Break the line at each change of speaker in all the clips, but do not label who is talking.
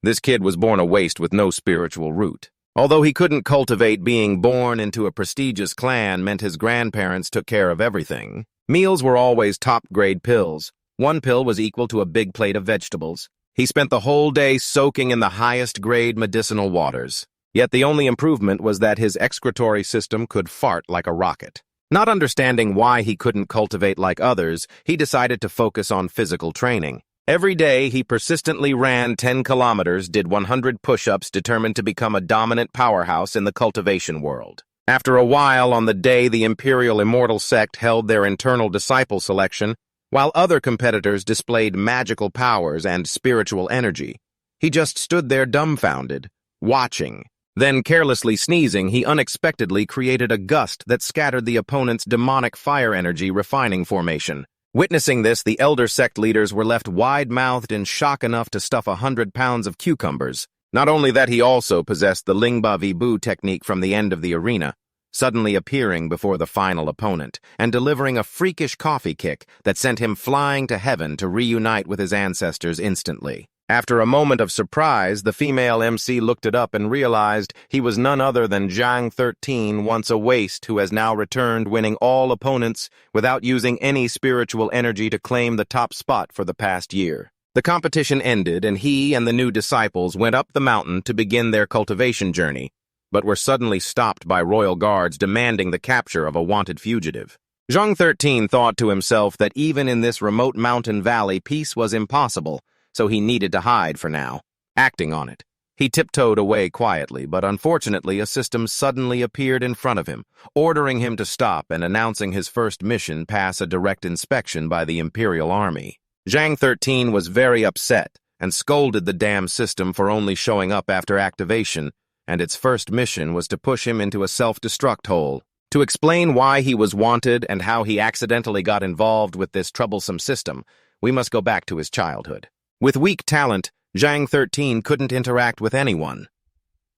This kid was born a waste with no spiritual root. Although he couldn't cultivate, being born into a prestigious clan meant his grandparents took care of everything. Meals were always top-grade pills. One pill was equal to a big plate of vegetables. He spent the whole day soaking in the highest-grade medicinal waters. Yet the only improvement was that his excretory system could fart like a rocket. Not understanding why he couldn't cultivate like others, he decided to focus on physical training. Every day, he persistently ran 10 kilometers, did 100 push-ups, determined to become a dominant powerhouse in the cultivation world. After a while, on the day the Imperial Immortal Sect held their internal disciple selection, while other competitors displayed magical powers and spiritual energy, he just stood there dumbfounded, watching. Then, carelessly sneezing, he unexpectedly created a gust that scattered the opponent's demonic fire energy refining formation. Witnessing this, the elder sect leaders were left wide-mouthed in shock enough to stuff 100 pounds of cucumbers. Not only that, he also possessed the Lingba Vibu technique from the end of the arena, suddenly appearing before the final opponent and delivering a freakish coffee kick that sent him flying to heaven to reunite with his ancestors instantly. After a moment of surprise, the female MC looked it up and realized he was none other than Zhang 13, once a waste who has now returned, winning all opponents without using any spiritual energy to claim the top spot for the past year. The competition ended, and he and the new disciples went up the mountain to begin their cultivation journey, but were suddenly stopped by royal guards demanding the capture of a wanted fugitive. Zhang 13 thought to himself that even in this remote mountain valley, peace was impossible, so he needed to hide for now. Acting on it, he tiptoed away quietly, but unfortunately a system suddenly appeared in front of him, ordering him to stop and announcing his first mission pass a direct inspection by the Imperial Army. Zhang 13 was very upset and scolded the damn system for only showing up after activation, and its first mission was to push him into a self-destruct hole. To explain why he was wanted and how he accidentally got involved with this troublesome system, we must go back to his childhood. With weak talent, Zhang 13 couldn't interact with anyone.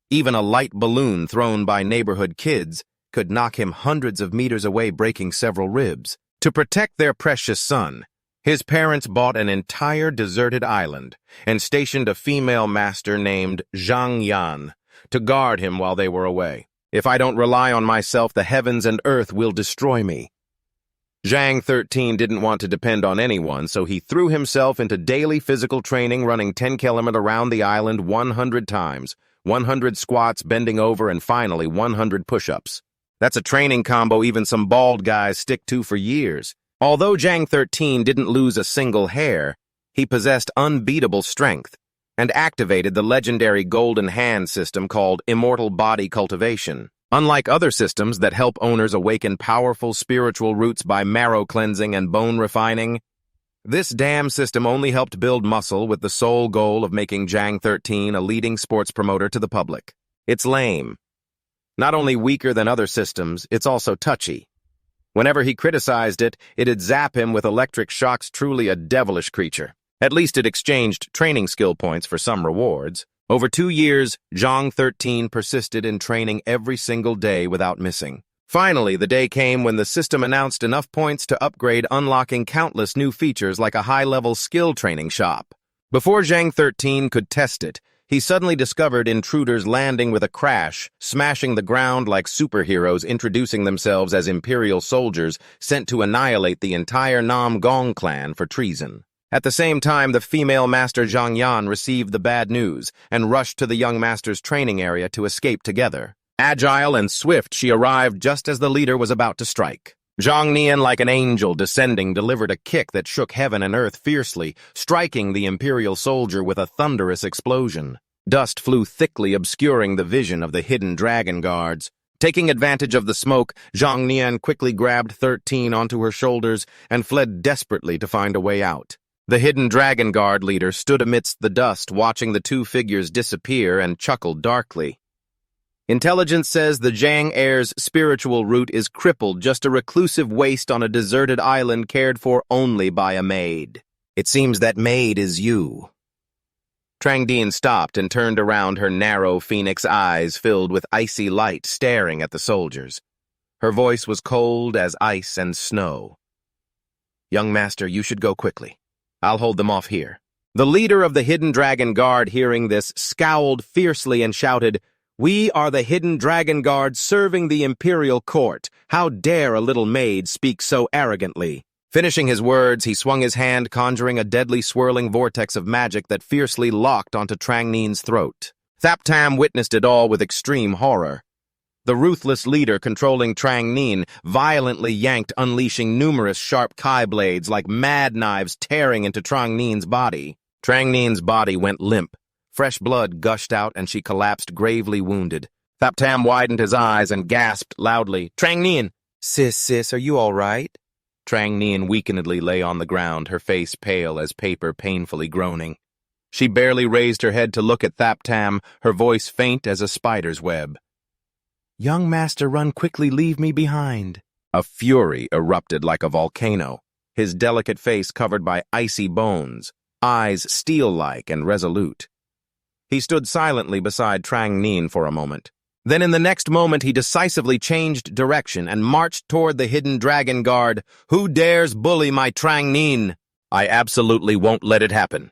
Even a light balloon thrown by neighborhood kids could knock him hundreds of meters away, breaking several ribs. To protect their precious son, his parents bought an entire deserted island and stationed a female master named Zhang Yan to guard him while they were away. "If I don't rely on myself, the heavens and earth will destroy me." Zhang 13 didn't want to depend on anyone, so he threw himself into daily physical training, running 10 kilometers around the island 100 times, 100 squats, bending over, and finally 100 push-ups. That's a training combo even some bald guys stick to for years. Although Zhang 13 didn't lose a single hair, he possessed unbeatable strength and activated the legendary golden hand system called Immortal Body Cultivation. Unlike other systems that help owners awaken powerful spiritual roots by marrow cleansing and bone refining, this damn system only helped build muscle with the sole goal of making Zhang 13 a leading sports promoter to the public. It's lame. Not only weaker than other systems, it's also touchy. Whenever he criticized it, it'd zap him with electric shocks. Truly a devilish creature. At least it exchanged training skill points for some rewards. Over 2 years, Zhang 13 persisted in training every single day without missing. Finally, the day came when the system announced enough points to upgrade, unlocking countless new features like a high-level skill training shop. Before Zhang 13 could test it, he suddenly discovered intruders landing with a crash, smashing the ground like superheroes, introducing themselves as Imperial soldiers sent to annihilate the entire Nam Gong clan for treason. At the same time, the female master Zhang Yan received the bad news and rushed to the young master's training area to escape together. Agile and swift, she arrived just as the leader was about to strike. Zhang Nian, like an angel descending, delivered a kick that shook heaven and earth fiercely, striking the Imperial soldier with a thunderous explosion. Dust flew thickly, obscuring the vision of the hidden dragon guards. Taking advantage of the smoke, Zhang Nian quickly grabbed 13 onto her shoulders and fled desperately to find a way out. The hidden dragon guard leader stood amidst the dust, watching the two figures disappear, and chuckled darkly. Intelligence says the Zhang heir's spiritual root is crippled, just a reclusive waste on a deserted island cared for only by a maid. It seems that maid is you. Trangdian stopped and turned around, her narrow phoenix eyes filled with icy light, staring at the soldiers. Her voice was cold as ice and snow. "Young master, you should go quickly. I'll hold them off here." The leader of the Hidden Dragon Guard, hearing this, scowled fiercely and shouted, "We are the Hidden Dragon Guard serving the Imperial Court. How dare a little maid speak so arrogantly?" Finishing his words, he swung his hand, conjuring a deadly swirling vortex of magic that fiercely locked onto Trang Nin's throat. Thap Tam witnessed it all with extreme horror. The ruthless leader controlling Trang Nin violently yanked, unleashing numerous sharp kai blades like mad knives tearing into Trang Nin's body. Trang Nin's body went limp. Fresh blood gushed out and she collapsed gravely wounded. Thap Tam widened his eyes and gasped loudly, "Trang Nin! Sis, are you all right?" Trang Nin weakenedly lay on the ground, her face pale as paper, painfully groaning. She barely raised her head to look at Thap Tam, her voice faint as a spider's web. "Young master, run quickly, leave me behind." A fury erupted like a volcano, his delicate face covered by icy bones, eyes steel-like and resolute. He stood silently beside Trang Nin for a moment. Then in the next moment he decisively changed direction and marched toward the Hidden Dragon Guard. "Who dares bully my Trang Nin? I absolutely won't let it happen."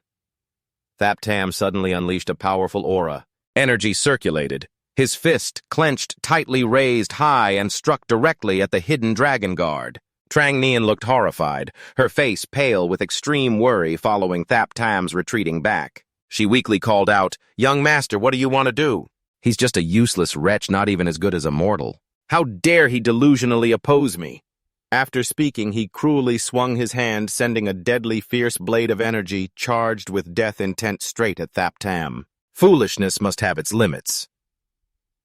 Thap Tam suddenly unleashed a powerful aura. Energy circulated. His fist, clenched, tightly raised high, and struck directly at the Hidden Dragon Guard. Trang Nin looked horrified, her face pale with extreme worry following Thap Tam's retreating back. She weakly called out, "Young master, what do you want to do? He's just a useless wretch, not even as good as a mortal. How dare he delusionally oppose me?" After speaking, he cruelly swung his hand, sending a deadly, fierce blade of energy charged with death intent straight at Thap Tam. Foolishness must have its limits.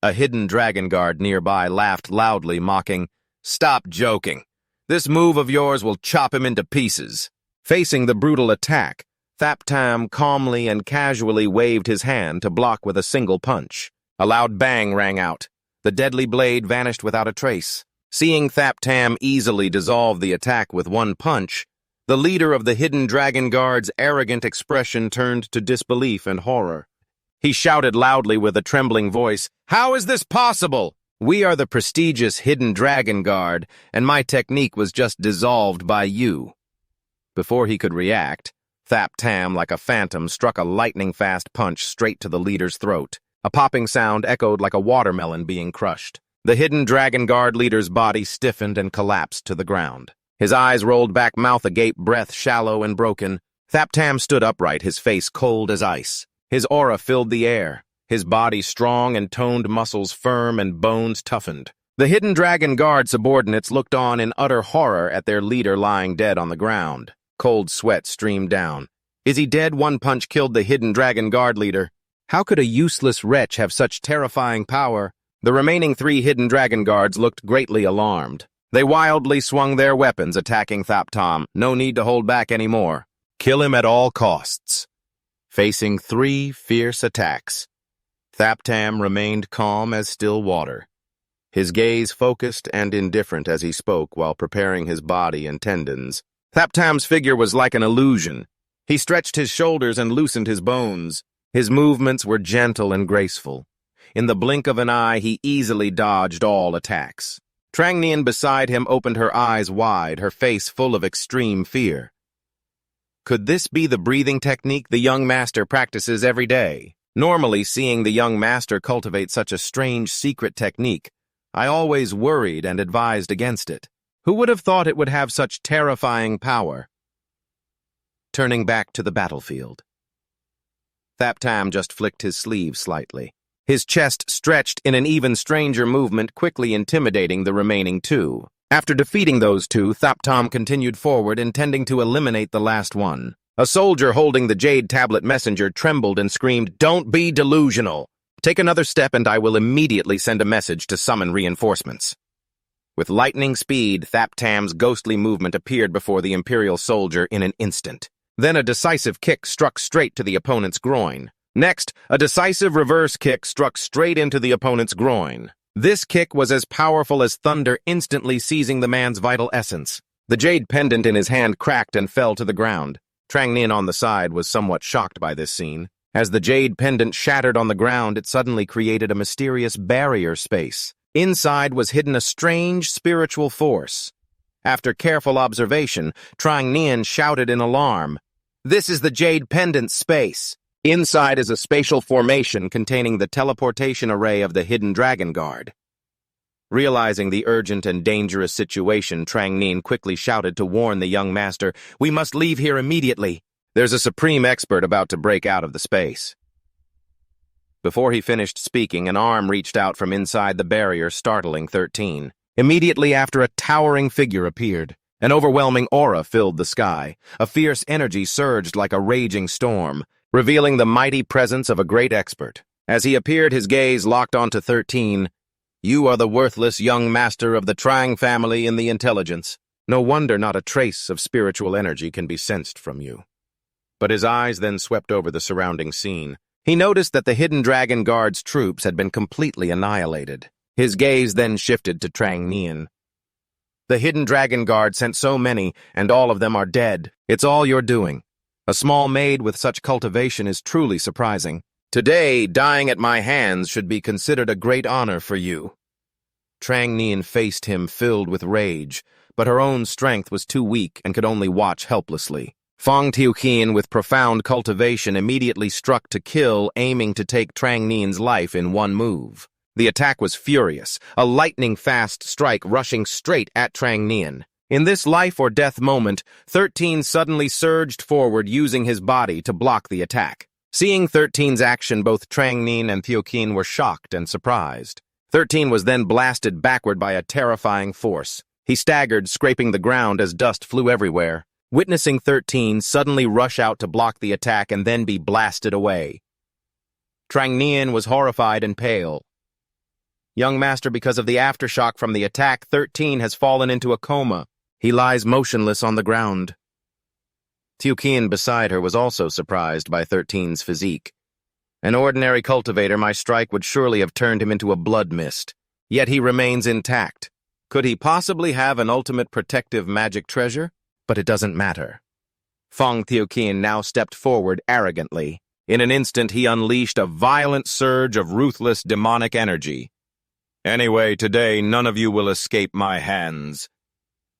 A Hidden Dragon Guard nearby laughed loudly, mocking, "Stop joking. This move of yours will chop him into pieces." Facing the brutal attack, Thap Tam calmly and casually waved his hand to block with a single punch. A loud bang rang out. The deadly blade vanished without a trace. Seeing Thap Tam easily dissolve the attack with one punch, the leader of the Hidden Dragon Guard's arrogant expression turned to disbelief and horror. He shouted loudly with a trembling voice, "How is this possible? We are the prestigious Hidden Dragon Guard, and my technique was just dissolved by you." Before he could react, Thap Tam, like a phantom, struck a lightning-fast punch straight to the leader's throat. A popping sound echoed like a watermelon being crushed. The Hidden Dragon Guard leader's body stiffened and collapsed to the ground. His eyes rolled back, mouth agape, breath shallow and broken. Thap Tam stood upright, his face cold as ice. His aura filled the air, his body strong and toned, muscles firm and bones toughened. The Hidden Dragon Guard subordinates looked on in utter horror at their leader lying dead on the ground. Cold sweat streamed down. "Is he dead?" One punch killed the Hidden Dragon Guard leader. How could a useless wretch have such terrifying power? The remaining 3 Hidden Dragon Guards looked greatly alarmed. They wildly swung their weapons, attacking Thap Tam. No need to hold back anymore. Kill him at all costs. Facing 3 fierce attacks, Thap Tam remained calm as still water. His gaze focused and indifferent as he spoke while preparing his body and tendons. Thap Tam's figure was like an illusion. He stretched his shoulders and loosened his bones. His movements were gentle and graceful. In the blink of an eye, he easily dodged all attacks. Trang Nin beside him opened her eyes wide, her face full of extreme fear. Could this be the breathing technique the young master practices every day? Normally, seeing the young master cultivate such a strange secret technique, I always worried and advised against it. Who would have thought it would have such terrifying power? Turning back to the battlefield, Thap Tam just flicked his sleeve slightly. His chest stretched in an even stranger movement, quickly intimidating the remaining 2. After defeating those 2, Thap Tam continued forward, intending to eliminate the last one. A soldier holding the Jade Tablet messenger trembled and screamed, "Don't be delusional. Take another step and I will immediately send a message to summon reinforcements." With lightning speed, Thap Tam's ghostly movement appeared before the Imperial soldier in an instant. Then a decisive kick struck straight to the opponent's groin. Next, a decisive reverse kick struck straight into the opponent's groin. This kick was as powerful as thunder, instantly seizing the man's vital essence. The jade pendant in his hand cracked and fell to the ground. Trang Nin on the side was somewhat shocked by this scene. As the jade pendant shattered on the ground, it suddenly created a mysterious barrier space. Inside was hidden a strange spiritual force. After careful observation, Trang Nin shouted in alarm, This is the Jade Pendant space. Inside is a spatial formation containing the teleportation array of the hidden Dragon Guard. Realizing the urgent and dangerous situation, Trang Nien quickly shouted to warn the young master, "We must leave here immediately. There's a supreme expert about to break out of the space." Before he finished speaking, an arm reached out from inside the barrier, startling 13. Immediately after, a towering figure appeared. An overwhelming aura filled the sky. A fierce energy surged like a raging storm, revealing the mighty presence of a great expert. As he appeared, his gaze locked onto 13. "You are the worthless young master of the Trang family in the intelligence. No wonder not a trace of spiritual energy can be sensed from you." But his eyes then swept over the surrounding scene. He noticed that the hidden Dragon Guard's troops had been completely annihilated. His gaze then shifted to Trang Nien. "The hidden Dragon Guard sent so many, and all of them are dead. It's all your doing. A small maid with such cultivation is truly surprising. Today, dying at my hands should be considered a great honor for you." Trang Nien faced him, filled with rage, but her own strength was too weak and could only watch helplessly. Fong Tiuqian, with profound cultivation, immediately struck to kill, aiming to take Trang Nien's life in one move. The attack was furious, a lightning-fast strike rushing straight at Trang Nien. In this life-or-death moment, 13 suddenly surged forward, using his body to block the attack. Seeing 13's action, both Trang Nien and Tiuqian were shocked and surprised. 13 was then blasted backward by a terrifying force. He staggered, scraping the ground as dust flew everywhere. Witnessing 13 suddenly rush out to block the attack and then be blasted away, Trang Nien was horrified and pale. "Young master, because of the aftershock from the attack, 13 has fallen into a coma. He lies motionless on the ground." Tiuqian beside her was also surprised by 13's physique. An ordinary cultivator, my strike would surely have turned him into a blood mist. Yet he remains intact. Could he possibly have an ultimate protective magic treasure? But it doesn't matter. Fong Tiuqian now stepped forward arrogantly. In an instant, he unleashed a violent surge of ruthless demonic energy. "Anyway, today none of you will escape my hands."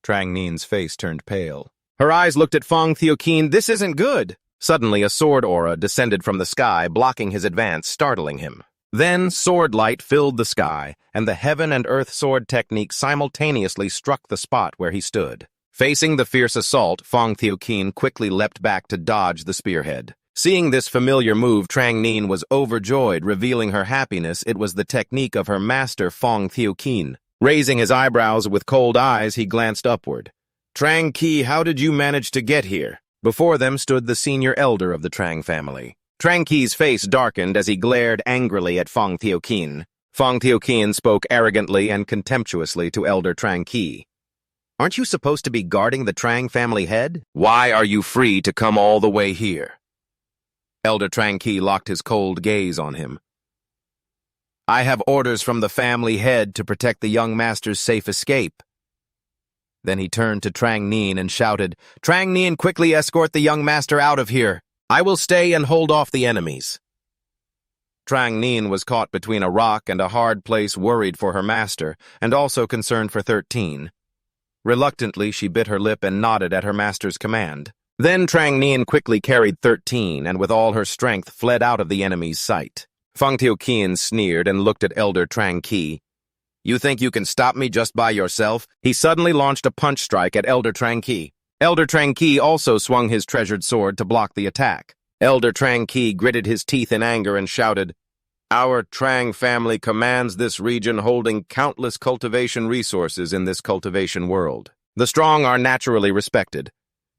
Trang Nien's face turned pale. Her eyes looked at Fong Tiuqian. "This isn't good." Suddenly, a sword aura descended from the sky, blocking his advance, startling him. Then, sword light filled the sky, and the heaven and earth sword technique simultaneously struck the spot where he stood. Facing the fierce assault, Fong Tiuqian quickly leapt back to dodge the spearhead. Seeing this familiar move, Trang Nien was overjoyed, revealing her happiness. It was the technique of her master, Fong Tiuqian. Raising his eyebrows with cold eyes, he glanced upward. "Trang Qi, how did you manage to get here?" Before them stood the senior elder of the Trang family. Trang Qi's face darkened as he glared angrily at Fong Tiuqian. Fong Tiuqian spoke arrogantly and contemptuously to Elder Trang Qi. "Aren't you supposed to be guarding the Trang family head? Why are you free to come all the way here?" Elder Trang Qi locked his cold gaze on him. "I have orders from the family head to protect the young master's safe escape." Then he turned to Trang Nien and shouted, "Trang Nien, quickly escort the young master out of here. I will stay and hold off the enemies." Trang Nien was caught between a rock and a hard place, worried for her master, and also concerned for 13. Reluctantly, she bit her lip and nodded at her master's command. Then Trang Nien quickly carried 13, and with all her strength fled out of the enemy's sight. Fong Tiuqian sneered and looked at Elder Trang Qi. "You think you can stop me just by yourself?" He suddenly launched a punch strike at Elder Trang Qi. Elder Trang Qi also swung his treasured sword to block the attack. Elder Trang Qi gritted his teeth in anger and shouted, "Our Trang family commands this region, holding countless cultivation resources in this cultivation world. The strong are naturally respected.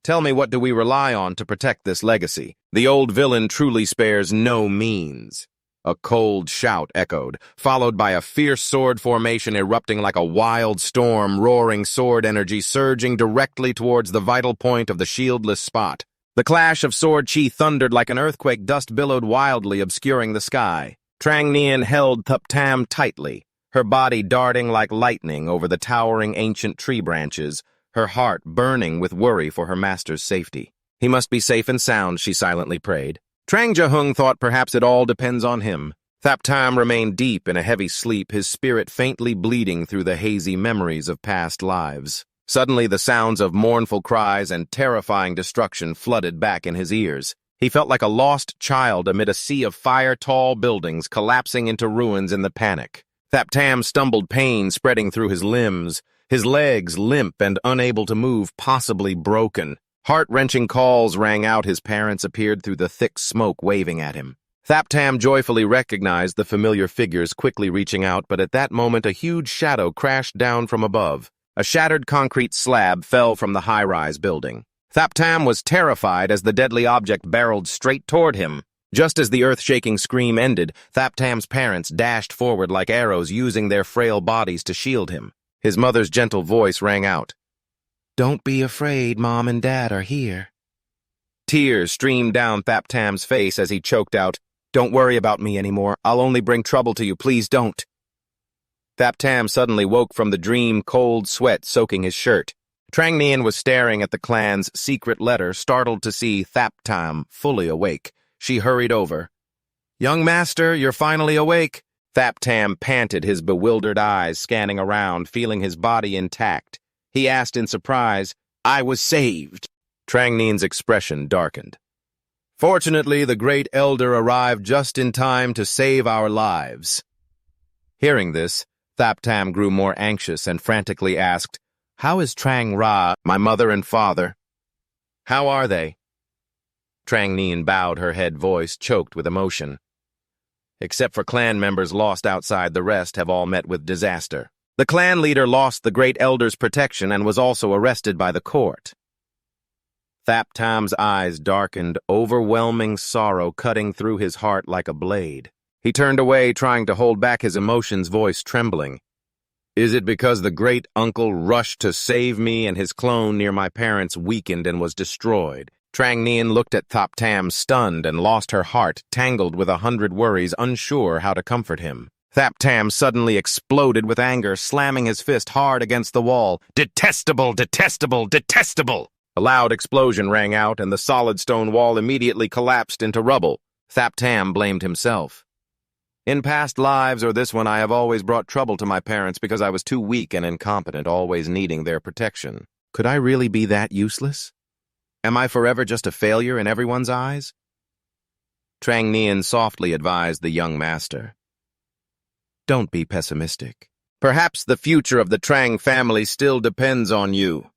Tell me, what do we rely on to protect this legacy? The old villain truly spares no means." A cold shout echoed, followed by a fierce sword formation erupting like a wild storm, roaring sword energy surging directly towards the vital point of the shieldless spot. The clash of sword chi thundered like an earthquake, dust billowed wildly, obscuring the sky. Trang Nien held Thup Tam tightly, her body darting like lightning over the towering ancient tree branches, her heart burning with worry for her master's safety. "He must be safe and sound," she silently prayed. Trang Jahung thought perhaps it all depends on him. Thup Tam remained deep in a heavy sleep, his spirit faintly bleeding through the hazy memories of past lives. Suddenly, the sounds of mournful cries and terrifying destruction flooded back in his ears. He felt like a lost child amid a sea of fire-tall buildings collapsing into ruins in the panic. Thaptam stumbled, pain spreading through his limbs, his legs limp and unable to move, possibly broken. Heart-wrenching calls rang out. His parents appeared through the thick smoke, waving at him. Thaptam joyfully recognized the familiar figures quickly reaching out, but at that moment a huge shadow crashed down from above. A shattered concrete slab fell from the high-rise building. Thaptam was terrified as the deadly object barreled straight toward him. Just as the earth-shaking scream ended, Thaptam's parents dashed forward like arrows, using their frail bodies to shield him. His mother's gentle voice rang out. "Don't be afraid, Mom and Dad are here." Tears streamed down Thaptam's face as he choked out, "Don't worry about me anymore. I'll only bring trouble to you. Please don't." Thaptam suddenly woke from the dream, cold sweat soaking his shirt. Trang Nian was staring at the clan's secret letter, startled to see Thaptam fully awake. She hurried over. "Young master, you're finally awake." Thaptam panted, his bewildered eyes scanning around, feeling his body intact. He asked in surprise, "I was saved." Trang Nian's expression darkened. "Fortunately, the great elder arrived just in time to save our lives." Hearing this, Thaptam grew more anxious and frantically asked, "How is Trang Ra, my mother and father? How are they?" Trang Nian bowed, her head voice choked with emotion. "Except for clan members lost outside, the rest have all met with disaster. The clan leader lost the great elder's protection and was also arrested by the court." Thaptam's eyes darkened, overwhelming sorrow cutting through his heart like a blade. He turned away, trying to hold back his emotions, voice trembling. "Is it because the great uncle rushed to save me and his clone near my parents weakened and was destroyed?" Trang Nian looked at Thaptam, stunned, and lost her heart, tangled with 100 worries, unsure how to comfort him. Thaptam suddenly exploded with anger, slamming his fist hard against the wall. "Detestable! Detestable! Detestable!" A loud explosion rang out, and the solid stone wall immediately collapsed into rubble. Thaptam blamed himself. "In past lives, or this one, I have always brought trouble to my parents because I was too weak and incompetent, always needing their protection. Could I really be that useless? Am I forever just a failure in everyone's eyes?" Trang Nian softly advised the young master. "Don't be pessimistic. Perhaps the future of the Trang family still depends on you."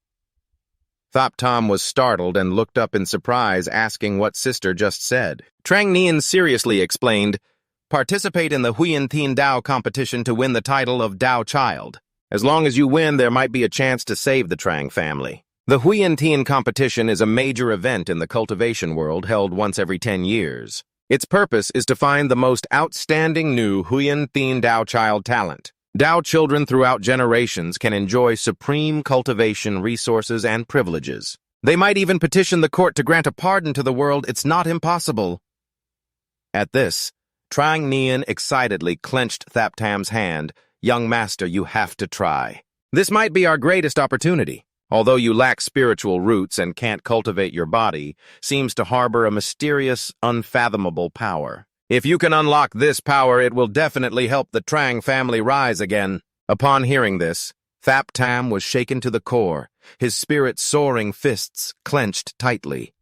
Thaptam was startled and looked up in surprise, asking what sister just said. Trang Nian seriously explained, "Participate in the Huiyan Tien Dao competition to win the title of Dao Child. As long as you win, there might be a chance to save the Trang family." The Huiyan Tien competition is a major event in the cultivation world held once every 10 years. Its purpose is to find the most outstanding new Huiyan Tien Dao Child talent. Dao children throughout generations can enjoy supreme cultivation resources and privileges. They might even petition the court to grant a pardon to the world. It's not impossible. At this, Trang Nian excitedly clenched Thaptam's hand. "Young master, you have to try. This might be our greatest opportunity. Although you lack spiritual roots and can't cultivate your body, seems to harbor a mysterious, unfathomable power. If you can unlock this power, it will definitely help the Trang family rise again." Upon hearing this, Thaptam was shaken to the core, his spirit soaring, fists clenched tightly.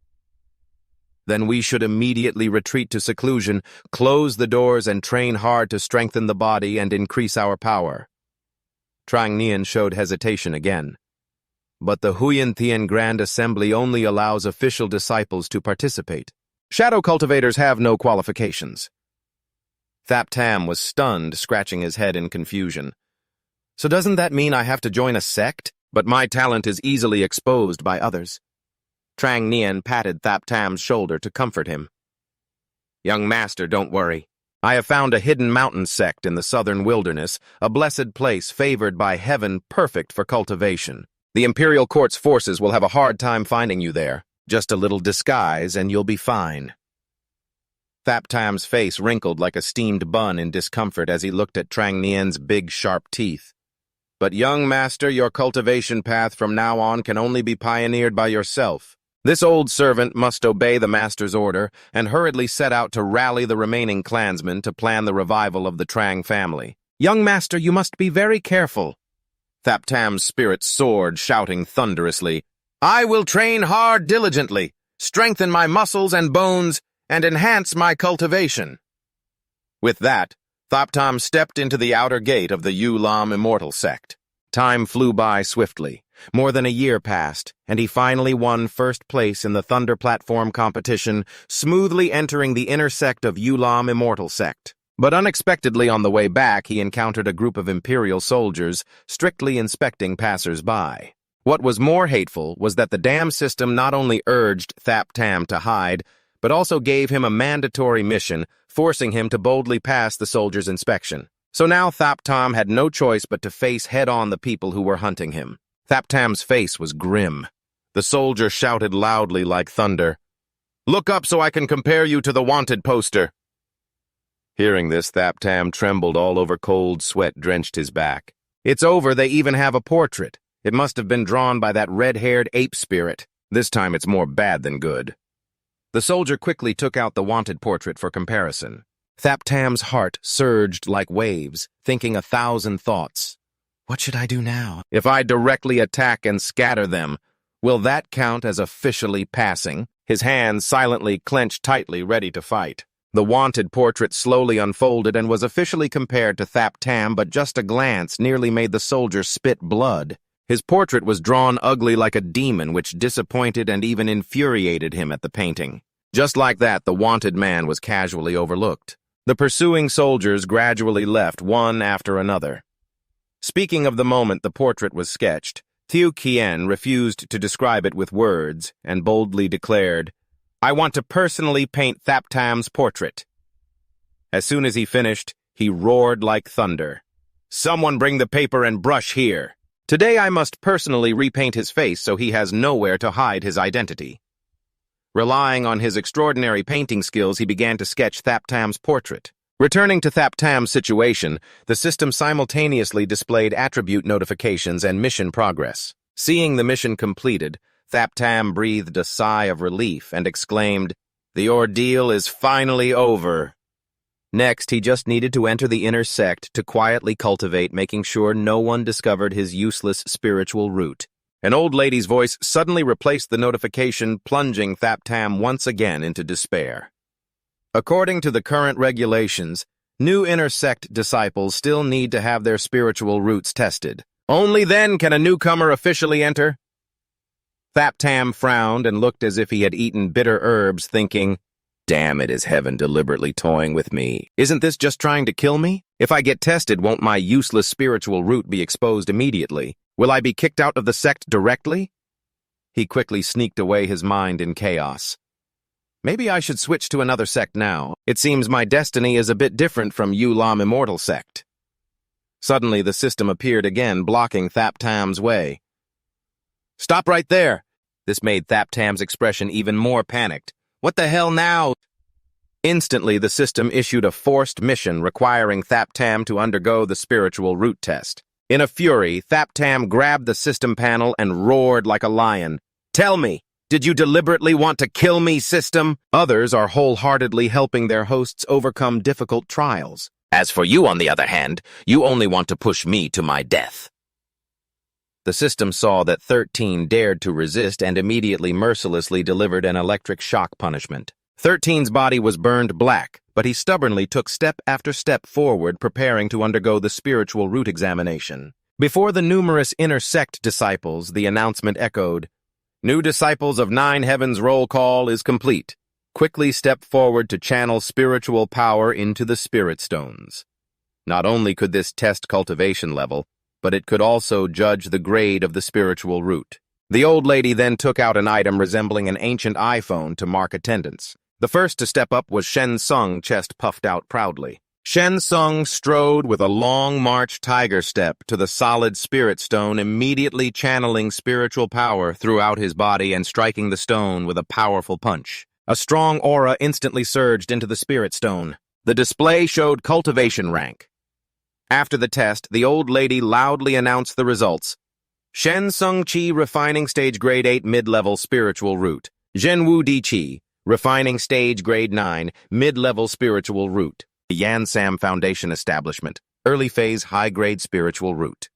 "Then we should immediately retreat to seclusion, close the doors, and train hard to strengthen the body and increase our power." Trang Nian showed hesitation again. "But the Huiyan Tien Grand Assembly only allows official disciples to participate. Shadow cultivators have no qualifications." Thaptam was stunned, scratching his head in confusion. "So doesn't that mean I have to join a sect? But my talent is easily exposed by others." Trang Nian patted Thaptam's shoulder to comfort him. "Young master, don't worry. I have found a hidden mountain sect in the southern wilderness, a blessed place favored by heaven, perfect for cultivation. The Imperial Court's forces will have a hard time finding you there. Just a little disguise and you'll be fine." Thaptam's face wrinkled like a steamed bun in discomfort as he looked at Trang Nian's big, sharp teeth. "But young master, your cultivation path from now on can only be pioneered by yourself. This old servant must obey the master's order and hurriedly set out to rally the remaining clansmen to plan the revival of the Trang family." "Young master, you must be very careful." Thap Tam's spirit soared, shouting thunderously, "I will train hard diligently, strengthen my muscles and bones, and enhance my cultivation." With that, Thap Tam stepped into the outer gate of the Yu Lam immortal sect. Time flew by swiftly. More than a year passed, and he finally won first place in the Thunder Platform competition, smoothly entering the inner sect of Yu Lam immortal sect. But unexpectedly on the way back, he encountered a group of Imperial soldiers strictly inspecting passers-by. What was more hateful was that the dam system not only urged Thap Tam to hide, but also gave him a mandatory mission, forcing him to boldly pass the soldiers' inspection. So now Thap Tam had no choice but to face head-on the people who were hunting him. Thap Tam's face was grim. The soldier shouted loudly like thunder, "Look up so I can compare you to the wanted poster." Hearing this, Thap Tam trembled all over. Cold sweat drenched his back. "It's over, they even have a portrait. It must have been drawn by that red-haired ape spirit. This time it's more bad than good." The soldier quickly took out the wanted portrait for comparison. Thap Tam's heart surged like waves, thinking 1,000 thoughts. What should I do now? If I directly attack and scatter them, will that count as officially passing? His hands silently clenched tightly, ready to fight. The wanted portrait slowly unfolded and was officially compared to Thap Tam, but just a glance nearly made the soldier spit blood. His portrait was drawn ugly like a demon, which disappointed and even infuriated him at the painting. Just like that, the wanted man was casually overlooked. The pursuing soldiers gradually left, one after another. Speaking of the moment the portrait was sketched, Thieu Kien refused to describe it with words and boldly declared, "I want to personally paint Thap Tam's portrait." As soon as he finished, he roared like thunder, "Someone bring the paper and brush here. Today I must personally repaint his face so he has nowhere to hide his identity." Relying on his extraordinary painting skills, he began to sketch Thap Tam's portrait. Returning to Thap Tam's situation, the system simultaneously displayed attribute notifications and mission progress. Seeing the mission completed, Thap Tam breathed a sigh of relief and exclaimed, "The ordeal is finally over." Next, he just needed to enter the inner sect to quietly cultivate, making sure no one discovered his useless spiritual root. An old lady's voice suddenly replaced the notification, plunging Thap Tam once again into despair. According to the current regulations, new inner sect disciples still need to have their spiritual roots tested. Only then can a newcomer officially enter. Thap Tam frowned and looked as if he had eaten bitter herbs, thinking, "Damn it, is heaven deliberately toying with me? Isn't this just trying to kill me? If I get tested, won't my useless spiritual root be exposed immediately? Will I be kicked out of the sect directly?" He quickly sneaked away, his mind in chaos. Maybe I should switch to another sect now. It seems my destiny is a bit different from Yu Lam immortal sect. Suddenly, the system appeared again, blocking Thap Tam's way. "Stop right there!" This made Thap Tam's expression even more panicked. "What the hell now?" Instantly, the system issued a forced mission requiring Thap Tam to undergo the spiritual root test. In a fury, Thap Tam grabbed the system panel and roared like a lion. "Tell me! Did you deliberately want to kill me, system?" Others are wholeheartedly helping their hosts overcome difficult trials. "As for you, on the other hand, you only want to push me to my death." The system saw that 13 dared to resist and immediately mercilessly delivered an electric shock punishment. 13's body was burned black, but he stubbornly took step after step forward, preparing to undergo the spiritual root examination. Before the numerous inner sect disciples, the announcement echoed, "New disciples of 9 Heavens roll call is complete. Quickly step forward to channel spiritual power into the spirit stones." Not only could this test cultivation level, but it could also judge the grade of the spiritual root. The old lady then took out an item resembling an ancient iPhone to mark attendance. The first to step up was Shen Sung, chest puffed out proudly. Shen Sung strode with a long march tiger step to the solid spirit stone, immediately channeling spiritual power throughout his body and striking the stone with a powerful punch. A strong aura instantly surged into the spirit stone. The display showed cultivation rank. After the test, the old lady loudly announced the results. Shen Sung Chi, Refining Stage Grade 8 Mid-Level Spiritual Root. Zhenwu Di Chi, Refining Stage Grade 9 Mid-Level Spiritual Root. Yansam Foundation Establishment, Early Phase High-Grade Spiritual Root.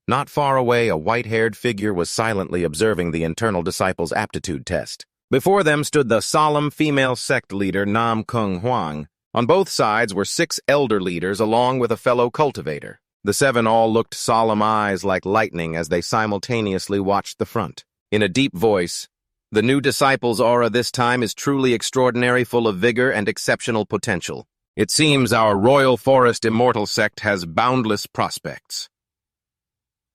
Not far away, a white-haired figure was silently observing the internal disciples' aptitude test. Before them stood the solemn female sect leader Nam Kung Huang. On both sides were 6 elder leaders along with a fellow cultivator. The 7 all looked solemn eyes like lightning as they simultaneously watched the front. In a deep voice, "The new disciple's aura this time is truly extraordinary, full of vigor and exceptional potential. It seems our Royal Forest Immortal sect has boundless prospects."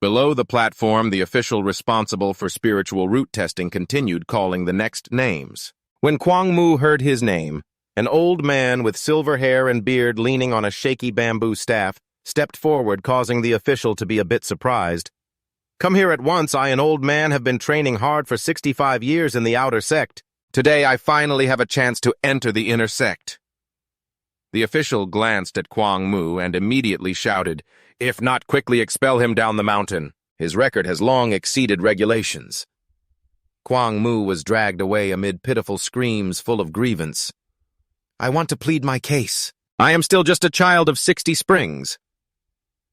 Below the platform, the official responsible for spiritual root testing continued calling the next names. When Kwang Mu heard his name, an old man with silver hair and beard leaning on a shaky bamboo staff stepped forward, causing the official to be a bit surprised. "Come here at once. I, an old man, have been training hard for 65 years in the outer sect. Today I finally have a chance to enter the inner sect." The official glanced at Kwang Mu and immediately shouted, "If not, quickly expel him down the mountain. His record has long exceeded regulations." Kwang Mu was dragged away amid pitiful screams full of grievance. "I want to plead my case. I am still just a child of 60 springs."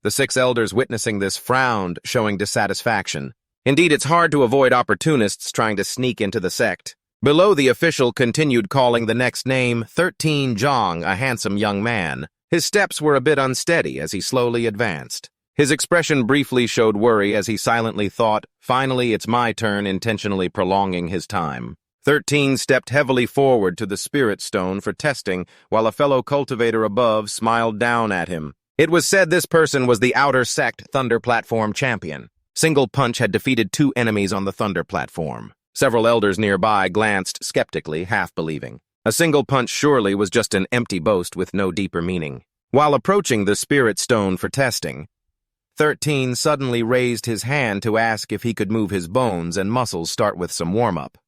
The 6 elders witnessing this frowned, showing dissatisfaction. Indeed, it's hard to avoid opportunists trying to sneak into the sect. Below, the official continued calling the next name, 13 Zhang, a handsome young man. His steps were a bit unsteady as he slowly advanced. His expression briefly showed worry as he silently thought, "Finally, it's my turn," intentionally prolonging his time. 13 stepped heavily forward to the spirit stone for testing, while a fellow cultivator above smiled down at him. It was said this person was the outer sect Thunder Platform champion. Single Punch had defeated 2 enemies on the Thunder Platform. Several elders nearby glanced skeptically, half-believing. A single punch surely was just an empty boast with no deeper meaning. While approaching the spirit stone for testing, 13 suddenly raised his hand to ask if he could move his bones and muscles start with some warm-up.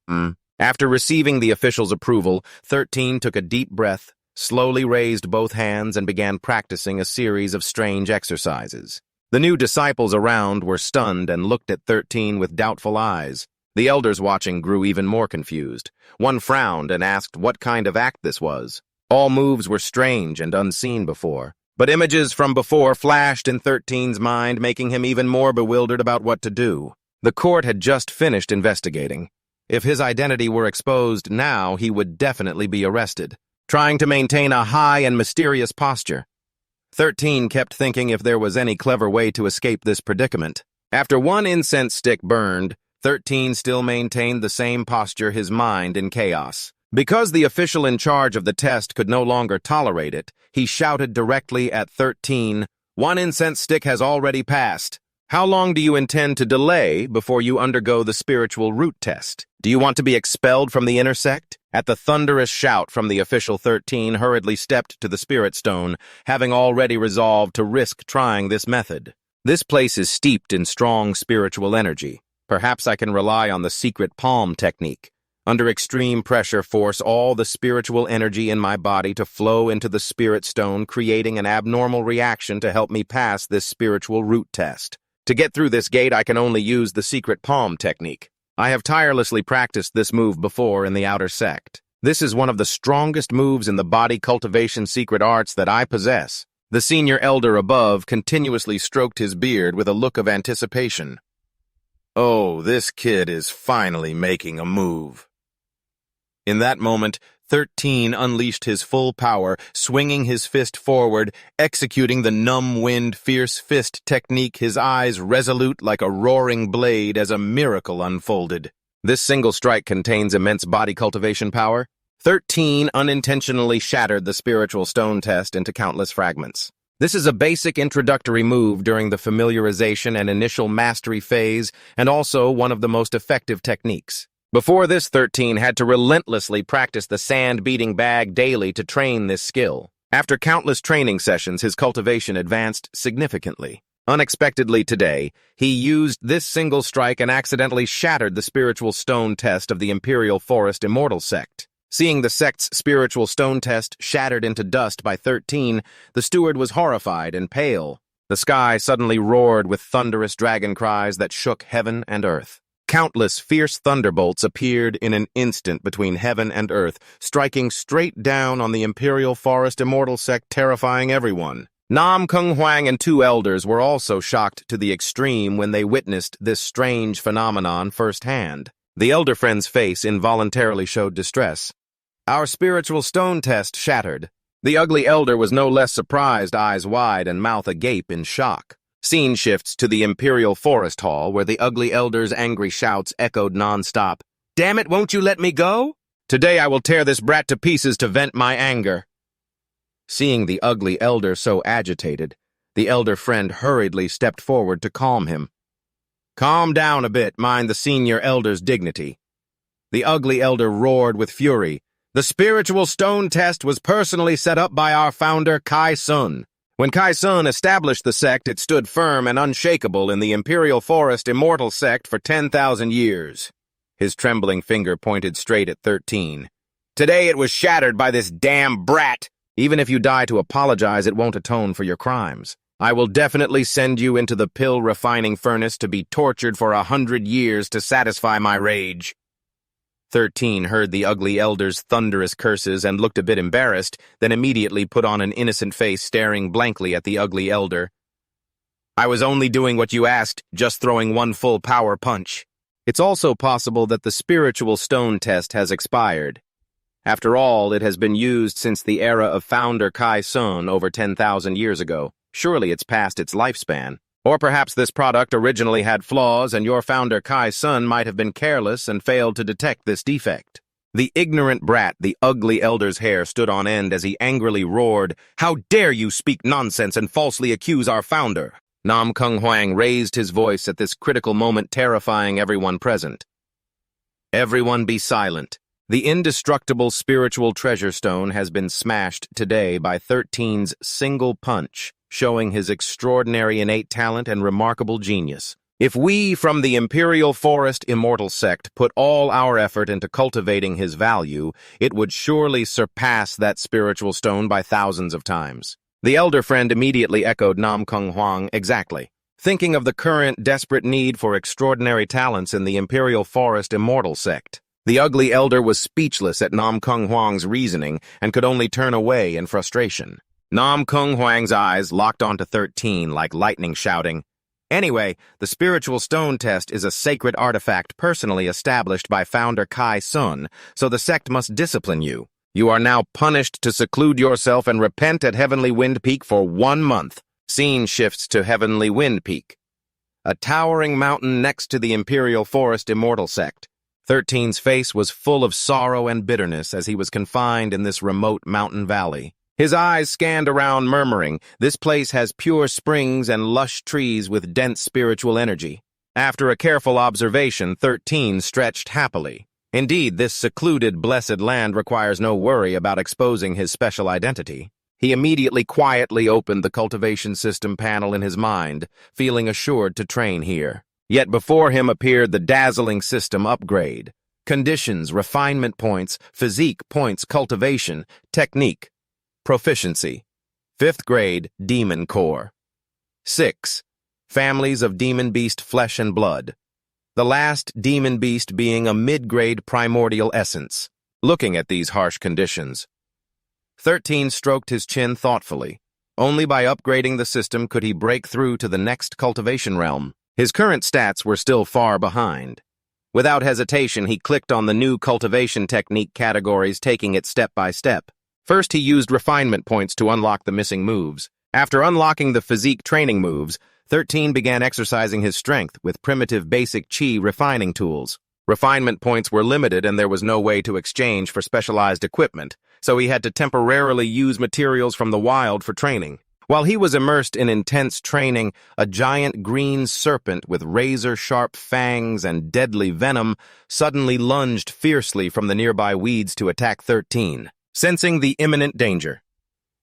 After receiving the official's approval, 13 took a deep breath, slowly raised both hands and began practicing a series of strange exercises. The new disciples around were stunned and looked at 13 with doubtful eyes. The elders watching grew even more confused. One frowned and asked what kind of act this was. All moves were strange and unseen before, but images from before flashed in 13's mind, making him even more bewildered about what to do. The court had just finished investigating. If his identity were exposed now, he would definitely be arrested. Trying to maintain a high and mysterious posture, 13 kept thinking if there was any clever way to escape this predicament. After 1 incense stick burned, 13 still maintained the same posture, his mind in chaos. Because the official in charge of the test could no longer tolerate it, he shouted directly at 13, "1 incense stick has already passed. How long do you intend to delay before you undergo the spiritual root test? Do you want to be expelled from the inner sect?" At the thunderous shout from the official, 13 hurriedly stepped to the spirit stone, having already resolved to risk trying this method. "This place is steeped in strong spiritual energy. Perhaps I can rely on the secret palm technique. Under extreme pressure, force all the spiritual energy in my body to flow into the spirit stone, creating an abnormal reaction to help me pass this spiritual root test. To get through this gate, I can only use the secret palm technique. I have tirelessly practiced this move before in the outer sect. This is one of the strongest moves in the body cultivation secret arts that I possess." The senior elder above continuously stroked his beard with a look of anticipation. "Oh, this kid is finally making a move." In that moment, 13 unleashed his full power, swinging his fist forward, executing the numb wind fierce fist technique, his eyes resolute like a roaring blade as a miracle unfolded. This single strike contains immense body cultivation power. 13 unintentionally shattered the spiritual stone test into countless fragments. This is a basic introductory move during the familiarization and initial mastery phase, and also one of the most effective techniques. Before this, 13 had to relentlessly practice the sand-beating bag daily to train this skill. After countless training sessions, his cultivation advanced significantly. Unexpectedly today, he used this single strike and accidentally shattered the spiritual stone test of the Imperial Forest Immortal sect. Seeing the sect's spiritual stone test shattered into dust by 13, the steward was horrified and pale. The sky suddenly roared with thunderous dragon cries that shook heaven and earth. Countless fierce thunderbolts appeared in an instant between heaven and earth, striking straight down on the Imperial Forest Immortal sect, terrifying everyone. Nam Kung Huang and two elders were also shocked to the extreme when they witnessed this strange phenomenon firsthand. The elder friend's face involuntarily showed distress. Our spiritual stone test shattered. The ugly elder was no less surprised, eyes wide and mouth agape in shock. Scene shifts to the Imperial Forest Hall, where the ugly elder's angry shouts echoed non-stop. "Damn it, won't you let me go? Today I will tear this brat to pieces to vent my anger." Seeing the ugly elder so agitated, the elder friend hurriedly stepped forward to calm him. "Calm down a bit, mind the senior elder's dignity." The ugly elder roared with fury. "The spiritual stone test was personally set up by our founder, Kai Sun. When Kai Sun established the sect, it stood firm and unshakable in the Imperial Forest Immortal Sect for 10,000 years. His trembling finger pointed straight at 13. "Today it was shattered by this damn brat. Even if you die to apologize, it won't atone for your crimes. I will definitely send you into the pill-refining furnace to be tortured for 100 years to satisfy my rage." 13 heard the ugly elder's thunderous curses and looked a bit embarrassed, then immediately put on an innocent face staring blankly at the ugly elder. "I was only doing what you asked, just throwing one full power punch." It's also possible that the spiritual stone test has expired. After all, it has been used since the era of founder Kai Sun over 10,000 years ago. Surely it's past its lifespan. Or perhaps this product originally had flaws and your founder Kai Sun might have been careless and failed to detect this defect. The ignorant brat, the ugly elder's hair stood on end as he angrily roared, "How dare you speak nonsense and falsely accuse our founder?" Nam Kung Huang raised his voice at this critical moment, terrifying everyone present. "Everyone be silent. The indestructible spiritual treasure stone has been smashed today by 13's single punch, showing his extraordinary innate talent and remarkable genius. If we from the Imperial Forest Immortal Sect put all our effort into cultivating his value, it would surely surpass that spiritual stone by thousands of times." The elder friend immediately echoed Nam Kung Huang exactly, thinking of the current desperate need for extraordinary talents in the Imperial Forest Immortal Sect. The ugly elder was speechless at Nam Kung Huang's reasoning and could only turn away in frustration. Nam Kung Huang's eyes locked onto 13 like lightning, shouting, "Anyway, the spiritual stone test is a sacred artifact personally established by founder Kai Sun, so the sect must discipline you. You are now punished to seclude yourself and repent at Heavenly Wind Peak for 1 month." Scene shifts to Heavenly Wind Peak, a towering mountain next to the Imperial Forest Immortal Sect. 13's face was full of sorrow and bitterness as he was confined in this remote mountain valley. His eyes scanned around, murmuring, "This place has pure springs and lush trees with dense spiritual energy." After a careful observation, 13 stretched happily. Indeed, this secluded, blessed land requires no worry about exposing his special identity. He immediately quietly opened the cultivation system panel in his mind, feeling assured to train here. Yet before him appeared the dazzling system upgrade. Conditions, refinement points, physique points, cultivation, technique, proficiency. 5th grade, Demon Core. 6. Families of Demon Beast Flesh and Blood. The last demon beast being a mid-grade primordial essence. Looking at these harsh conditions, 13 stroked his chin thoughtfully. Only by upgrading the system could he break through to the next cultivation realm. His current stats were still far behind. Without hesitation, he clicked on the new cultivation technique categories, taking it step by step. First, he used refinement points to unlock the missing moves. After unlocking the physique training moves, 13 began exercising his strength with primitive basic chi refining tools. Refinement points were limited and there was no way to exchange for specialized equipment, so he had to temporarily use materials from the wild for training. While he was immersed in intense training, a giant green serpent with razor-sharp fangs and deadly venom suddenly lunged fiercely from the nearby weeds to attack 13. Sensing the imminent danger,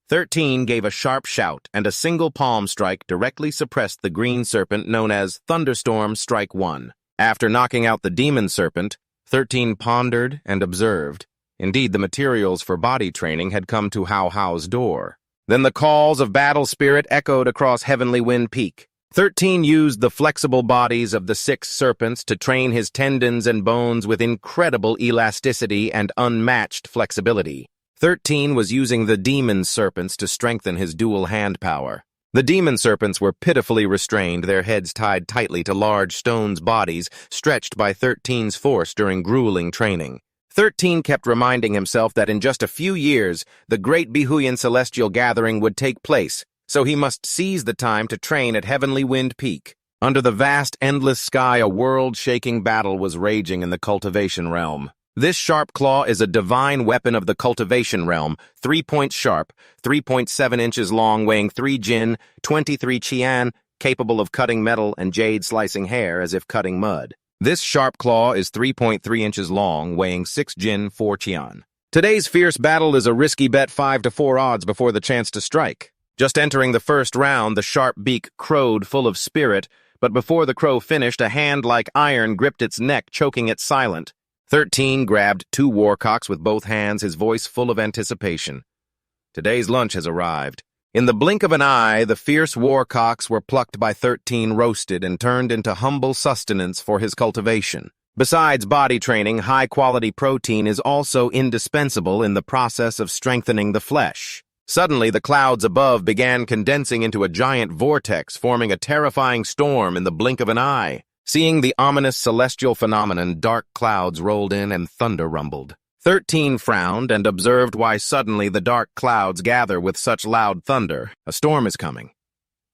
13 gave a sharp shout, and a single palm strike directly suppressed the green serpent known as Thunderstorm Strike 1. After knocking out the demon serpent, 13 pondered and observed. Indeed, the materials for body training had come to Hao Hao's door. Then the calls of battle spirit echoed across Heavenly Wind Peak. 13 used the flexible bodies of the 6 serpents to train his tendons and bones with incredible elasticity and unmatched flexibility. 13 was using the demon serpents to strengthen his dual hand power. The demon serpents were pitifully restrained, their heads tied tightly to large stones' bodies stretched by 13's force during grueling training. 13 kept reminding himself that in just a few years, the great Bihuyan celestial gathering would take place, so he must seize the time to train at Heavenly Wind Peak. Under the vast, endless sky, a world-shaking battle was raging in the cultivation realm. This sharp claw is a divine weapon of the cultivation realm, 3 points sharp, 3.7 inches long, weighing 3 jin, 23 qian, capable of cutting metal and jade slicing hair as if cutting mud. This sharp claw is 3.3 inches long, weighing 6 jin, 4 qian. Today's fierce battle is a risky bet, 5 to 4 odds before the chance to strike. Just entering the first round, the sharp beak crowed full of spirit, but before the crow finished, a hand like iron gripped its neck, choking it silent. 13 grabbed 2 warcocks with both hands, his voice full of anticipation. Today's lunch has arrived. In the blink of an eye, the fierce warcocks were plucked by 13, roasted, and turned into humble sustenance for his cultivation. Besides body training, high-quality protein is also indispensable in the process of strengthening the flesh. Suddenly, the clouds above began condensing into a giant vortex, forming a terrifying storm in the blink of an eye. Seeing the ominous celestial phenomenon, dark clouds rolled in and thunder rumbled. 13 frowned and observed why suddenly the dark clouds gather with such loud thunder. A storm is coming.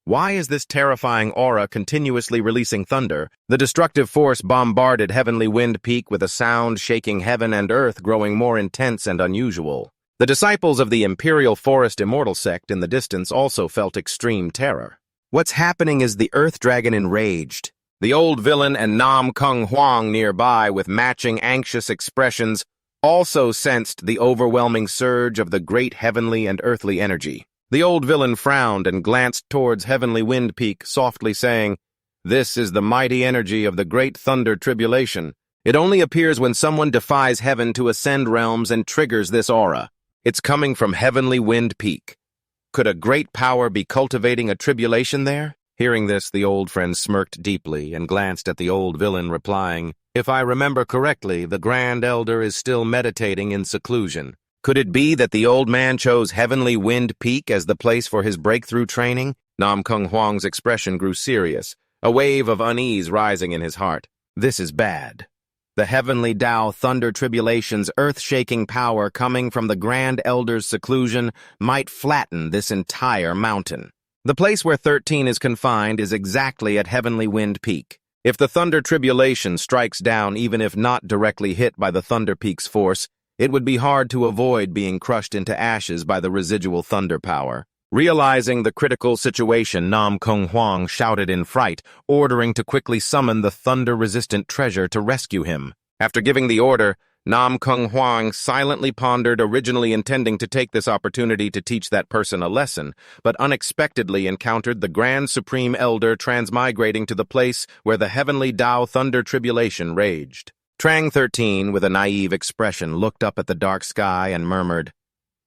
Why is this terrifying aura continuously releasing thunder? The destructive force bombarded Heavenly Wind Peak with a sound shaking heaven and earth, growing more intense and unusual. The disciples of the Imperial Forest Immortal sect in the distance also felt extreme terror. What's happening is the Earth Dragon enraged. The old villain and Nam Kung Huang nearby, with matching anxious expressions, also sensed the overwhelming surge of the great heavenly and earthly energy. The old villain frowned and glanced towards Heavenly Wind Peak, softly saying, "This is the mighty energy of the great thunder tribulation. It only appears when someone defies heaven to ascend realms and triggers this aura. It's coming from Heavenly Wind Peak. Could a great power be cultivating a tribulation there?" Hearing this, the old friend smirked deeply and glanced at the old villain, replying, "If I remember correctly, the Grand Elder is still meditating in seclusion. Could it be that the old man chose Heavenly Wind Peak as the place for his breakthrough training?" Nam Kung Huang's expression grew serious, a wave of unease rising in his heart. This is bad. The Heavenly Tao Thunder Tribulation's earth-shaking power coming from the Grand Elder's seclusion might flatten this entire mountain. The place where 13 is confined is exactly at Heavenly Wind Peak. If the Thunder Tribulation strikes down, even if not directly hit by the Thunder Peak's force, it would be hard to avoid being crushed into ashes by the residual thunder power. Realizing the critical situation, Nam Kung Huang shouted in fright, ordering to quickly summon the thunder-resistant treasure to rescue him. After giving the order, Nam Kung Huang silently pondered, originally intending to take this opportunity to teach that person a lesson, but unexpectedly encountered the Grand Supreme Elder transmigrating to the place where the Heavenly Tao Thunder Tribulation raged. Trang 13, with a naive expression, looked up at the dark sky and murmured,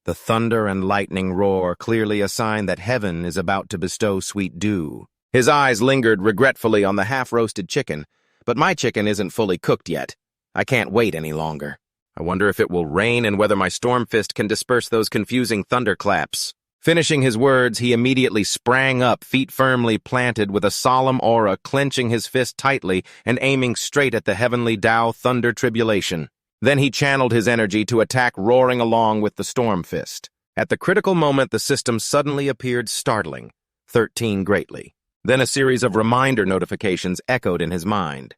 "The thunder and lightning roar, clearly a sign that heaven is about to bestow sweet dew." His eyes lingered regretfully on the half-roasted chicken, "But my chicken isn't fully cooked yet. I can't wait any longer. I wonder if it will rain and whether my storm fist can disperse those confusing thunderclaps." Finishing his words, he immediately sprang up, feet firmly planted, with a solemn aura, clenching his fist tightly and aiming straight at the Heavenly Tao Thunder Tribulation. Then he channeled his energy to attack, roaring along with the storm fist. At the critical moment, the system suddenly appeared, startling 13 greatly. Then a series of reminder notifications echoed in his mind.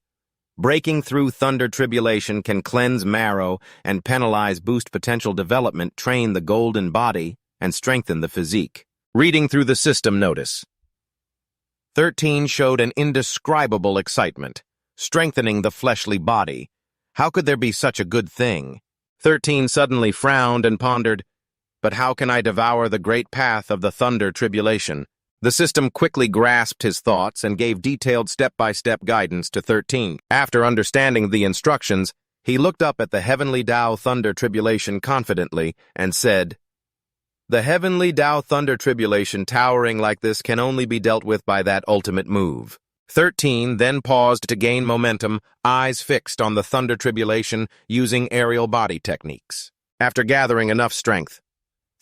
Breaking through Thunder Tribulation can cleanse marrow and penalize boost potential development, train the golden body, and strengthen the physique. Reading through the system notice, 13 showed an indescribable excitement, strengthening the fleshly body. How could there be such a good thing? 13 suddenly frowned and pondered, "But how can I devour the great path of the Thunder Tribulation?" The system quickly grasped his thoughts and gave detailed step-by-step guidance to 13. After understanding the instructions, he looked up at the Heavenly Tao Thunder Tribulation confidently and said, "The Heavenly Tao Thunder Tribulation towering like this can only be dealt with by that ultimate move." 13 then paused to gain momentum, eyes fixed on the Thunder Tribulation using aerial body techniques. After gathering enough strength,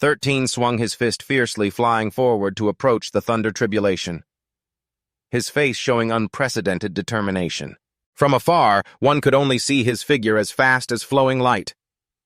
13 swung his fist fiercely, flying forward to approach the thunder tribulation, his face showing unprecedented determination. From afar, one could only see his figure as fast as flowing light.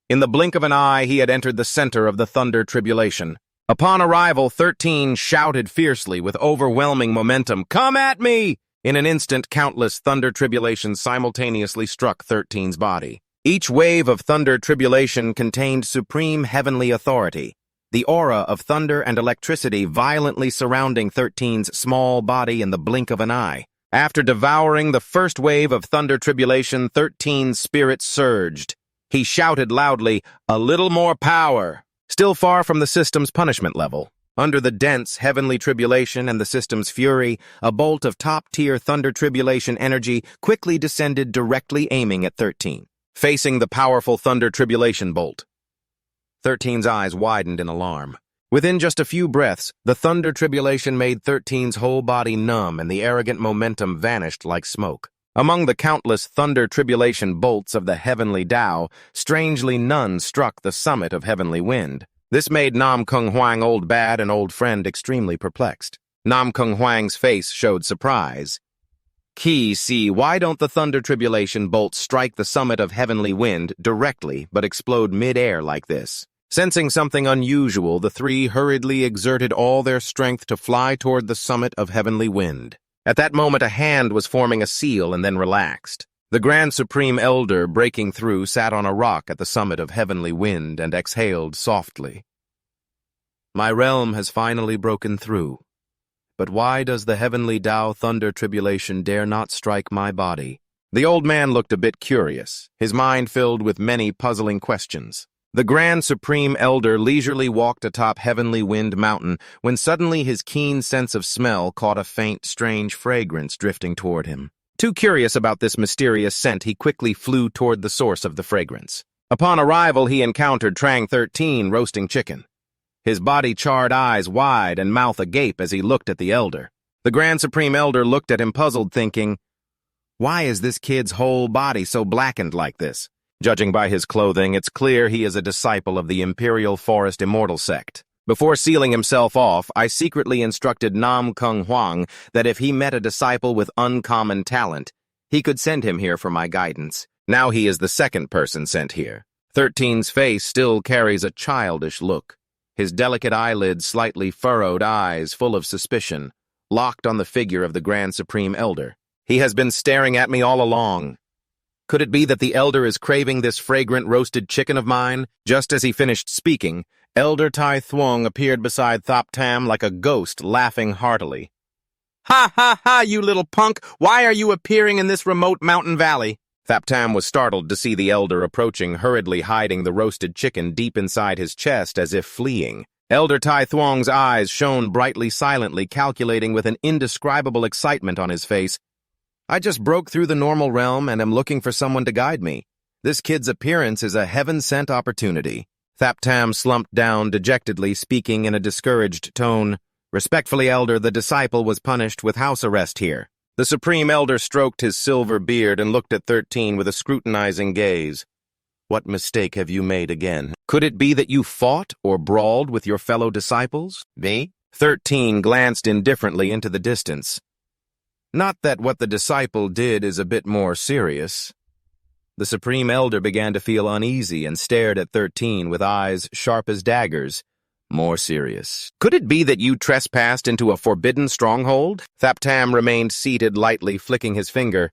In the blink of an eye, he had entered the center of the thunder tribulation. Upon arrival, 13 shouted fiercely with overwhelming momentum, "Come at me!" In an instant, countless thunder tribulations simultaneously struck 13's body. Each wave of thunder tribulation contained supreme heavenly authority, the aura of thunder and electricity violently surrounding 13's small body in the blink of an eye. After devouring the first wave of thunder tribulation, 13's spirit surged. He shouted loudly, "A little more power!" Still far from the system's punishment level. Under the dense heavenly tribulation and the system's fury, a bolt of top-tier thunder tribulation energy quickly descended, directly aiming at 13. Facing the powerful thunder tribulation bolt, 13's eyes widened in alarm. Within just a few breaths, the thunder tribulation made 13's whole body numb and the arrogant momentum vanished like smoke. Among the countless thunder tribulation bolts of the heavenly Tao, strangely none struck the summit of heavenly wind. This made Nam Kung Huang, old bad and old friend, extremely perplexed. Nam Kung Huang's face showed surprise. See, why don't the thunder tribulation bolts strike the summit of heavenly wind directly but explode mid-air like this? Sensing something unusual, the three hurriedly exerted all their strength to fly toward the summit of heavenly wind. At that moment, a hand was forming a seal and then relaxed. The Grand Supreme Elder, breaking through, sat on a rock at the summit of heavenly wind and exhaled softly. "My realm has finally broken through. But why does the heavenly Tao thunder tribulation dare not strike my body?" The old man looked a bit curious, his mind filled with many puzzling questions. The Grand Supreme Elder leisurely walked atop Heavenly Wind Mountain when suddenly his keen sense of smell caught a faint, strange fragrance drifting toward him. Too curious about this mysterious scent, he quickly flew toward the source of the fragrance. Upon arrival, he encountered Trang 13 roasting chicken, his body-charred eyes wide and mouth agape as he looked at the Elder. The Grand Supreme Elder looked at him puzzled, thinking, "Why is this kid's whole body so blackened like this?" Judging by his clothing, it's clear he is a disciple of the Imperial Forest Immortal sect. Before sealing himself off, I secretly instructed Nam Kung Huang that if he met a disciple with uncommon talent, he could send him here for my guidance. Now he is the second person sent here. 13's face still carries a childish look, his delicate eyelids slightly furrowed, eyes full of suspicion, locked on the figure of the Grand Supreme Elder. He has been staring at me all along. Could it be that the Elder is craving this fragrant roasted chicken of mine? Just as he finished speaking, Elder Tai Thuong appeared beside Thop Tam like a ghost, laughing heartily. "Ha ha ha, you little punk! Why are you appearing in this remote mountain valley?" Thop Tam was startled to see the Elder approaching, hurriedly hiding the roasted chicken deep inside his chest as if fleeing. Elder Tai Thuong's eyes shone brightly, silently, calculating with an indescribable excitement on his face. "I just broke through the normal realm and am looking for someone to guide me. This kid's appearance is a heaven-sent opportunity." Thap Tam slumped down dejectedly, speaking in a discouraged tone. "Respectfully, Elder, the disciple was punished with house arrest here." The Supreme Elder stroked his silver beard and looked at 13 with a scrutinizing gaze. "What mistake have you made again? Could it be that you fought or brawled with your fellow disciples?" "Me?" 13 glanced indifferently into the distance. "Not that what the disciple did is a bit more serious." The Supreme Elder began to feel uneasy and stared at 13 with eyes sharp as daggers. "More serious. Could it be that you trespassed into a forbidden stronghold?" Thap Tam remained seated, lightly flicking his finger.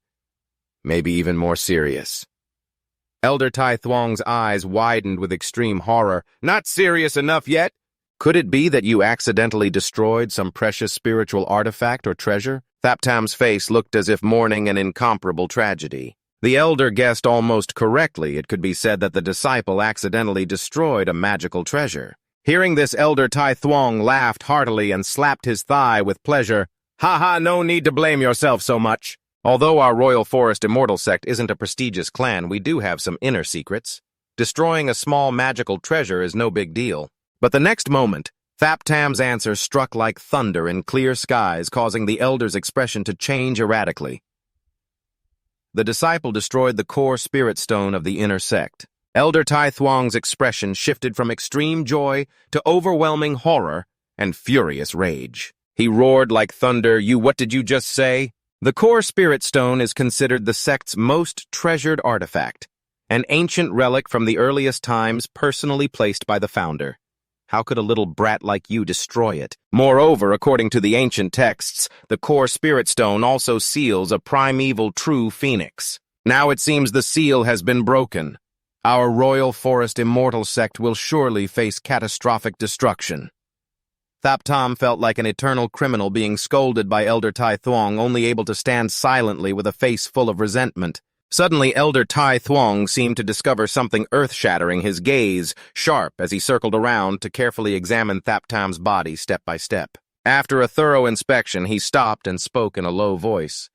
"Maybe even more serious." Elder Tai Thuong's eyes widened with extreme horror. "Not serious enough yet? Could it be that you accidentally destroyed some precious spiritual artifact or treasure?" Thap Tam's face looked as if mourning an incomparable tragedy. The Elder guessed almost correctly. It could be said that the disciple accidentally destroyed a magical treasure. Hearing this, Elder Tai Thuong laughed heartily and slapped his thigh with pleasure. "Ha ha, no need to blame yourself so much. Although our Royal Forest Immortal sect isn't a prestigious clan, we do have some inner secrets. Destroying a small magical treasure is no big deal." But the next moment, Thap Tam's answer struck like thunder in clear skies, causing the Elder's expression to change erratically. The disciple destroyed the core spirit stone of the inner sect. Elder Tai Thuong's expression shifted from extreme joy to overwhelming horror and furious rage. He roared like thunder, what did you just say? The core spirit stone is considered the sect's most treasured artifact, an ancient relic from the earliest times personally placed by the founder. How could a little brat like you destroy it? Moreover, according to the ancient texts, the core spirit stone also seals a primeval true phoenix. Now it seems the seal has been broken. Our Royal Forest Immortal sect will surely face catastrophic destruction. Thap Tam felt like an eternal criminal being scolded by Elder Tai Thuong, only able to stand silently with a face full of resentment. Suddenly, Elder Tai Thuong seemed to discover something earth-shattering, his gaze sharp as he circled around to carefully examine Thap Tam's body step by step. After a thorough inspection, he stopped and spoke in a low voice.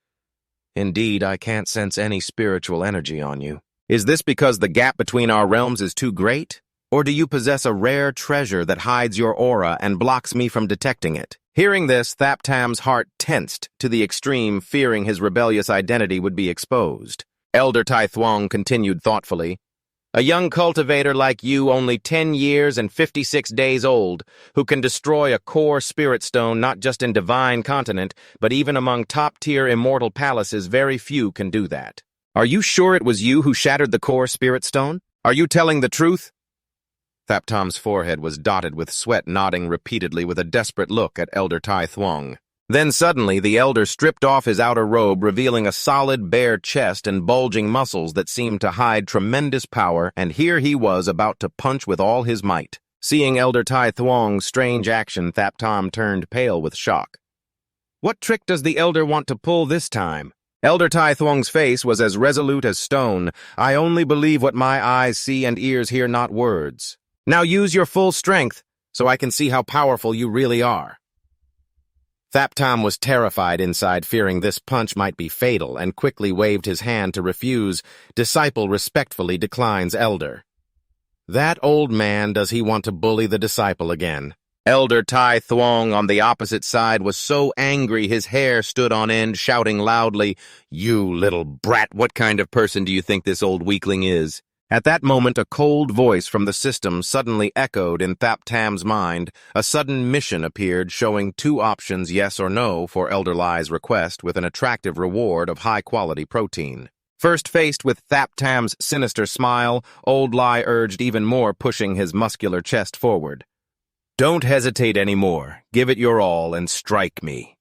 Indeed, I can't sense any spiritual energy on you. Is this because the gap between our realms is too great? Or do you possess a rare treasure that hides your aura and blocks me from detecting it? Hearing this, Thap Tam's heart tensed to the extreme, fearing his rebellious identity would be exposed. Elder Tai Thuong continued thoughtfully, a young cultivator like you, only 10 years and 56 days old, who can destroy a core spirit stone not just in Divine Continent, but even among top-tier immortal palaces, very few can do that. Are you sure it was you who shattered the core spirit stone? Are you telling the truth? Thap Tam's forehead was dotted with sweat, nodding repeatedly with a desperate look at Elder Tai Thuong. Then suddenly, the elder stripped off his outer robe, revealing a solid, bare chest and bulging muscles that seemed to hide tremendous power, and here he was about to punch with all his might. Seeing Elder Tai Thuong's strange action, Thap Tam turned pale with shock. What trick does the elder want to pull this time? Elder Tai Thuong's face was as resolute as stone. I only believe what my eyes see and ears hear, not words. Now use your full strength, so I can see how powerful you really are. Thap Tam was terrified inside, fearing this punch might be fatal, and quickly waved his hand to refuse. Disciple respectfully declines elder. That old man, does he want to bully the disciple again? Elder Tai Thuong on the opposite side was so angry his hair stood on end, shouting loudly, You little brat, what kind of person do you think this old weakling is? At that moment, a cold voice from the system suddenly echoed in Thap Tam's mind. A sudden mission appeared, showing 2 options, yes or no, for Elder Lai's request, with an attractive reward of high-quality protein. First faced with Thap Tam's sinister smile, Old Lai urged even more, pushing his muscular chest forward. Don't hesitate anymore. Give it your all and strike me.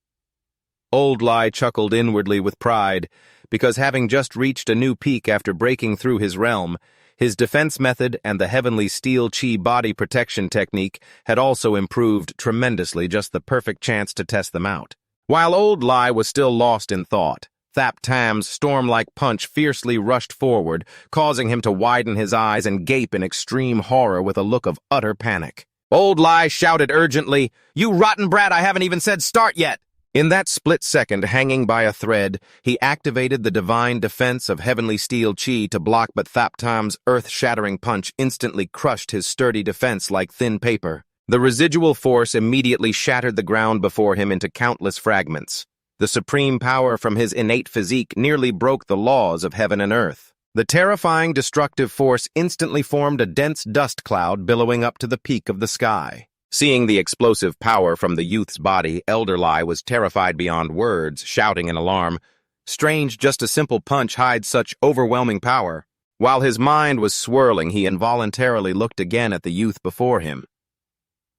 Old Lai chuckled inwardly with pride, because having just reached a new peak after breaking through his realm, his defense method and the heavenly steel chi body protection technique had also improved tremendously, just the perfect chance to test them out. While Old Lai was still lost in thought, Thap Tam's storm-like punch fiercely rushed forward, causing him to widen his eyes and gape in extreme horror with a look of utter panic. Old Lai shouted urgently, You rotten brat, I haven't even said start yet! In that split second, hanging by a thread, he activated the divine defense of heavenly steel chi to block, but Thap Tam's earth-shattering punch instantly crushed his sturdy defense like thin paper. The residual force immediately shattered the ground before him into countless fragments. The supreme power from his innate physique nearly broke the laws of heaven and earth. The terrifying destructive force instantly formed a dense dust cloud billowing up to the peak of the sky. Seeing the explosive power from the youth's body, Elder Lai was terrified beyond words, shouting in alarm, Strange, just a simple punch hides such overwhelming power. While his mind was swirling, he involuntarily looked again at the youth before him.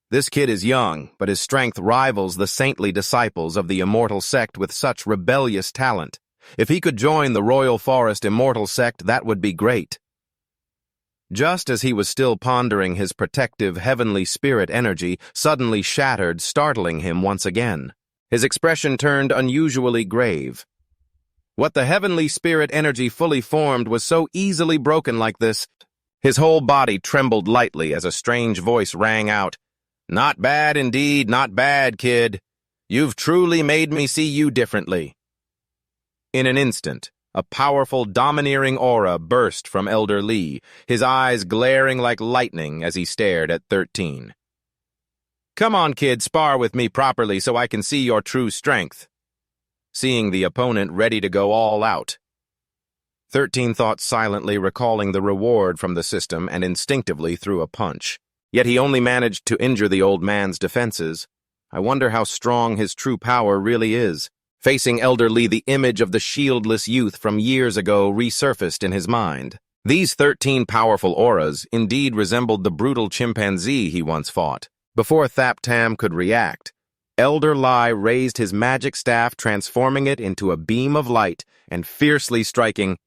This kid is young, but his strength rivals the saintly disciples of the Immortal Sect with such rebellious talent. If he could join the Royal Forest Immortal Sect, that would be great. Just as he was still pondering, his protective heavenly spirit energy suddenly shattered, startling him once again. His expression turned unusually grave. What the heavenly spirit energy fully formed was so easily broken like this. His whole body trembled lightly as a strange voice rang out, Not bad indeed, not bad, kid. You've truly made me see you differently. In an instant, a powerful, domineering aura burst from Elder Li, his eyes glaring like lightning as he stared at 13. Come on, kid, spar with me properly so I can see your true strength. Seeing the opponent ready to go all out, 13 thought silently, recalling the reward from the system, and instinctively threw a punch. Yet he only managed to injure the old man's defenses. I wonder how strong his true power really is. Facing Elder Lee, the image of the shieldless youth from years ago resurfaced in his mind. These 13 powerful auras indeed resembled the brutal chimpanzee he once fought. Before Thap Tam could react, Elder Lai raised his magic staff, transforming it into a beam of light and fiercely striking,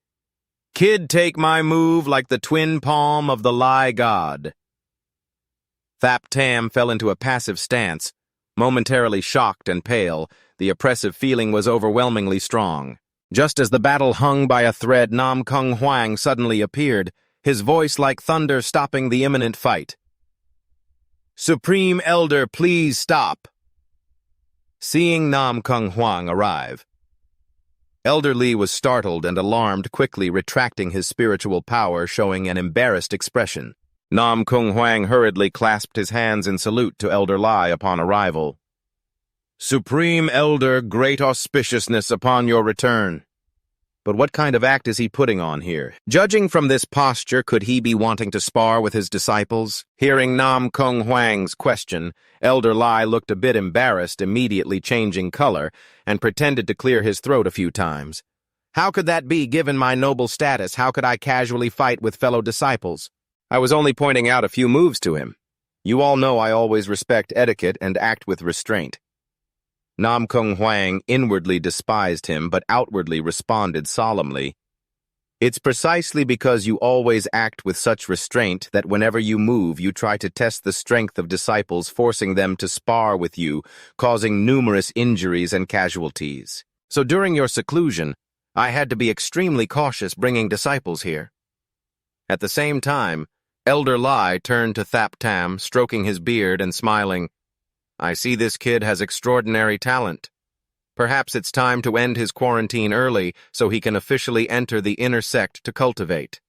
"Kid, take my move like the twin palm of the Lai god." Thap Tam fell into a passive stance. Momentarily shocked and pale, the oppressive feeling was overwhelmingly strong. Just as the battle hung by a thread, Nam Kung Huang suddenly appeared, his voice like thunder stopping the imminent fight. "Supreme Elder, please stop." Seeing Nam Kung Huang arrive, Elder Lee was startled and alarmed, quickly retracting his spiritual power, showing an embarrassed expression. Nam Kung Huang hurriedly clasped his hands in salute to Elder Lai upon arrival. "Supreme Elder, great auspiciousness upon your return." But what kind of act is he putting on here? Judging from this posture, could he be wanting to spar with his disciples? Hearing Nam Kung Huang's question, Elder Lai looked a bit embarrassed, immediately changing color, and pretended to clear his throat a few times. "How could that be, given my noble status? How could I casually fight with fellow disciples? I was only pointing out a few moves to him. You all know I always respect etiquette and act with restraint." Nam Kung Huang inwardly despised him, but outwardly responded solemnly, "It's precisely because you always act with such restraint that whenever you move, you try to test the strength of disciples, forcing them to spar with you, causing numerous injuries and casualties. So during your seclusion, I had to be extremely cautious bringing disciples here." At the same time, Elder Lai turned to Thap Tam, stroking his beard and smiling. "I see this kid has extraordinary talent. Perhaps it's time to end his quarantine early so he can officially enter the inner sect to cultivate."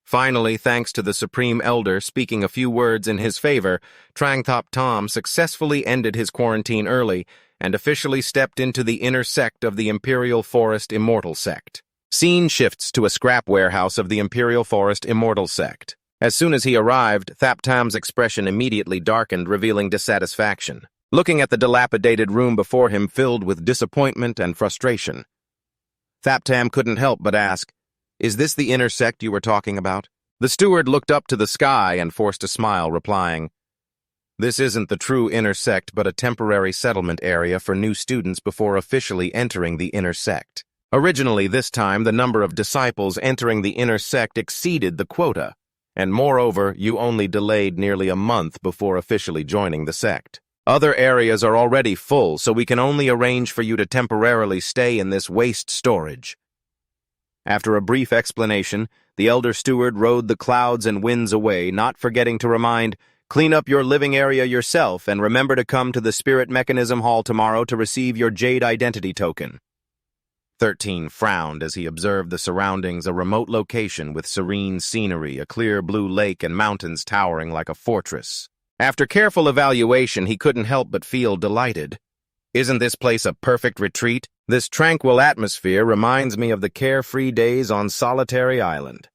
Finally, thanks to the Supreme Elder speaking a few words in his favor, Trang Thap Tam successfully ended his quarantine early and officially stepped into the inner sect of the Imperial Forest Immortal Sect. Scene shifts to a scrap warehouse of the Imperial Forest Immortal Sect. As soon as he arrived, Thap Tam's expression immediately darkened, revealing dissatisfaction. Looking at the dilapidated room before him filled with disappointment and frustration, Thap Tam couldn't help but ask, "Is this the inner sect you were talking about?" The steward looked up to the sky and forced a smile, replying, "This isn't the true inner sect, but a temporary settlement area for new students before officially entering the inner sect. Originally, this time, the number of disciples entering the inner sect exceeded the quota. And moreover, you only delayed nearly a month before officially joining the sect. Other areas are already full, so we can only arrange for you to temporarily stay in this waste storage." After a brief explanation, the elder steward rode the clouds and winds away, not forgetting to remind, "Clean up your living area yourself, and remember to come to the Spirit Mechanism Hall tomorrow to receive your Jade Identity Token." 13 frowned as he observed the surroundings, a remote location with serene scenery, a clear blue lake, and mountains towering like a fortress. After careful evaluation, he couldn't help but feel delighted. Isn't this place a perfect retreat? This tranquil atmosphere reminds me of the carefree days on Solitary Island.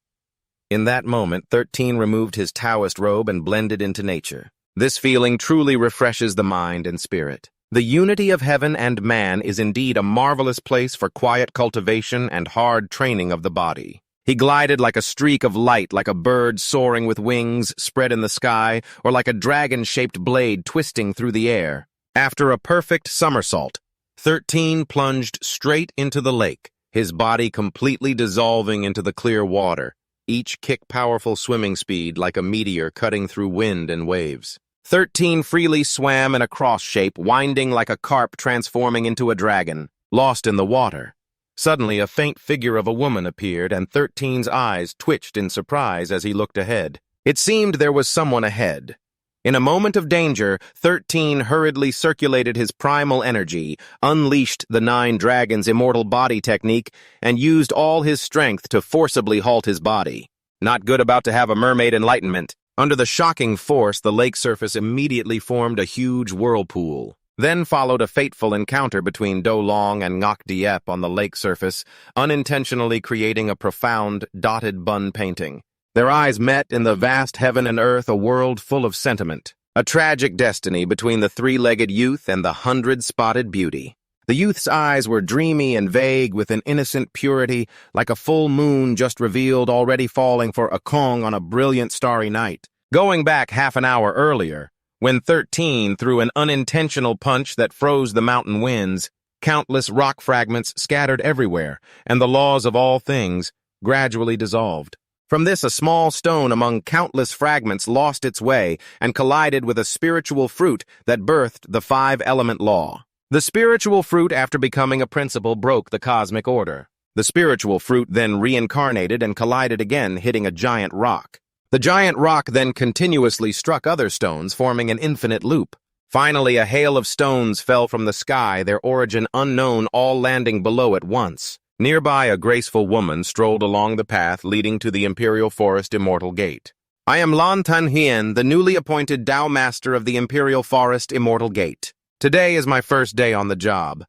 In that moment, 13 removed his Taoist robe and blended into nature. This feeling truly refreshes the mind and spirit. The unity of heaven and man is indeed a marvelous place for quiet cultivation and hard training of the body. He glided like a streak of light, like a bird soaring with wings spread in the sky, or like a dragon-shaped blade twisting through the air. After a perfect somersault, 13 plunged straight into the lake, his body completely dissolving into the clear water, each kick powerful swimming speed like a meteor cutting through wind and waves. 13 freely swam in a cross shape, winding like a carp transforming into a dragon, lost in the water. Suddenly, a faint figure of a woman appeared, and 13's eyes twitched in surprise as he looked ahead. It seemed there was someone ahead. In a moment of danger, 13 hurriedly circulated his primal energy, unleashed the 9 Dragons' immortal body technique, and used all his strength to forcibly halt his body. Not good about to have a mermaid enlightenment. Under the shocking force, the lake surface immediately formed a huge whirlpool. Then followed a fateful encounter between Do Long and Ngoc Diep on the lake surface, unintentionally creating a profound, dotted bun painting. Their eyes met in the vast heaven and earth, a world full of sentiment. A tragic destiny between the three-legged youth and the hundred-spotted beauty. The youth's eyes were dreamy and vague with an innocent purity, like a full moon just revealed already falling for a Kong on a brilliant starry night. Going back half an hour earlier, when 13 threw an unintentional punch that froze the mountain winds, countless rock fragments scattered everywhere, and the laws of all things gradually dissolved. From this, a small stone among countless fragments lost its way and collided with a spiritual fruit that birthed the five-element law. The spiritual fruit, after becoming a principle, broke the cosmic order. The spiritual fruit then reincarnated and collided again, hitting a giant rock. The giant rock then continuously struck other stones, forming an infinite loop. Finally, a hail of stones fell from the sky, their origin unknown, all landing below at once. Nearby, a graceful woman strolled along the path leading to the Imperial Forest Immortal Gate. "I am Lou Tong Han, the newly appointed Tao Master of the Imperial Forest Immortal Gate. Today is my first day on the job.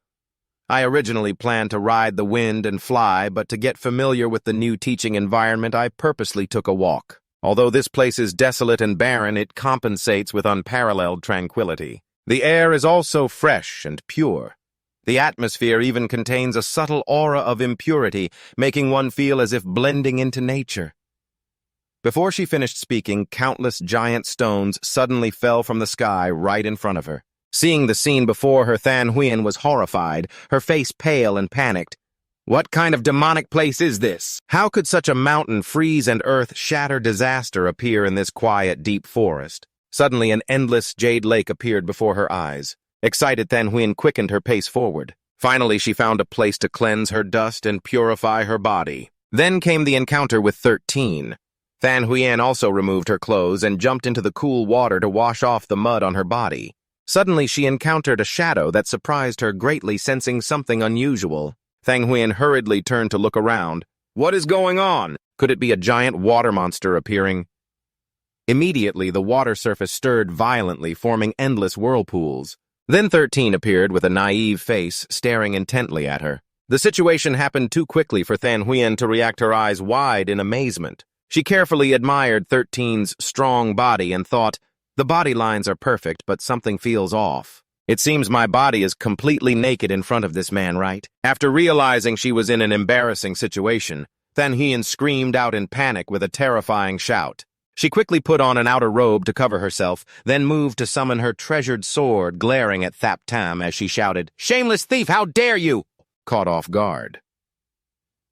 I originally planned to ride the wind and fly, but to get familiar with the new teaching environment, I purposely took a walk. Although this place is desolate and barren, it compensates with unparalleled tranquility. The air is also fresh and pure. The atmosphere even contains a subtle aura of impurity, making one feel as if blending into nature." Before she finished speaking, countless giant stones suddenly fell from the sky right in front of her. Seeing the scene before her, Than Huyen was horrified, her face pale and panicked. "What kind of demonic place is this? How could such a mountain freeze and earth-shatter disaster appear in this quiet, deep forest?" Suddenly, an endless jade lake appeared before her eyes. Excited, Than Huyen quickened her pace forward. Finally, she found a place to cleanse her dust and purify her body. Then came the encounter with 13. Than Huyen also removed her clothes and jumped into the cool water to wash off the mud on her body. Suddenly, she encountered a shadow that surprised her greatly, sensing something unusual. Than Huyen hurriedly turned to look around. "What is going on? Could it be a giant water monster appearing?" Immediately, the water surface stirred violently, forming endless whirlpools. Then 13 appeared with a naive face, staring intently at her. The situation happened too quickly for Than Huyen to react, her eyes wide in amazement. She carefully admired 13's strong body and thought, "The body lines are perfect, but something feels off. It seems my body is completely naked in front of this man, right?" After realizing she was in an embarrassing situation, Than Huyen screamed out in panic with a terrifying shout. She quickly put on an outer robe to cover herself, then moved to summon her treasured sword, glaring at Thap Tam as she shouted, "Shameless thief, how dare you!" Caught off guard.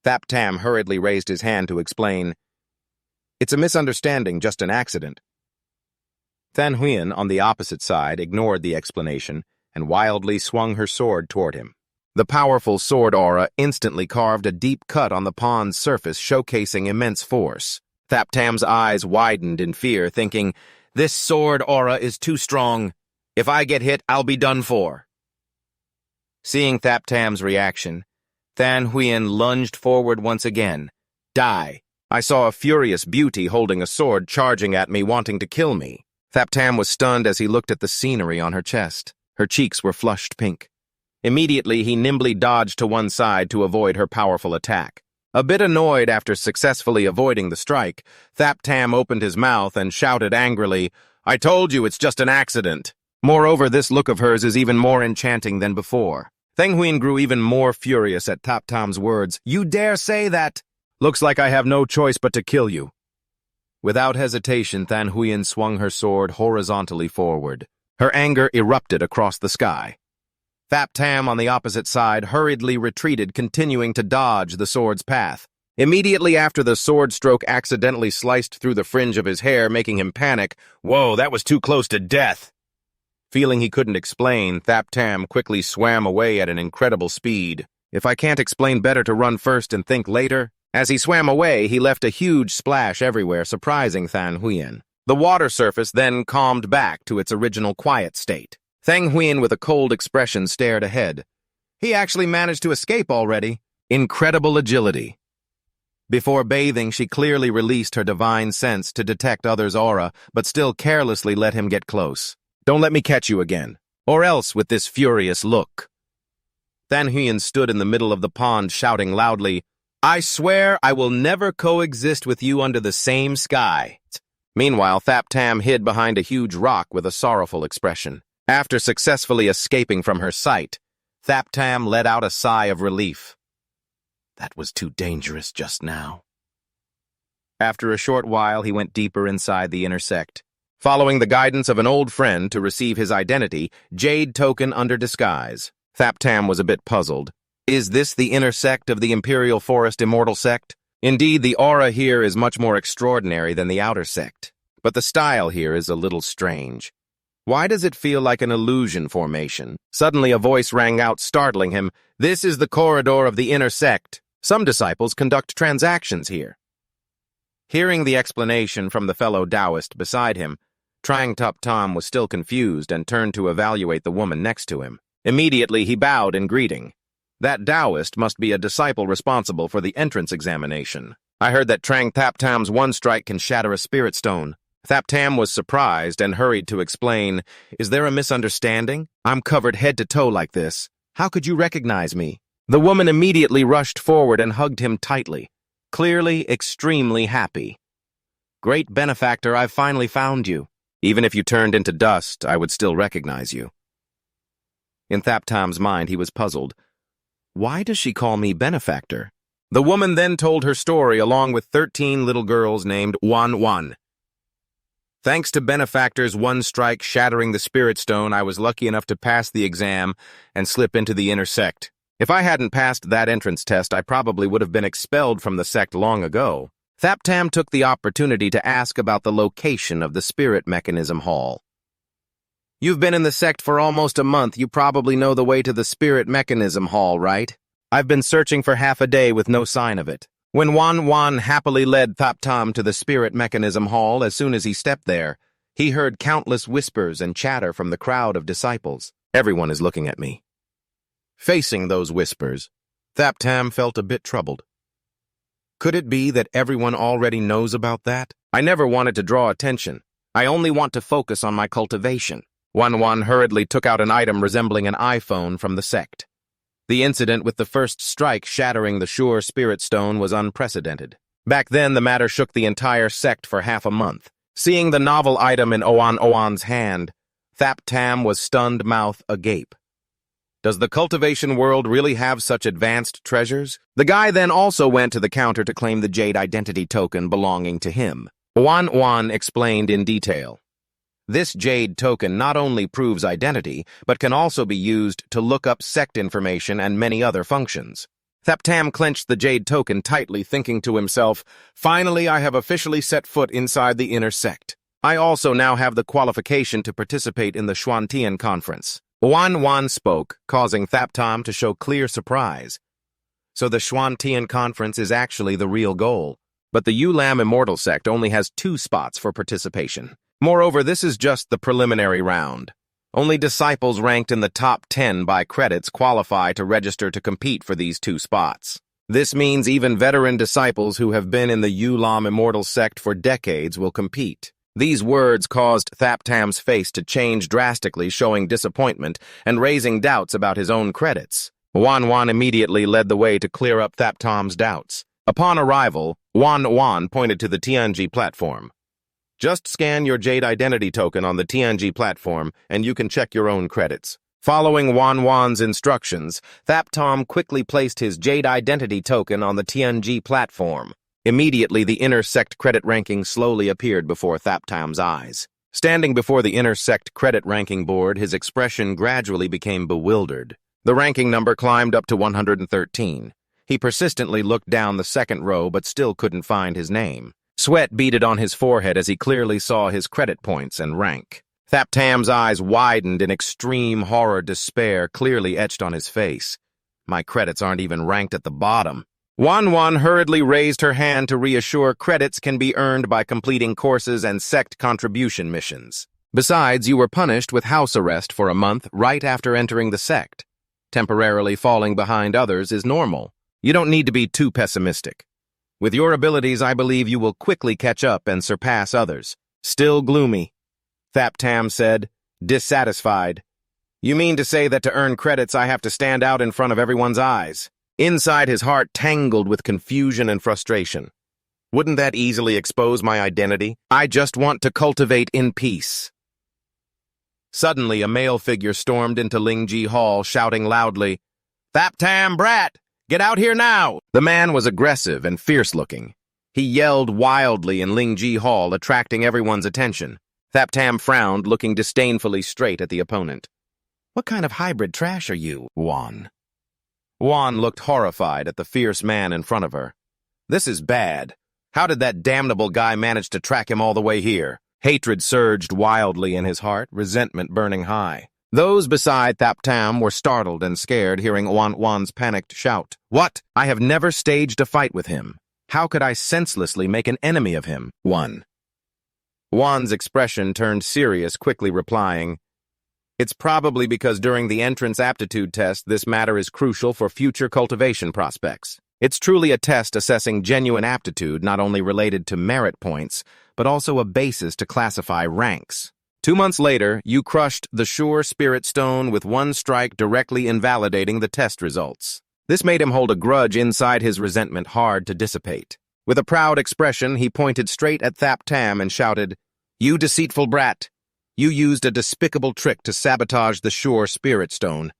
Thap Tam hurriedly raised his hand to explain, "It's a misunderstanding, just an accident." Than Huyen, on the opposite side, ignored the explanation and wildly swung her sword toward him. The powerful sword aura instantly carved a deep cut on the pond's surface, showcasing immense force. Thap Tam's eyes widened in fear, thinking, "This sword aura is too strong. If I get hit, I'll be done for." Seeing Thap Tam's reaction, Than Huyen lunged forward once again. "Die! I saw a furious beauty holding a sword charging at me, wanting to kill me." Thap Tam was stunned as he looked at the scenery on her chest. Her cheeks were flushed pink. Immediately, he nimbly dodged to one side to avoid her powerful attack. A bit annoyed after successfully avoiding the strike, Thap Tam opened his mouth and shouted angrily, "I told you it's just an accident." Moreover, this look of hers is even more enchanting than before. Than Huyen grew even more furious at Thap Tam's words. "You dare say that? Looks like I have no choice but to kill you." Without hesitation, Than Huyen swung her sword horizontally forward. Her anger erupted across the sky. Thap Tam, on the opposite side, hurriedly retreated, continuing to dodge the sword's path. Immediately after, the sword stroke accidentally sliced through the fringe of his hair, making him panic. "Whoa, that was too close to death!" Feeling he couldn't explain, Thap Tam quickly swam away at an incredible speed. "If I can't explain, better to run first and think later." As he swam away, he left a huge splash everywhere, surprising Than Huyen. The water surface then calmed back to its original quiet state. Than Huyen, with a cold expression, stared ahead. He actually managed to escape already. Incredible agility. Before bathing, she clearly released her divine sense to detect others' aura, but still carelessly let him get close. "Don't let me catch you again." or else with this furious look. Than Huyen stood in the middle of the pond shouting loudly, "I swear I will never coexist with you under the same sky." Meanwhile, Thap Tam hid behind a huge rock with a sorrowful expression. After successfully escaping from her sight, Thap Tam let out a sigh of relief. That was too dangerous just now. After a short while, he went deeper inside the inner sect, following the guidance of an old friend to receive his identity, Jade Token under disguise. Thap Tam was a bit puzzled. Is this the inner sect of the Imperial Forest Immortal Sect? Indeed, the aura here is much more extraordinary than the outer sect, but the style here is a little strange. Why does it feel like an illusion formation? Suddenly a voice rang out, startling him. This is the corridor of the inner sect. Some disciples conduct transactions here. Hearing the explanation from the fellow Taoist beside him, Trang Tup Tom was still confused and turned to evaluate the woman next to him. Immediately he bowed in greeting. That Taoist must be a disciple responsible for the entrance examination. I heard that Trang Thap Tam's one strike can shatter a spirit stone. Thap Tam was surprised and hurried to explain, Is there a misunderstanding? I'm covered head to toe like this. How could you recognize me? The woman immediately rushed forward and hugged him tightly, clearly extremely happy. Great benefactor, I've finally found you. Even if you turned into dust, I would still recognize you. In Thap Tam's mind, he was puzzled. Why does she call me benefactor? The woman then told her story along with 13 little girls named Wan Wan. Thanks to benefactor's one strike shattering the spirit stone, I was lucky enough to pass the exam and slip into the inner sect. If I hadn't passed that entrance test, I probably would have been expelled from the sect long ago. Thap Tam took the opportunity to ask about the location of the spirit mechanism hall. You've been in the sect for almost a month. You probably know the way to the spirit mechanism hall, right? I've been searching for half a day with no sign of it. When Wan Wan happily led Thap Tam to the spirit mechanism hall, as soon as he stepped there, he heard countless whispers and chatter from the crowd of disciples. Everyone is looking at me. Facing those whispers, Thap Tam felt a bit troubled. Could it be that everyone already knows about that? I never wanted to draw attention. I only want to focus on my cultivation. Wan Wan hurriedly took out an item resembling an iPhone from the sect. The incident with the first strike shattering the sure spirit stone was unprecedented. Back then, the matter shook the entire sect for half a month. Seeing the novel item in Owan's hand, Thap Tam was stunned, mouth agape. Does the cultivation world really have such advanced treasures? The guy then also went to the counter to claim the jade identity token belonging to him. Wan explained in detail. This jade token not only proves identity, but can also be used to look up sect information and many other functions. Thap Tam clenched the jade token tightly, thinking to himself, finally I have officially set foot inside the inner sect. I also now have the qualification to participate in the Xuantian conference. Wan spoke, causing Thap Tam to show clear surprise. So the Xuantian conference is actually the real goal. But the Yulam Immortal Sect only has 2 spots for participation. Moreover, this is just the preliminary round. Only disciples ranked in the top 10 by credits qualify to register to compete for these 2 spots. This means even veteran disciples who have been in the Yulam Immortal Sect for decades will compete. These words caused Thap Tam's face to change drastically, showing disappointment and raising doubts about his own credits. Wan immediately led the way to clear up Thap Tam's doubts. Upon arrival, Wan pointed to the Tianji platform. Just scan your Jade Identity token on the Tianji platform, and you can check your own credits. Following Wan's instructions, Thap Tam quickly placed his Jade Identity token on the Tianji platform. Immediately, the inner sect credit ranking slowly appeared before Thap Tam's eyes. Standing before the inner sect credit ranking board, his expression gradually became bewildered. The ranking number climbed up to 113. He persistently looked down the second row, but still couldn't find his name. Sweat beaded on his forehead as he clearly saw his credit points and rank. Thap Tam's eyes widened in extreme horror, despair clearly etched on his face. My credits aren't even ranked at the bottom. Wan hurriedly raised her hand to reassure credits can be earned by completing courses and sect contribution missions. Besides, you were punished with house arrest for a month right after entering the sect. Temporarily falling behind others is normal. You don't need to be too pessimistic. With your abilities, I believe you will quickly catch up and surpass others. Still gloomy, Thap Tam said, dissatisfied. You mean to say that to earn credits I have to stand out in front of everyone's eyes? Inside his heart tangled with confusion and frustration. Wouldn't that easily expose my identity? I just want to cultivate in peace. Suddenly, a male figure stormed into Lingji Hall, shouting loudly, "Thaptam brat! Get out here now!" The man was aggressive and fierce-looking. He yelled wildly in Lingji Hall, attracting everyone's attention. Thaptam frowned, looking disdainfully straight at the opponent. "What kind of hybrid trash are you, Wan?" Wan looked horrified at the fierce man in front of her. "This is bad. How did that damnable guy manage to track him all the way here?" Hatred surged wildly in his heart, resentment burning high. Those beside Thaptam were startled and scared hearing Wan's panicked shout. "What? I have never staged a fight with him. How could I senselessly make an enemy of him?" Wan's expression turned serious, quickly replying, "It's probably because during the entrance aptitude test this matter is crucial for future cultivation prospects. It's truly a test assessing genuine aptitude not only related to merit points, but also a basis to classify ranks. 2 months later, you crushed the Sure Spirit Stone with one strike, directly invalidating the test results. This made him hold a grudge inside, his resentment hard to dissipate. With a proud expression, he pointed straight at Thaptam and shouted, "You deceitful brat! You used a despicable trick to sabotage the Sure Spirit Stone.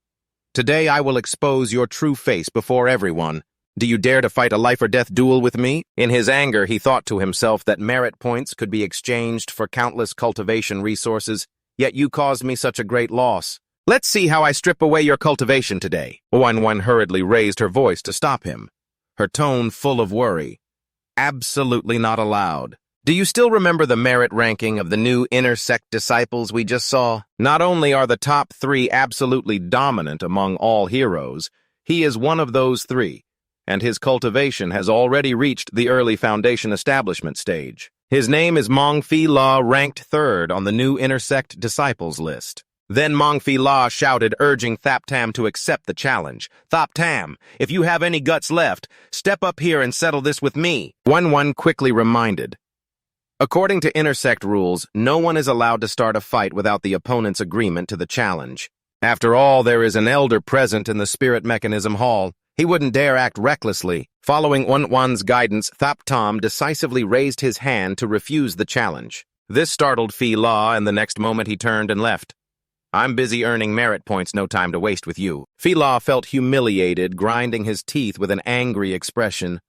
Today I will expose your true face before everyone. Do you dare to fight a life-or-death duel with me?" In his anger, he thought to himself that merit points could be exchanged for countless cultivation resources, yet you caused me such a great loss. Let's see how I strip away your cultivation today. Wan hurriedly raised her voice to stop him, her tone full of worry. "Absolutely not allowed. Do you still remember the merit ranking of the new inner sect disciples we just saw? Not only are the top 3 absolutely dominant among all heroes, he is one of those 3. And his cultivation has already reached the early foundation establishment stage. His name is Mongfi La, ranked 3rd on the new intersect disciples list." Then Mongfi La shouted, urging Thaptam to accept the challenge. "Thaptam, if you have any guts left, step up here and settle this with me." Wan quickly reminded. According to intersect rules, no one is allowed to start a fight without the opponent's agreement to the challenge. After all, there is an elder present in the spirit mechanism hall. He wouldn't dare act recklessly. Following Wan's guidance, Thaptam decisively raised his hand to refuse the challenge. This startled Fi La, and the next moment he turned and left. "I'm busy earning merit points, no time to waste with you." Fi La felt humiliated, grinding his teeth with an angry expression.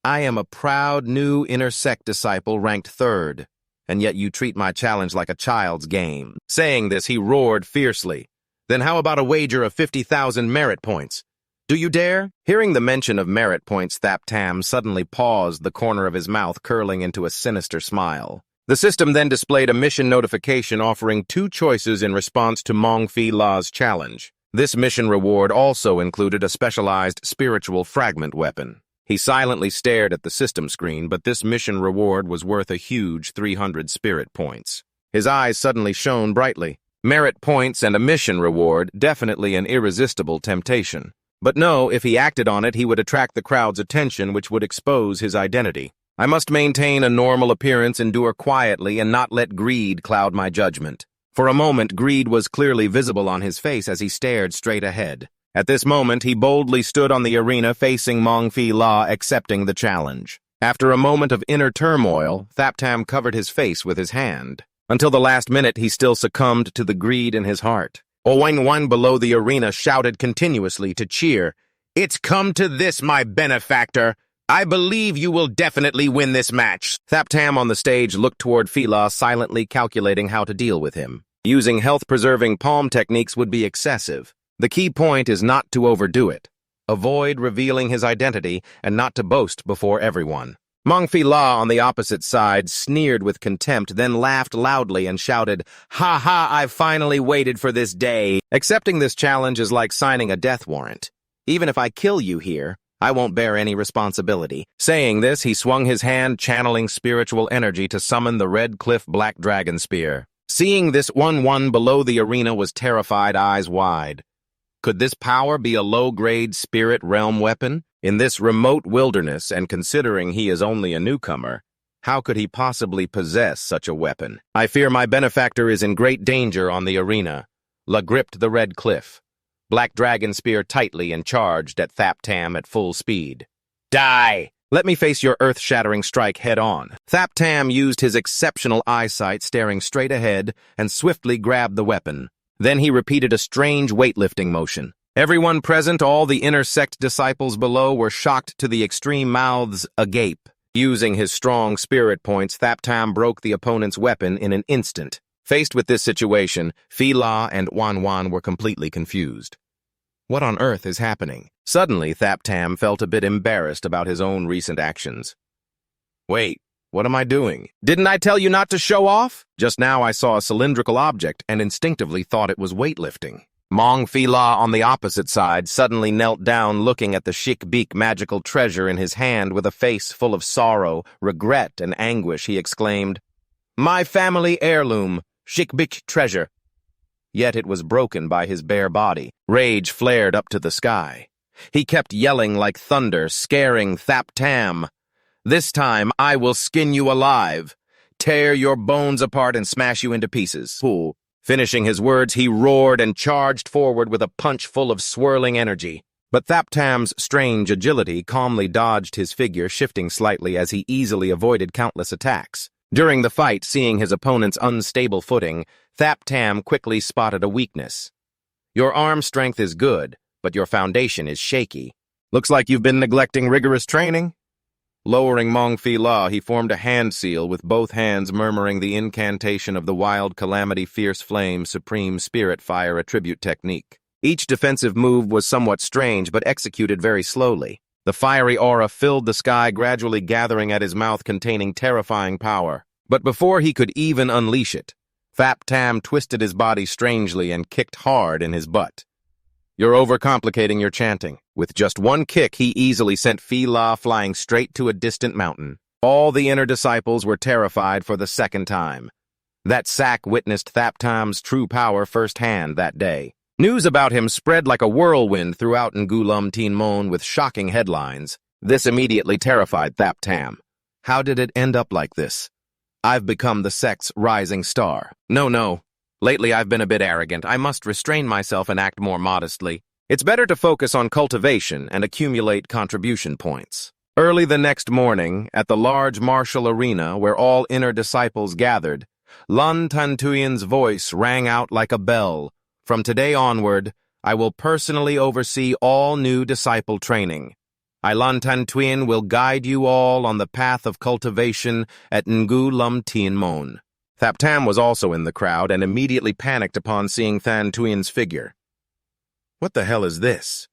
"I am a proud new inner sect disciple ranked 3rd, and yet you treat my challenge like a child's game." Saying this, he roared fiercely. "Then how about a wager of 50,000 merit points? Do you dare?" Hearing the mention of merit points, Thaptam suddenly paused, the corner of his mouth curling into a sinister smile. The system then displayed a mission notification offering 2 choices in response to Mongfi La's challenge. This mission reward also included a specialized spiritual fragment weapon. He silently stared at the system screen, but this mission reward was worth a huge 300 spirit points. His eyes suddenly shone brightly. Merit points and a mission reward, definitely an irresistible temptation. But no, if he acted on it, he would attract the crowd's attention, which would expose his identity. I must maintain a normal appearance, endure quietly, and not let greed cloud my judgment. For a moment, greed was clearly visible on his face as he stared straight ahead. At this moment, he boldly stood on the arena facing Mongfi La, accepting the challenge. After a moment of inner turmoil, Thaptam covered his face with his hand. Until the last minute, he still succumbed to the greed in his heart. Wan below the arena shouted continuously to cheer. "It's come to this, my benefactor. I believe you will definitely win this match." Thaptam on the stage looked toward Fi La, silently calculating how to deal with him. Using health-preserving palm techniques would be excessive. The key point is not to overdo it. Avoid revealing his identity and not to boast before everyone. Mongfi La on the opposite side sneered with contempt, then laughed loudly and shouted, "Ha ha, I've finally waited for this day." Accepting this challenge is like signing a death warrant. Even if I kill you here, I won't bear any responsibility. Saying this, he swung his hand, channeling spiritual energy to summon the Red Cliff Black Dragon Spear. Seeing this, Wan below the arena was terrified, eyes wide. Could this power be a low-grade spirit realm weapon? In this remote wilderness, and considering he is only a newcomer, how could he possibly possess such a weapon? I fear my benefactor is in great danger on the arena. La gripped the red cliff. Black Dragon Spear tightly and charged at Thap Tam at full speed. Die! Let me face your earth-shattering strike head-on. Thap Tam used his exceptional eyesight, staring straight ahead, and swiftly grabbed the weapon. Then he repeated a strange weightlifting motion. Everyone present, all the inner sect disciples below, were shocked to the extreme, mouths agape. Using his strong spirit points, Thap Tam broke the opponent's weapon in an instant. Faced with this situation, Phi La and Wan Wan were completely confused. What on earth is happening? Suddenly, Thap Tam felt a bit embarrassed about his own recent actions. Wait, what am I doing? Didn't I tell you not to show off? Just now I saw a cylindrical object and instinctively thought it was weightlifting. Mong Phi La on the opposite side suddenly knelt down looking at the Shik-Beak magical treasure in his hand with a face full of sorrow, regret, and anguish. He exclaimed, "My family heirloom, Shik-Beak treasure." Yet it was broken by his bare body. Rage flared up to the sky. He kept yelling like thunder, scaring Thap Tam. "This time I will skin you alive, tear your bones apart and smash you into pieces." Finishing his words, he roared and charged forward with a punch full of swirling energy. But Thap Tam's strange agility calmly dodged his figure, shifting slightly as he easily avoided countless attacks. During the fight, seeing his opponent's unstable footing, Thap Tam quickly spotted a weakness. "Your arm strength is good, but your foundation is shaky. Looks like you've been neglecting rigorous training." Lowering Mong Phi La, he formed a hand seal with both hands, murmuring the incantation of the Wild Calamity Fierce Flame Supreme Spirit Fire attribute technique. Each defensive move was somewhat strange, but executed very slowly. The fiery aura filled the sky, gradually gathering at his mouth, containing terrifying power. But before he could even unleash it, Thap Tam twisted his body strangely and kicked hard in his butt. "You're overcomplicating your chanting." With just one kick, he easily sent Phi La flying straight to a distant mountain. All the inner disciples were terrified for the second time. That sack witnessed Thap Tam's true power firsthand that day. News about him spread like a whirlwind throughout Ngulam Tin Mon with shocking headlines. This immediately terrified Thap Tam. How did it end up like this? I've become the sect's rising star. No. Lately I've been a bit arrogant. I must restrain myself and act more modestly. It's better to focus on cultivation and accumulate contribution points. Early the next morning, at the large martial arena where all inner disciples gathered, Lun Tan Tuyen's voice rang out like a bell. "From today onward, I will personally oversee all new disciple training. I, Lun Tan Tuyen, will guide you all on the path of cultivation at Ngulam Tin Mon." Thap Tam was also in the crowd and immediately panicked upon seeing Tan Tuyen's figure. What the hell is this?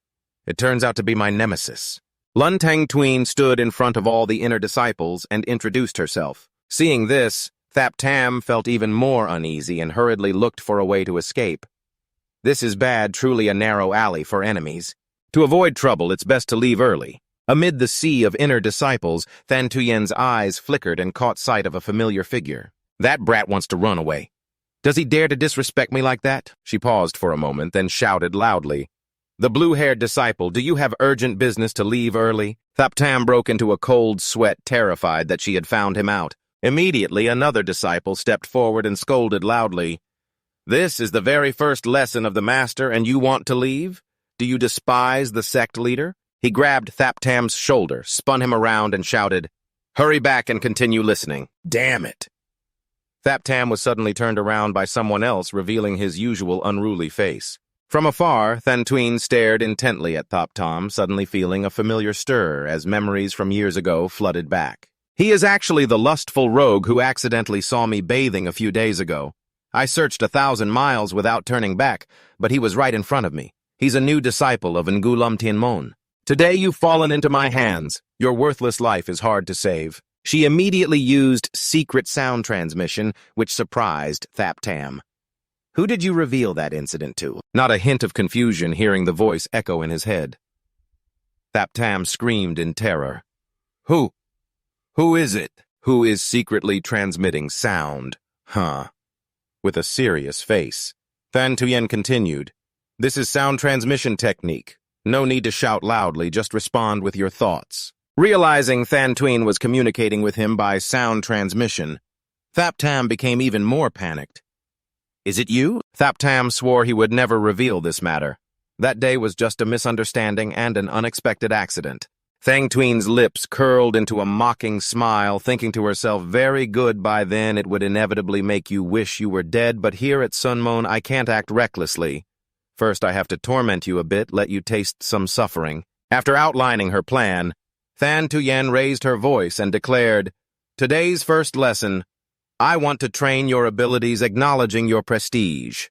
It turns out to be my nemesis. Lun Tang Tuyen stood in front of all the inner disciples and introduced herself. Seeing this, Thap Tam felt even more uneasy and hurriedly looked for a way to escape. This is bad, truly a narrow alley for enemies. To avoid trouble, it's best to leave early. Amid the sea of inner disciples, Tan Tuyen's eyes flickered and caught sight of a familiar figure. That brat wants to run away. Does he dare to disrespect me like that? She paused for a moment, then shouted loudly. "The blue-haired disciple, do you have urgent business to leave early?" Thap Tam broke into a cold sweat, terrified that she had found him out. Immediately, another disciple stepped forward and scolded loudly. "This is the very first lesson of the master, and you want to leave? Do you despise the sect leader?" He grabbed Thap Tam's shoulder, spun him around, and shouted, "Hurry back and continue listening." Damn it! Thap Tam was suddenly turned around by someone else, revealing his usual unruly face. From afar, Tan Tuyen stared intently at Thap Tam, suddenly feeling a familiar stir as memories from years ago flooded back. "He is actually the lustful rogue who accidentally saw me bathing a few days ago. I searched 1,000 miles without turning back, but he was right in front of me. He's a new disciple of Ngulam Tin Mon. Today you've fallen into my hands. Your worthless life is hard to save." She immediately used secret sound transmission, which surprised Thap Tam. "Who did you reveal that incident to?" Not a hint of confusion hearing the voice echo in his head. Thap Tam screamed in terror. Who? Who is it? Who is secretly transmitting sound? Huh? With a serious face. Tan Tuyen continued. "This is sound transmission technique. No need to shout loudly, just respond with your thoughts." Realizing Tan Tuyen was communicating with him by sound transmission, Thap Tam became even more panicked. Is it you? Thaptam swore he would never reveal this matter. That day was just a misunderstanding and an unexpected accident. Thang Tuyen's lips curled into a mocking smile, thinking to herself, very good, by then it would inevitably make you wish you were dead, but here at Sunmoon I can't act recklessly. First I have to torment you a bit, let you taste some suffering. After outlining her plan, Than Tuyen raised her voice and declared, "Today's first lesson, I want to train your abilities acknowledging your prestige.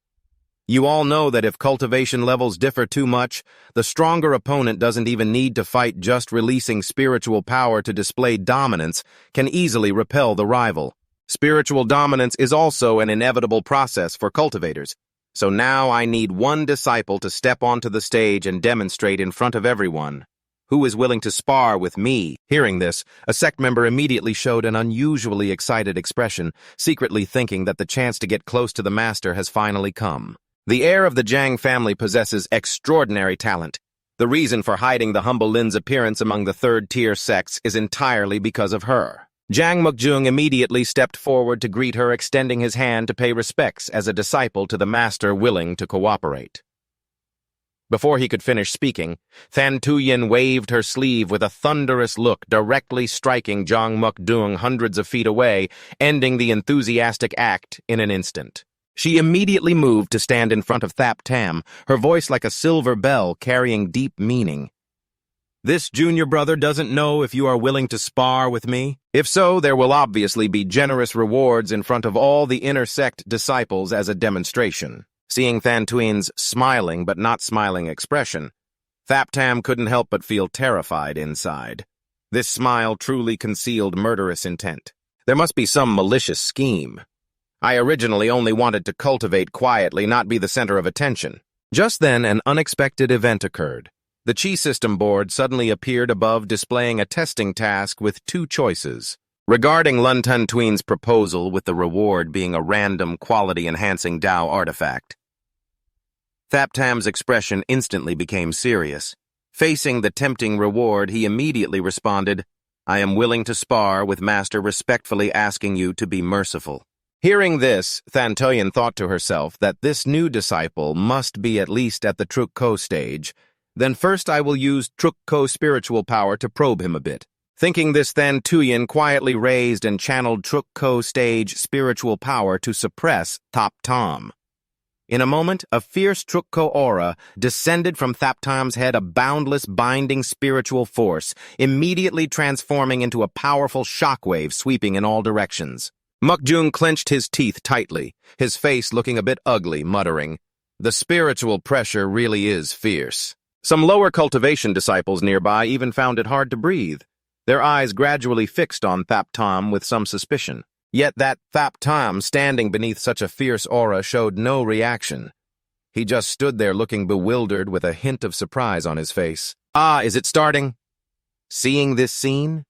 You all know that if cultivation levels differ too much, the stronger opponent doesn't even need to fight, just releasing spiritual power to display dominance can easily repel the rival. Spiritual dominance is also an inevitable process for cultivators. So now I need one disciple to step onto the stage and demonstrate in front of everyone. Who is willing to spar with me?" Hearing this, a sect member immediately showed an unusually excited expression, secretly thinking that the chance to get close to the master has finally come. The heir of the Jiang family possesses extraordinary talent. The reason for hiding the humble Lin's appearance among the third-tier sects is entirely because of her. Jiang Mukjung immediately stepped forward to greet her, extending his hand to pay respects as a disciple to the master willing to cooperate. Before he could finish speaking, Than Tuyen waved her sleeve with a thunderous look, directly striking Jiang Mukjung hundreds of feet away, ending the enthusiastic act in an instant. She immediately moved to stand in front of Thaptam, her voice like a silver bell carrying deep meaning. "This junior brother doesn't know if you are willing to spar with me. If so, there will obviously be generous rewards in front of all the inner sect disciples as a demonstration." Seeing Than Tuyen's smiling but not smiling expression, Thaptam couldn't help but feel terrified inside. This smile truly concealed murderous intent. There must be some malicious scheme. I originally only wanted to cultivate quietly, not be the center of attention. Just then, an unexpected event occurred. The Chi system board suddenly appeared above, displaying a testing task with two choices. Regarding Lun Tun Tuyen's proposal, with the reward being a random quality-enhancing Dao artifact. Thaptam's expression instantly became serious. Facing the tempting reward, he immediately responded, "I am willing to spar with Master, respectfully asking you to be merciful." Hearing this, Than Tuyen thought to herself that this new disciple must be at least at the Truk Ko stage. Then first I will use Truk Ko spiritual power to probe him a bit. Thinking this, Than Tuyen quietly raised and channeled Truk Ko stage spiritual power to suppress Thaptam. In a moment, a fierce Truk Ko aura descended from Thaptam's head, a boundless, binding spiritual force, immediately transforming into a powerful shockwave sweeping in all directions. Mukjung clenched his teeth tightly, his face looking a bit ugly, muttering, "The spiritual pressure really is fierce." Some lower cultivation disciples nearby even found it hard to breathe, their eyes gradually fixed on Thaptam with some suspicion. Yet that Thaptam, standing beneath such a fierce aura, showed no reaction. He just stood there looking bewildered with a hint of surprise on his face. "Ah, is it starting?" Seeing this scene,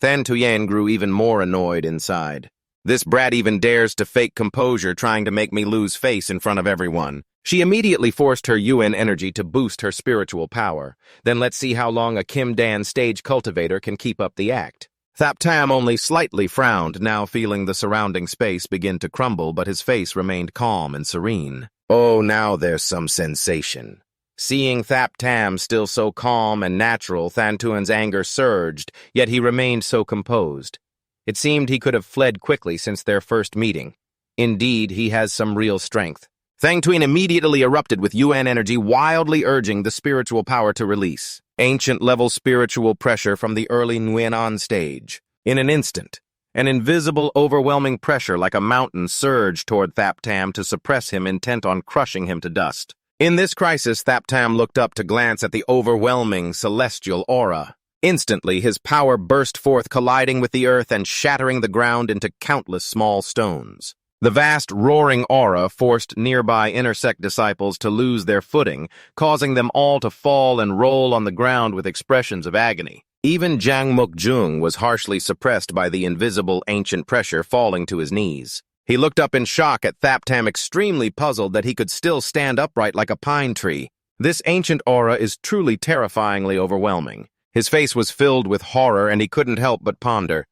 Than Tuyen grew even more annoyed inside. This brat even dares to fake composure, trying to make me lose face in front of everyone. She immediately forced her Yuan energy to boost her spiritual power. Then let's see how long a Kim Dan stage cultivator can keep up the act. Thaptam only slightly frowned, now feeling the surrounding space begin to crumble, but his face remained calm and serene. Oh, now there's some sensation. Seeing Thaptam still so calm and natural, Than Tuyen's anger surged, yet he remained so composed. It seemed he could have fled quickly since their first meeting. Indeed, he has some real strength. Than Tuyen immediately erupted with Yuan energy, wildly urging the spiritual power to release. Ancient-level spiritual pressure from the early Nguyen stage. In an instant, an invisible, overwhelming pressure like a mountain surged toward Thaptam to suppress him, intent on crushing him to dust. In this crisis, Thaptam looked up to glance at the overwhelming celestial aura. Instantly, his power burst forth, colliding with the earth and shattering the ground into countless small stones. The vast, roaring aura forced nearby intersect disciples to lose their footing, causing them all to fall and roll on the ground with expressions of agony. Even Jiang Mukjung was harshly suppressed by the invisible ancient pressure, falling to his knees. He looked up in shock at Thaptam, extremely puzzled that he could still stand upright like a pine tree. This ancient aura is truly terrifyingly overwhelming. His face was filled with horror, and he couldn't help but ponder.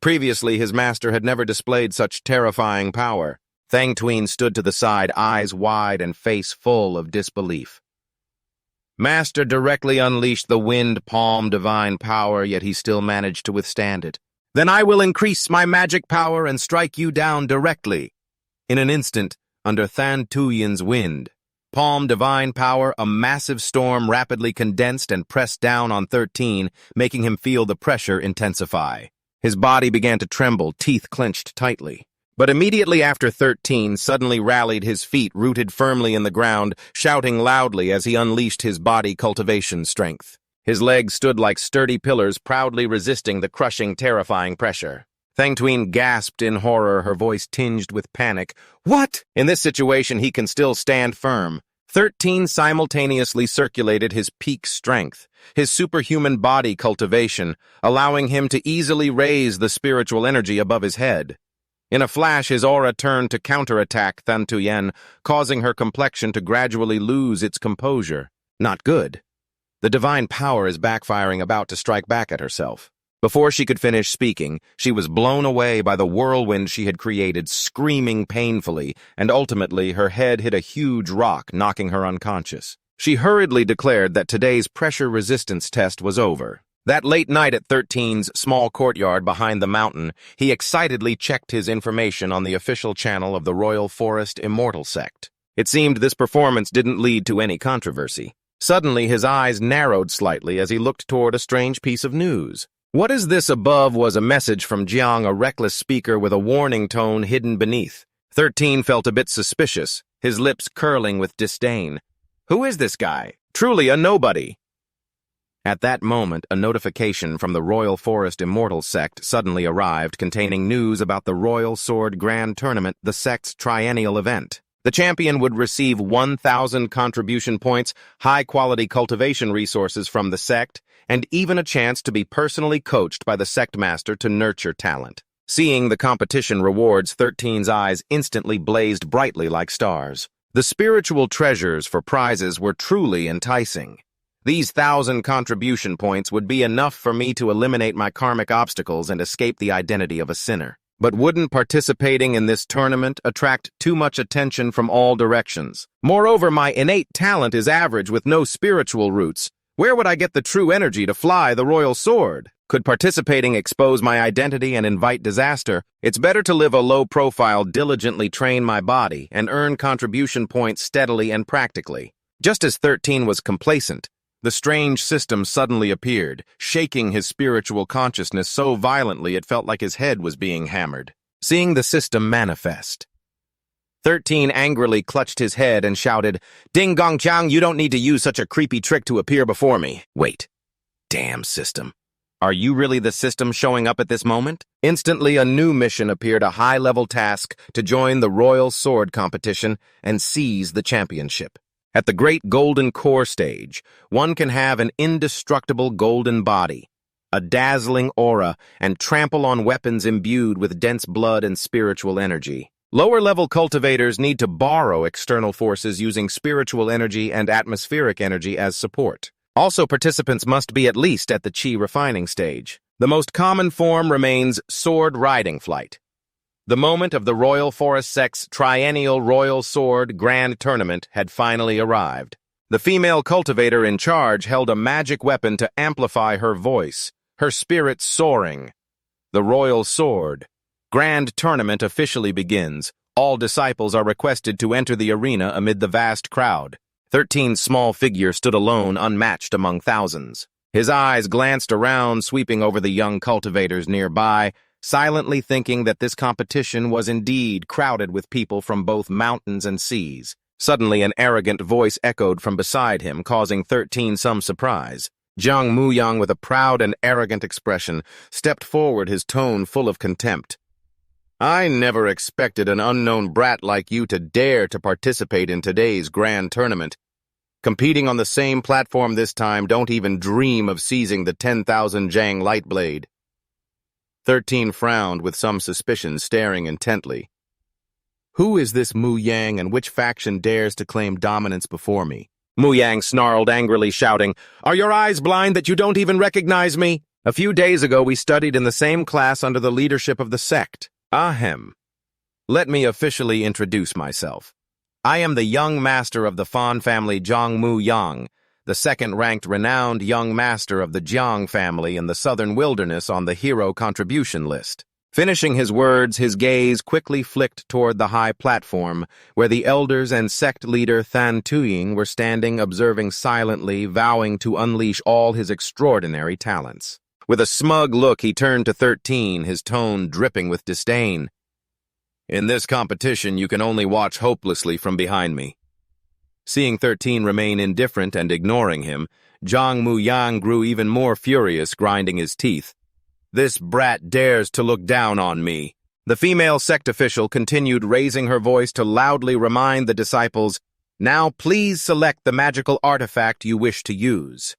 Previously, his master had never displayed such terrifying power. Thang Tween stood to the side, eyes wide and face full of disbelief. Master directly unleashed the wind palm divine power, yet he still managed to withstand it. Then I will increase my magic power and strike you down directly. In an instant, under Than Tuyen's wind, palm divine power, a massive storm rapidly condensed and pressed down on 13, making him feel the pressure intensify. His body began to tremble, teeth clenched tightly. But immediately after 13 suddenly rallied, his feet rooted firmly in the ground, shouting loudly as he unleashed his body cultivation strength. His legs stood like sturdy pillars, proudly resisting the crushing, terrifying pressure. Thang Tween gasped in horror, her voice tinged with panic. What? In this situation, he can still stand firm. 13 simultaneously circulated his peak strength, his superhuman body cultivation, allowing him to easily raise the spiritual energy above his head. In a flash, his aura turned to counterattack Than Tuyen, causing her complexion to gradually lose its composure. Not good. The divine power is backfiring, about to strike back at herself. Before she could finish speaking, she was blown away by the whirlwind she had created, screaming painfully, and ultimately her head hit a huge rock, knocking her unconscious. She hurriedly declared that today's pressure resistance test was over. That late night at 13's small courtyard behind the mountain, he excitedly checked his information on the official channel of the Royal Forest Immortal Sect. It seemed this performance didn't lead to any controversy. Suddenly, his eyes narrowed slightly as he looked toward a strange piece of news. What is this above was a message from Jiang, a reckless speaker with a warning tone hidden beneath. 13 felt a bit suspicious, his lips curling with disdain. Who is this guy? Truly a nobody. At that moment, a notification from the Royal Forest Immortal Sect suddenly arrived, containing news about the Royal Sword Grand Tournament, the sect's triennial event. The champion would receive 1,000 contribution points, high-quality cultivation resources from the sect, and even a chance to be personally coached by the sect master to nurture talent. Seeing the competition rewards, 13's eyes instantly blazed brightly like stars. The spiritual treasures for prizes were truly enticing. These 1,000 contribution points would be enough for me to eliminate my karmic obstacles and escape the identity of a sinner. But wouldn't participating in this tournament attract too much attention from all directions? Moreover, my innate talent is average with no spiritual roots. Where would I get the true energy to fly the royal sword? Could participating expose my identity and invite disaster? It's better to live a low profile, diligently train my body, and earn contribution points steadily and practically. Just as 13 was complacent, the strange system suddenly appeared, shaking his spiritual consciousness so violently it felt like his head was being hammered. Seeing the system manifest, 13 angrily clutched his head and shouted, "Ding Gong Chang, you don't need to use such a creepy trick to appear before me." Wait. Damn system. Are you really the system showing up at this moment? Instantly, a new mission appeared, a high-level task to join the Royal Sword competition and seize the championship. At the Great Golden Core stage, one can have an indestructible golden body, a dazzling aura, and trample on weapons imbued with dense blood and spiritual energy. Lower-level cultivators need to borrow external forces using spiritual energy and atmospheric energy as support. Also, participants must be at least at the chi refining stage. The most common form remains sword riding flight. The moment of the Royal Forest Sect's triennial Royal Sword Grand Tournament had finally arrived. The female cultivator in charge held a magic weapon to amplify her voice, her spirit soaring. The Royal Sword Grand Tournament officially begins. All disciples are requested to enter the arena amid the vast crowd. 13's small figure stood alone, unmatched among thousands. His eyes glanced around, sweeping over the young cultivators nearby, silently thinking that this competition was indeed crowded with people from both mountains and seas. Suddenly, an arrogant voice echoed from beside him, causing 13 some surprise. Jiang Muyang, with a proud and arrogant expression, stepped forward, his tone full of contempt. "I never expected an unknown brat like you to dare to participate in today's grand tournament. Competing on the same platform this time, don't even dream of seizing the 10,000 Zhang Lightblade." 13 frowned with some suspicion, staring intently. Who is this Mu Yang, and which faction dares to claim dominance before me? Mu Yang snarled angrily, shouting, "Are your eyes blind that you don't even recognize me? A few days ago we studied in the same class under the leadership of the sect. Ahem. Let me officially introduce myself. I am the young master of the Fan family Zhongmu Yang, the second-ranked renowned young master of the Jiang family in the southern wilderness on the hero contribution list. Finishing his words, his gaze quickly flicked toward the high platform, where the elders and sect leader Than Tuying were standing observing silently, vowing to unleash all his extraordinary talents. With a smug look, he turned to 13, his tone dripping with disdain. In this competition, you can only watch hopelessly from behind me. Seeing 13 remain indifferent and ignoring him, Zhang Muyang grew even more furious, grinding his teeth. This brat dares to look down on me. The female sect official continued, raising her voice to loudly remind the disciples, "Now please select the magical artifact you wish to use."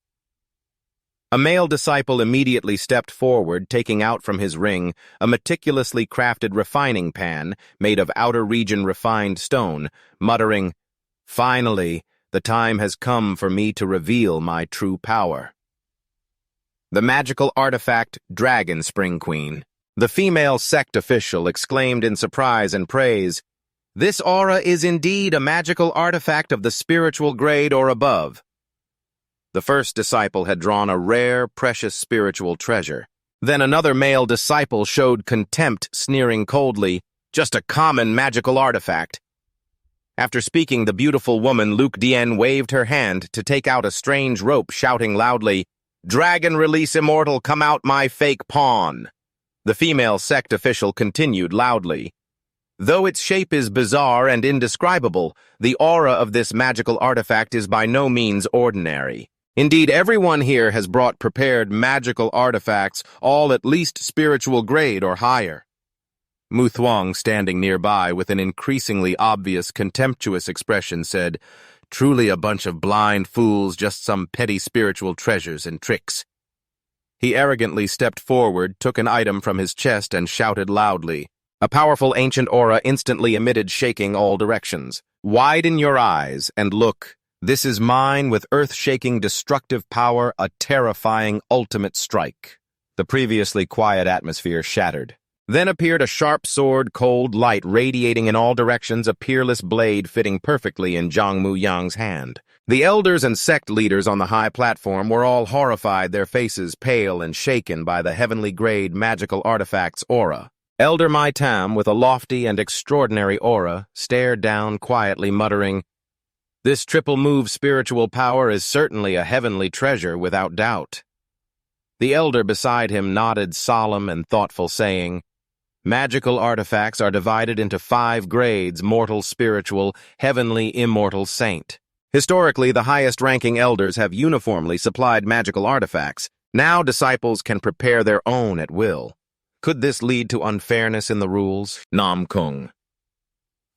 A male disciple immediately stepped forward, taking out from his ring a meticulously crafted refining pan made of outer region refined stone, muttering, "Finally, the time has come for me to reveal my true power." The magical artifact, Dragon Spring Queen. The female sect official exclaimed in surprise and praise, "This aura is indeed a magical artifact of the spiritual grade or above." The first disciple had drawn a rare, precious spiritual treasure. Then another male disciple showed contempt, sneering coldly, "Just a common magical artifact." After speaking, the beautiful woman Luke Dien waved her hand to take out a strange rope, shouting loudly, "Dragon Release Immortal, come out my fake pawn." The female sect official continued loudly, "Though its shape is bizarre and indescribable, the aura of this magical artifact is by no means ordinary. Indeed, everyone here has brought prepared magical artifacts, all at least spiritual grade or higher." Mu Thuong, standing nearby with an increasingly obvious, contemptuous expression, said, "Truly a bunch of blind fools, just some petty spiritual treasures and tricks." He arrogantly stepped forward, took an item from his chest, and shouted loudly. A powerful ancient aura instantly emitted, shaking all directions. "Widen your eyes and look. This is mine with earth-shaking destructive power, a terrifying ultimate strike." The previously quiet atmosphere shattered. Then appeared a sharp sword, cold light radiating in all directions, a peerless blade fitting perfectly in Zhang Muyang's hand. The elders and sect leaders on the high platform were all horrified, their faces pale and shaken by the heavenly grade magical artifact's aura. Elder Mai Tam, with a lofty and extraordinary aura, stared down quietly, muttering, "This triple move spiritual power is certainly a heavenly treasure without doubt." The elder beside him nodded, solemn and thoughtful, saying, "Magical artifacts are divided into 5 grades: mortal, spiritual, heavenly, immortal, saint. Historically, the highest-ranking elders have uniformly supplied magical artifacts. Now disciples can prepare their own at will. Could this lead to unfairness in the rules?" Nam Kung.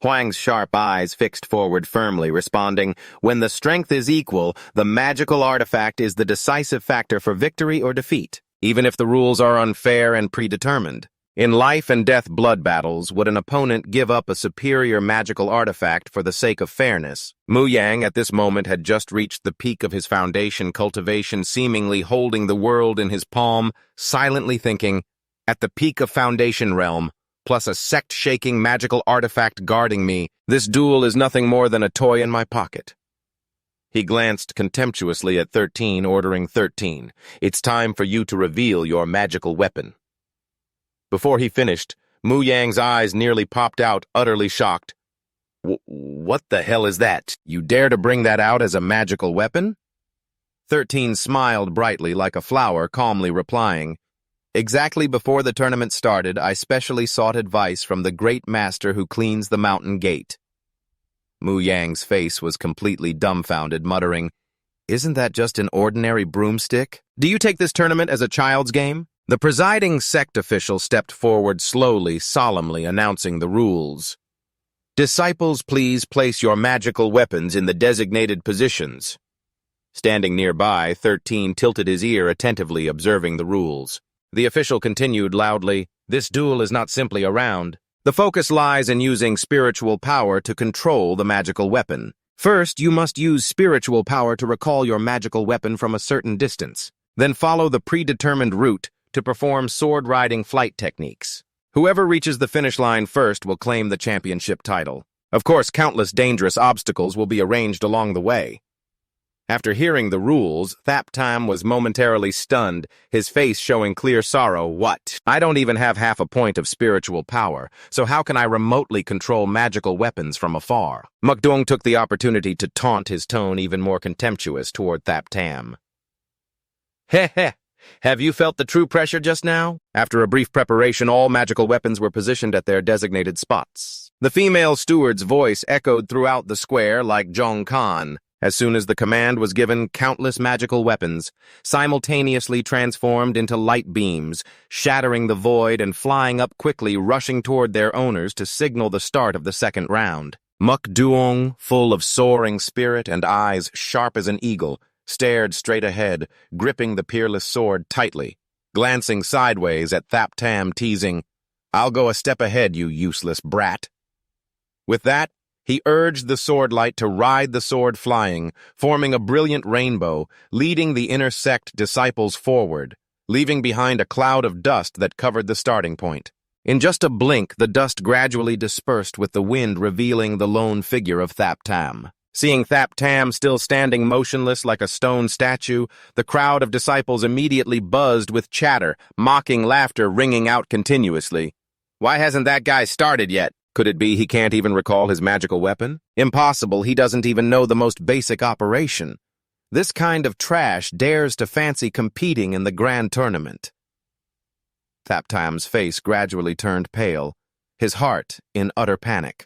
Huang's sharp eyes fixed forward firmly, responding, "When the strength is equal, the magical artifact is the decisive factor for victory or defeat, even if the rules are unfair and predetermined. In life-and-death blood battles, would an opponent give up a superior magical artifact for the sake of fairness?" Mu Yang at this moment had just reached the peak of his foundation cultivation, seemingly holding the world in his palm, silently thinking, "At the peak of foundation realm, plus a sect-shaking magical artifact guarding me, this duel is nothing more than a toy in my pocket." He glanced contemptuously at 13, ordering 13, "It's time for you to reveal your magical weapon." Before he finished, Mu Yang's eyes nearly popped out, utterly shocked. What the hell is that? You dare to bring that out as a magical weapon?" 13 smiled brightly like a flower, calmly replying, "Exactly before the tournament started, I specially sought advice from the great master who cleans the mountain gate." Mu Yang's face was completely dumbfounded, muttering, "Isn't that just an ordinary broomstick? Do you take this tournament as a child's game?" The presiding sect official stepped forward slowly, solemnly announcing the rules. "Disciples, please place your magical weapons in the designated positions." Standing nearby, 13 tilted his ear, attentively observing the rules. The official continued loudly, "This duel is not simply a round. The focus lies in using spiritual power to control the magical weapon. First, you must use spiritual power to recall your magical weapon from a certain distance. Then follow the predetermined route to perform sword-riding flight techniques. Whoever reaches the finish line first will claim the championship title. Of course, countless dangerous obstacles will be arranged along the way. After hearing the rules, Thap Tam was momentarily stunned, his face showing clear sorrow. What? I don't even have half a point of spiritual power, so how can I remotely control magical weapons from afar? Mukdong took the opportunity to taunt, his tone even more contemptuous toward Thap Tam. Heh heh. Have you felt the true pressure just now? After a brief preparation, all magical weapons were positioned at their designated spots. The female steward's voice echoed throughout the square like Zhong Kan. As soon as the command was given, countless magical weapons simultaneously transformed into light beams, shattering the void and flying up quickly, rushing toward their owners to signal the start of the second round. Mukduong, full of soaring spirit and eyes sharp as an eagle, stared straight ahead, gripping the peerless sword tightly, glancing sideways at Thap Tam, teasing, "I'll go a step ahead, you useless brat." With that, he urged the swordlight to ride the sword flying, forming a brilliant rainbow, leading the inner sect disciples forward, leaving behind a cloud of dust that covered the starting point. In just a blink, the dust gradually dispersed with the wind revealing the lone figure of Thap Tam. Seeing Thap Tam still standing motionless like a stone statue, the crowd of disciples immediately buzzed with chatter, mocking laughter ringing out continuously. Why hasn't that guy started yet? Could it be he can't even recall his magical weapon? Impossible, he doesn't even know the most basic operation. This kind of trash dares to fancy competing in the grand tournament. Thap Tam's face gradually turned pale, his heart in utter panic.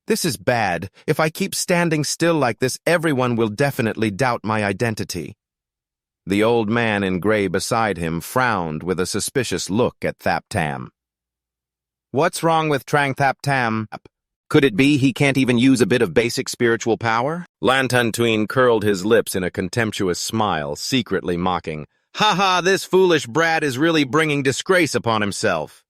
This is bad. If I keep standing still like this, everyone will definitely doubt my identity. The old man in gray beside him frowned with a suspicious look at Thap Tam. What's wrong with Thap Tam? Could it be he can't even use a bit of basic spiritual power? Lantan Tween curled his lips in a contemptuous smile, secretly mocking. Ha ha, this foolish brat is really bringing disgrace upon himself.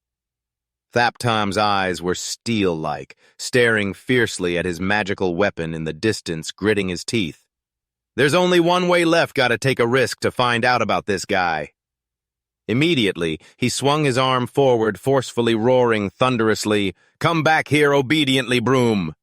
Thap Tam's eyes were steel-like, staring fiercely at his magical weapon in the distance, gritting his teeth. There's only one way left, gotta take a risk to find out about this guy. Immediately, he swung his arm forward, forcefully roaring thunderously, "Come back here obediently, broom!"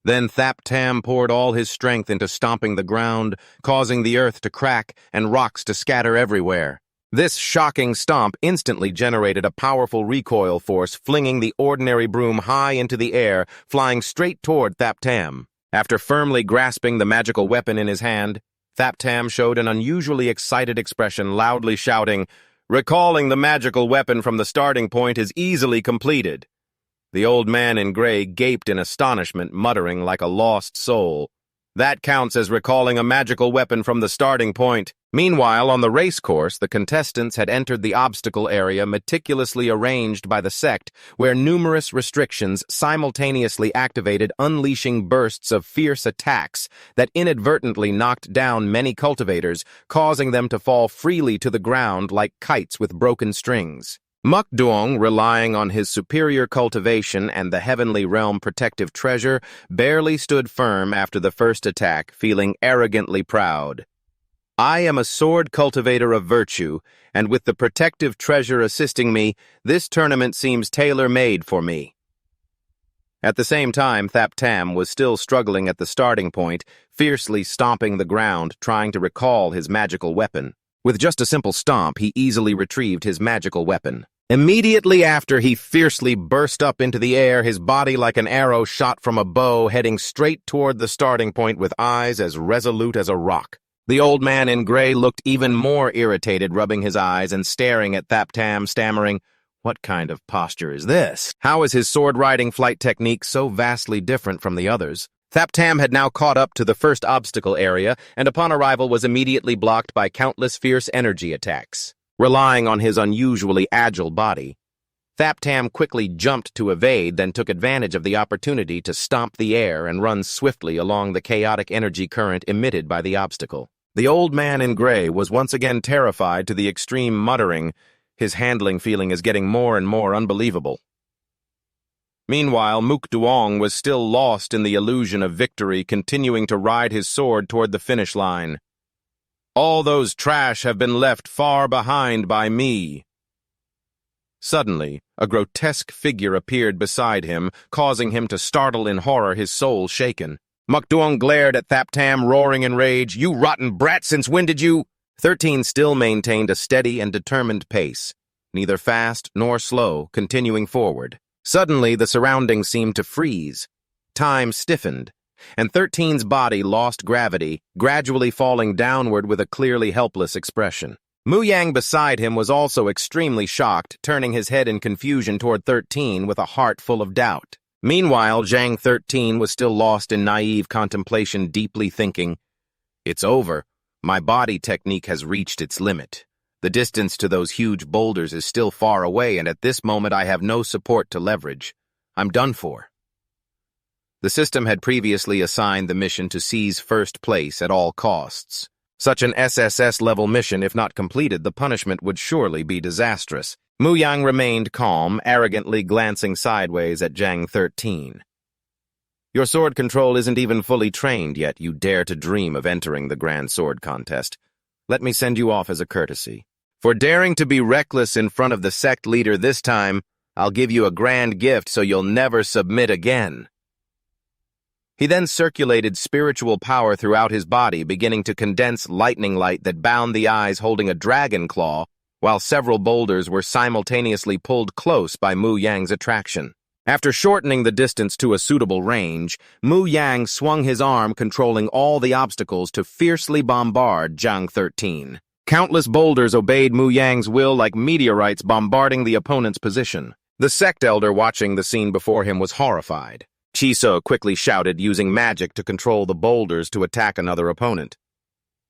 Then Thap Tam poured all his strength into stomping the ground, causing the earth to crack and rocks to scatter everywhere. This shocking stomp instantly generated a powerful recoil force, flinging the ordinary broom high into the air, flying straight toward Thap Tam. After firmly grasping the magical weapon in his hand, Thap Tam showed an unusually excited expression, loudly shouting, "Recalling the magical weapon from the starting point is easily completed." The old man in gray gaped in astonishment, muttering like a lost soul. That counts as recalling a magical weapon from the starting point. Meanwhile, on the race course, the contestants had entered the obstacle area meticulously arranged by the sect, where numerous restrictions simultaneously activated, unleashing bursts of fierce attacks that inadvertently knocked down many cultivators, causing them to fall freely to the ground like kites with broken strings. Mukduong, relying on his superior cultivation and the heavenly realm protective treasure, barely stood firm after the first attack, feeling arrogantly proud. I am a sword cultivator of virtue, and with the protective treasure assisting me, this tournament seems tailor-made for me. At the same time, Thap Tam was still struggling at the starting point, fiercely stomping the ground, trying to recall his magical weapon. With just a simple stomp, he easily retrieved his magical weapon. Immediately after, he fiercely burst up into the air, his body like an arrow shot from a bow, heading straight toward the starting point with eyes as resolute as a rock. The old man in gray looked even more irritated, rubbing his eyes and staring at Thap Tam, stammering, "What kind of posture is this? How is his sword-riding flight technique so vastly different from the others?" Thap Tam had now caught up to the first obstacle area, and upon arrival was immediately blocked by countless fierce energy attacks. Relying on his unusually agile body, Thap Tam quickly jumped to evade, then took advantage of the opportunity to stomp the air and run swiftly along the chaotic energy current emitted by the obstacle. The old man in gray was once again terrified to the extreme, muttering, "His handling feeling is getting more and more unbelievable." Meanwhile, Mukduong was still lost in the illusion of victory, continuing to ride his sword toward the finish line. "All those trash have been left far behind by me." Suddenly, a grotesque figure appeared beside him, causing him to startle in horror, his soul shaken. Mukduong glared at Thaptam, roaring in rage. "You rotten brat, since when did you—" 13 still maintained a steady and determined pace, neither fast nor slow, continuing forward. Suddenly, the surroundings seemed to freeze. Time stiffened, and 13's body lost gravity, gradually falling downward with a clearly helpless expression. Mu Yang beside him was also extremely shocked, turning his head in confusion toward 13 with a heart full of doubt. Meanwhile, Zhang 13 was still lost in naive contemplation, deeply thinking, "It's over. My body technique has reached its limit. The distance to those huge boulders is still far away, and at this moment I have no support to leverage. I'm done for." The system had previously assigned the mission to seize first place at all costs. Such an SSS-level mission, if not completed, the punishment would surely be disastrous. Mu Yang remained calm, arrogantly glancing sideways at Zhang 13. "Your sword control isn't even fully trained yet. You dare to dream of entering the Grand Sword Contest. Let me send you off as a courtesy. For daring to be reckless in front of the sect leader this time, I'll give you a grand gift so you'll never submit again." He then circulated spiritual power throughout his body, beginning to condense lightning light that bound the eyes, holding a dragon claw, while several boulders were simultaneously pulled close by Mu Yang's attraction. After shortening the distance to a suitable range, Mu Yang swung his arm, controlling all the obstacles, to fiercely bombard Zhang 13. Countless boulders obeyed Mu Yang's will like meteorites, bombarding the opponent's position. The sect elder watching the scene before him was horrified. Chiso quickly shouted, using magic to control the boulders to attack another opponent.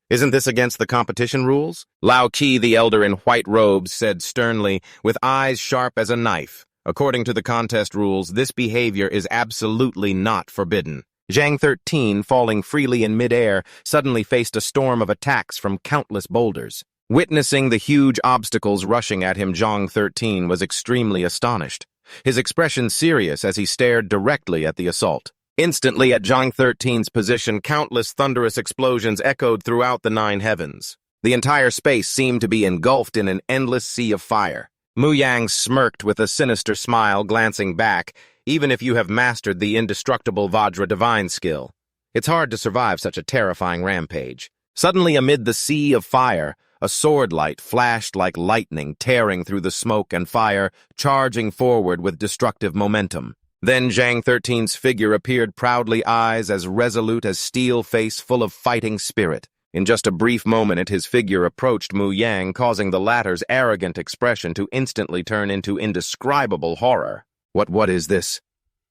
"Isn't this against the competition rules?" Lao Qi, the elder in white robes, said sternly, with eyes sharp as a knife. "According to the contest rules, this behavior is absolutely not forbidden." Zhang 13, falling freely in midair, suddenly faced a storm of attacks from countless boulders. Witnessing the huge obstacles rushing at him, Zhang 13 was extremely astonished, his expression serious as he stared directly at the assault. Instantly, at Zhang 13's position, countless thunderous explosions echoed throughout the 9 heavens. The entire space seemed to be engulfed in an endless sea of fire. Mu Yang smirked with a sinister smile, glancing back. "Even if you have mastered the indestructible Vajra divine skill, it's hard to survive such a terrifying rampage." Suddenly, amid the sea of fire, a sword light flashed like lightning, tearing through the smoke and fire, charging forward with destructive momentum. Then Zhang 13's figure appeared, proudly, eyes as resolute as steel, face full of fighting spirit. In just a brief moment, his figure approached Mu Yang, causing the latter's arrogant expression to instantly turn into indescribable horror. What is this?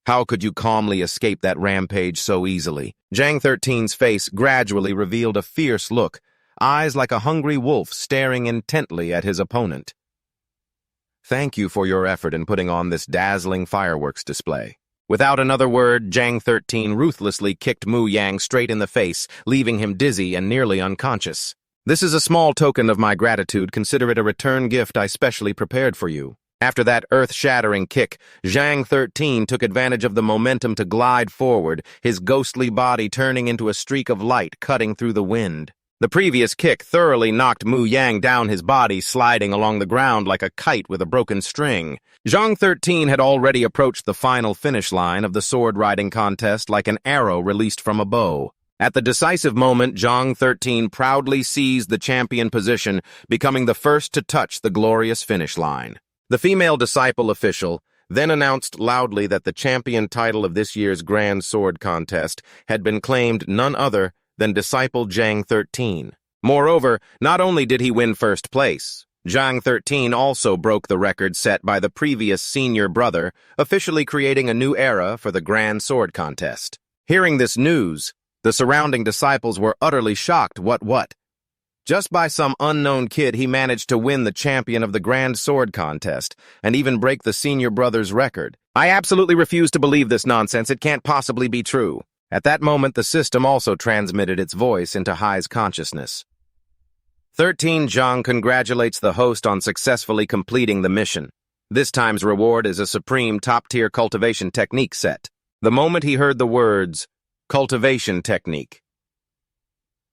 How could you calmly escape that rampage so easily?" Zhang 13's face gradually revealed a fierce look, eyes like a hungry wolf staring intently at his opponent. "Thank you for your effort in putting on this dazzling fireworks display." Without another word, Zhang 13 ruthlessly kicked Mu Yang straight in the face, leaving him dizzy and nearly unconscious. "This is a small token of my gratitude. Consider it a return gift I specially prepared for you." After that earth-shattering kick, Zhang 13 took advantage of the momentum to glide forward, his ghostly body turning into a streak of light cutting through the wind. The previous kick thoroughly knocked Mu Yang down, his body sliding along the ground like a kite with a broken string. Zhang 13 had already approached the final finish line of the sword-riding contest like an arrow released from a bow. At the decisive moment, Zhang 13 proudly seized the champion position, becoming the first to touch the glorious finish line. The female disciple official then announced loudly that the champion title of this year's Grand Sword Contest had been claimed none other than disciple Zhang 13. Moreover, not only did he win first place, Zhang 13 also broke the record set by the previous senior brother, officially creating a new era for the Grand Sword Contest. Hearing this news, the surrounding disciples were utterly shocked. What? Just by some unknown kid, he managed to win the champion of the Grand Sword Contest, and even break the senior brother's record. "I absolutely refuse to believe this nonsense. It can't possibly be true." At that moment, the system also transmitted its voice into Hai's consciousness. 13 Zhang congratulates the host on successfully completing the mission. This time's reward is a supreme top-tier cultivation technique set. The moment he heard the words, "cultivation technique,"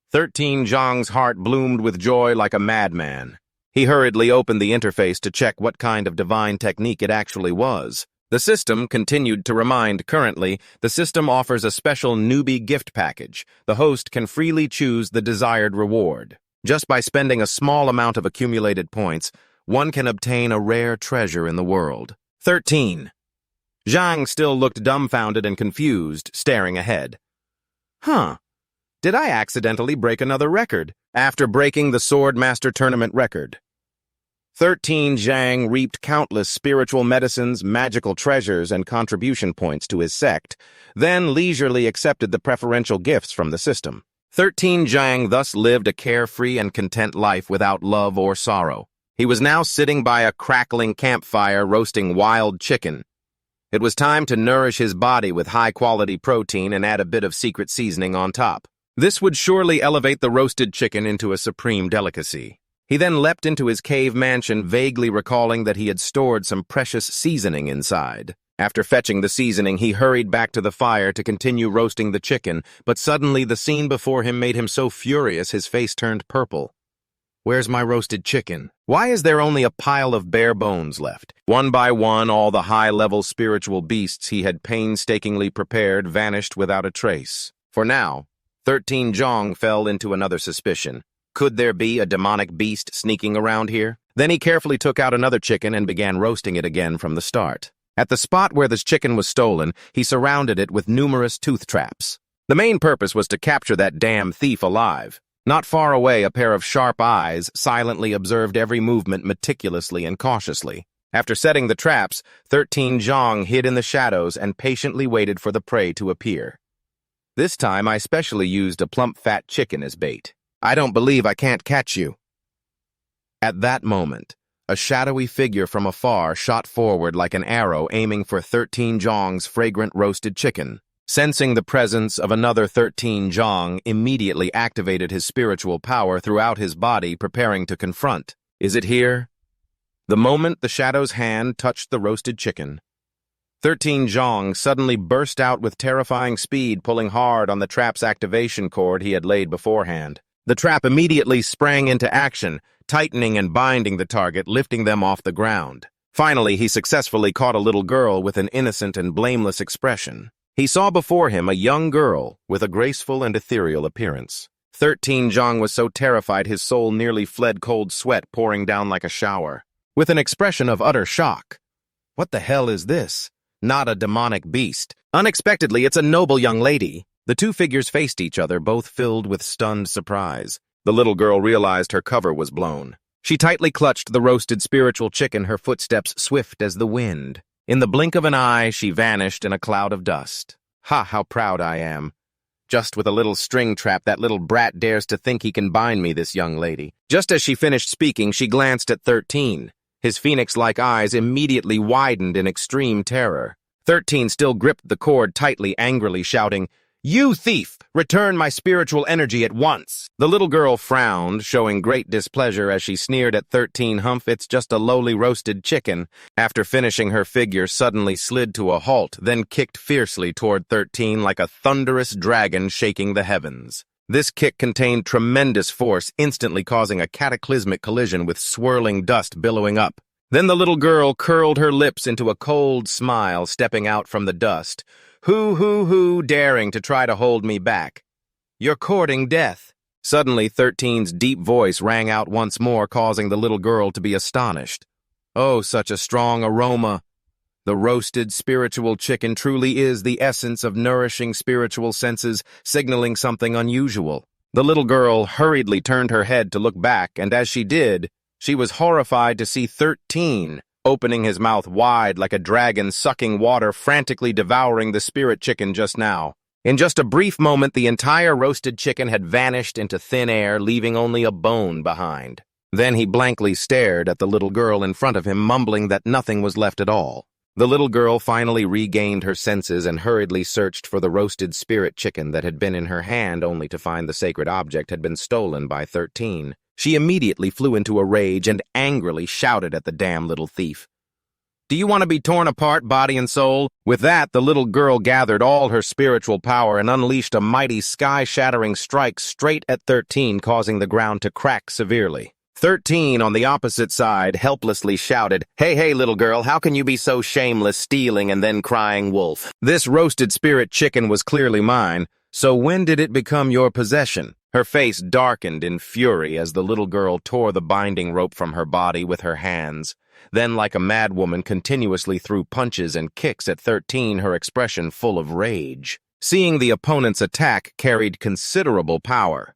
13 Zhang's heart bloomed with joy like a madman. He hurriedly opened the interface to check what kind of divine technique it actually was. The system continued to remind currently, the system offers a special newbie gift package. The host can freely choose the desired reward. Just by spending a small amount of accumulated points, one can obtain a rare treasure in the world. 13. Zhang still looked dumbfounded and confused, staring ahead. Did I accidentally break another record? After breaking the Sword Master Tournament record, 13 Zhang reaped countless spiritual medicines, magical treasures, and contribution points to his sect, then leisurely accepted the preferential gifts from the system. 13 Zhang thus lived a carefree and content life without love or sorrow. He was now sitting by a crackling campfire roasting wild chicken. It was time to nourish his body with high-quality protein and add a bit of secret seasoning on top. This would surely elevate the roasted chicken into a supreme delicacy. He then leapt into his cave mansion, vaguely recalling that he had stored some precious seasoning inside. After fetching the seasoning, he hurried back to the fire to continue roasting the chicken, but suddenly the scene before him made him so furious his face turned purple. Where's my roasted chicken? Why is there only a pile of bare bones left? One by one, all the high-level spiritual beasts he had painstakingly prepared vanished without a trace. For now, 13 Zhang fell into another suspicion. Could there be a demonic beast sneaking around here? Then he carefully took out another chicken and began roasting it again from the start. At the spot where this chicken was stolen, he surrounded it with numerous tooth traps. The main purpose was to capture that damn thief alive. Not far away, a pair of sharp eyes silently observed every movement meticulously and cautiously. After setting the traps, 13 Zhang hid in the shadows and patiently waited for the prey to appear. This time, I specially used a plump fat chicken as bait. I don't believe I can't catch you. At that moment, a shadowy figure from afar shot forward like an arrow aiming for 13 Zhang's fragrant roasted chicken. Sensing the presence of another 13 Zhang immediately activated his spiritual power throughout his body, preparing to confront. Is it here? The moment the shadow's hand touched the roasted chicken, 13 Zhang suddenly burst out with terrifying speed, pulling hard on the trap's activation cord he had laid beforehand. The trap immediately sprang into action, tightening and binding the target, lifting them off the ground. Finally, he successfully caught a little girl with an innocent and blameless expression. He saw before him a young girl with a graceful and ethereal appearance. 13 Zhang was so terrified his soul nearly fled, cold sweat pouring down like a shower. With an expression of utter shock. What the hell is this? Not a demonic beast. Unexpectedly, it's a noble young lady. The two figures faced each other, both filled with stunned surprise. The little girl realized her cover was blown. She tightly clutched the roasted spiritual chicken, her footsteps swift as the wind. In the blink of an eye, she vanished in a cloud of dust. Ha, how proud I am. Just with a little string trap, that little brat dares to think he can bind me, this young lady. Just as she finished speaking, she glanced at 13. His phoenix-like eyes immediately widened in extreme terror. 13 still gripped the cord tightly, angrily shouting, "You thief! Return my spiritual energy at once!" The little girl frowned, showing great displeasure as she sneered at 13. Humph, it's just a lowly roasted chicken. After finishing, her figure suddenly slid to a halt, then kicked fiercely toward 13 like a thunderous dragon shaking the heavens. This kick contained tremendous force, instantly causing a cataclysmic collision with swirling dust billowing up. Then the little girl curled her lips into a cold smile, stepping out from the dust. Who, daring to try to hold me back? You're courting death. Suddenly, 13's deep voice rang out once more, causing the little girl to be astonished. Oh, such a strong aroma. The roasted spiritual chicken truly is the essence of nourishing spiritual senses, signaling something unusual. The little girl hurriedly turned her head to look back, and as she did, she was horrified to see 13, opening his mouth wide like a dragon sucking water, frantically devouring the spirit chicken just now. In just a brief moment, the entire roasted chicken had vanished into thin air, leaving only a bone behind. Then he blankly stared at the little girl in front of him, mumbling that nothing was left at all. The little girl finally regained her senses and hurriedly searched for the roasted spirit chicken that had been in her hand, only to find the sacred object had been stolen by 13. She immediately flew into a rage and angrily shouted at the damn little thief. Do you want to be torn apart, body and soul? With that, the little girl gathered all her spiritual power and unleashed a mighty sky-shattering strike straight at 13, causing the ground to crack severely. 13, on the opposite side, helplessly shouted, "Hey, hey, little girl, how can you be so shameless, stealing and then crying wolf? This roasted spirit chicken was clearly mine, so when did it become your possession?" Her face darkened in fury as the little girl tore the binding rope from her body with her hands. Then, like a madwoman, continuously threw punches and kicks at 13, her expression full of rage. Seeing the opponent's attack carried considerable power,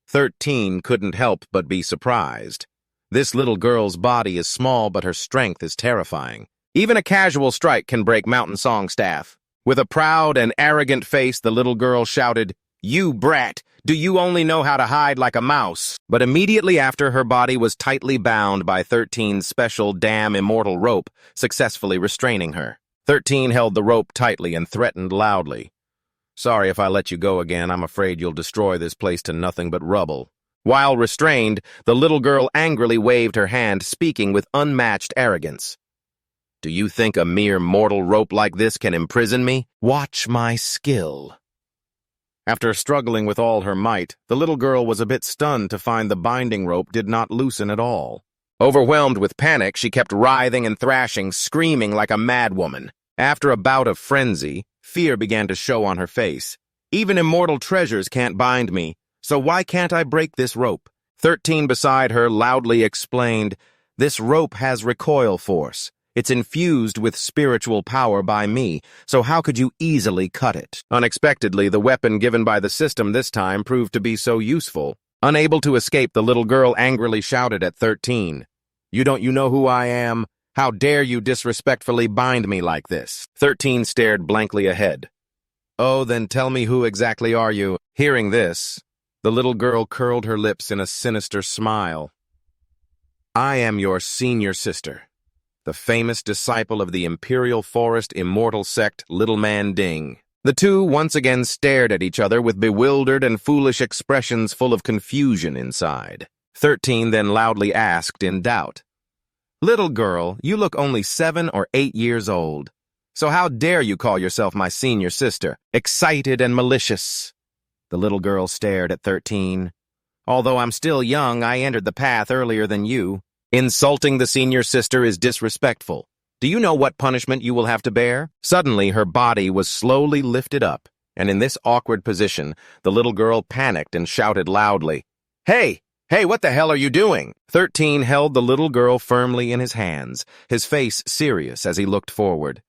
13 couldn't help but be surprised. This little girl's body is small, but her strength is terrifying. Even a casual strike can break Mountain Song staff. With a proud and arrogant face, the little girl shouted, "You brat! Do you only know how to hide like a mouse?" But immediately after, her body was tightly bound by 13's special damn immortal rope, successfully restraining her. 13 held the rope tightly and threatened loudly. "Sorry if I let you go again. I'm afraid you'll destroy this place to nothing but rubble." While restrained, the little girl angrily waved her hand, speaking with unmatched arrogance. "Do you think a mere mortal rope like this can imprison me? Watch my skill." After struggling with all her might, the little girl was a bit stunned to find the binding rope did not loosen at all. Overwhelmed with panic, she kept writhing and thrashing, screaming like a madwoman. After a bout of frenzy, fear began to show on her face. "Even immortal treasures can't bind me, so why can't I break this rope?" 13 beside her loudly explained, "This rope has recoil force. It's infused with spiritual power by me, so how could you easily cut it?" Unexpectedly, the weapon given by the system this time proved to be so useful. Unable to escape, the little girl angrily shouted at 13, You know who I am? How dare you disrespectfully bind me like this?" 13 stared blankly ahead. "Oh, then tell me, who exactly are you?" Hearing this, the little girl curled her lips in a sinister smile. "I am your senior sister, the famous disciple of the Imperial Forest Immortal Sect, Little Man Ding." The two once again stared at each other with bewildered and foolish expressions full of confusion inside. 13 then loudly asked in doubt, "Little girl, you look only 7 or 8 years old. So how dare you call yourself my senior sister?" Excited and malicious, the little girl stared at 13. "Although I'm still young, I entered the path earlier than you. Insulting the senior sister is disrespectful. Do you know what punishment you will have to bear?" Suddenly, her body was slowly lifted up, and in this awkward position, the little girl panicked and shouted loudly, Hey, what the hell are you doing?" 13 held the little girl firmly in his hands, his face serious as he looked forward.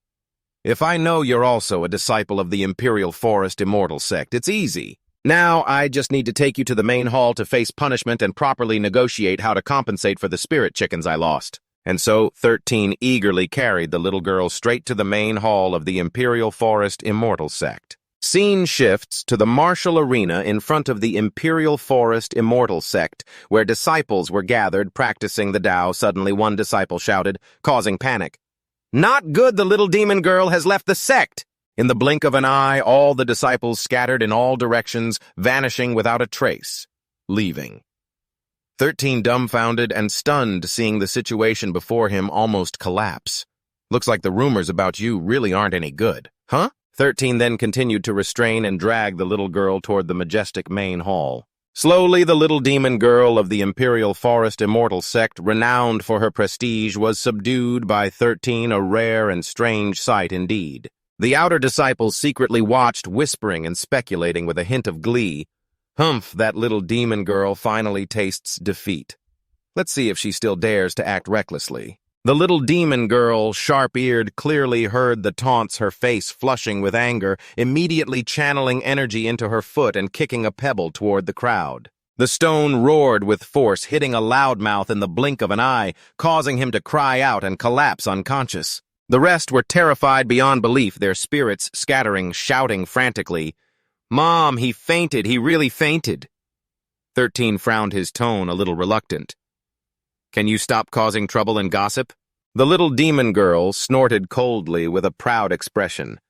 "If I know you're also a disciple of the Imperial Forest Immortal Sect, it's easy. Now I just need to take you to the main hall to face punishment and properly negotiate how to compensate for the spirit chickens I lost." And so 13 eagerly carried the little girl straight to the main hall of the Imperial Forest Immortal Sect. Scene shifts to the martial arena in front of the Imperial Forest Immortal Sect, where disciples were gathered practicing the Tao. Suddenly one disciple shouted, causing panic, "Not good, the little demon girl has left the sect!" In the blink of an eye, all the disciples scattered in all directions, vanishing without a trace, leaving. 13 dumbfounded and stunned, seeing the situation before him almost collapse. "Looks like the rumors about you really aren't any good, huh?" 13 then continued to restrain and drag the little girl toward the majestic main hall. Slowly, the little demon girl of the Imperial Forest Immortal Sect, renowned for her prestige, was subdued by 13, a rare and strange sight indeed. The outer disciples secretly watched, whispering and speculating with a hint of glee. Humph, that little demon girl finally tastes defeat. Let's see if she still dares to act recklessly. The little demon girl, sharp-eared, clearly heard the taunts, her face flushing with anger, immediately channeling energy into her foot and kicking a pebble toward the crowd. The stone roared with force, hitting a loudmouth in the blink of an eye, causing him to cry out and collapse unconscious. The rest were terrified beyond belief, their spirits scattering, shouting frantically, "Mom, he fainted, he really fainted." 13 frowned, his tone a little reluctant. "Can you stop causing trouble and gossip?" The little demon girl snorted coldly with a proud expression.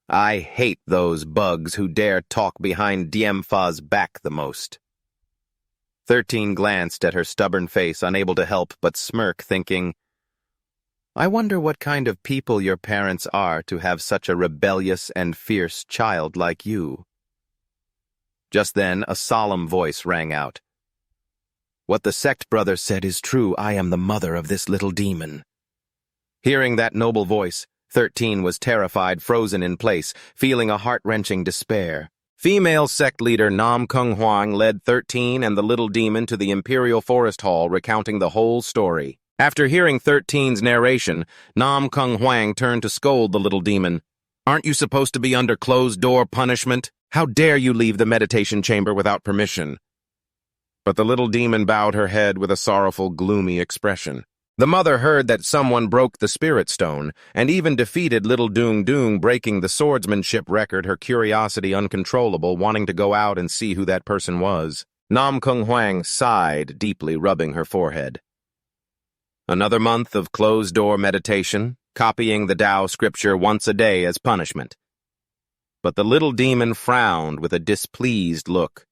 "I hate those bugs who dare talk behind Diemfa's back the most." 13 glanced at her stubborn face, unable to help but smirk, thinking, "I wonder what kind of people your parents are to have such a rebellious and fierce child like you." Just then, a solemn voice rang out. What the sect brother said is true. I am the mother of this little demon. Hearing that noble voice, 13 was terrified, frozen in place, feeling a heart-wrenching despair. Female sect leader Nam Kung Huang led 13 and the little demon to the Imperial Forest Hall, recounting the whole story. After hearing 13's narration, Nam Kung Huang turned to scold the little demon. Aren't you supposed to be under closed-door punishment? How dare you leave the meditation chamber without permission? But the little demon bowed her head with a sorrowful, gloomy expression. The mother heard that someone broke the spirit stone, and even defeated little Doong Doong, breaking the swordsmanship record, her curiosity uncontrollable, wanting to go out and see who that person was. Nam Kung Huang sighed deeply, rubbing her forehead. Another month of closed-door meditation, copying the Tao scripture once a day as punishment. But the little demon frowned with a displeased look.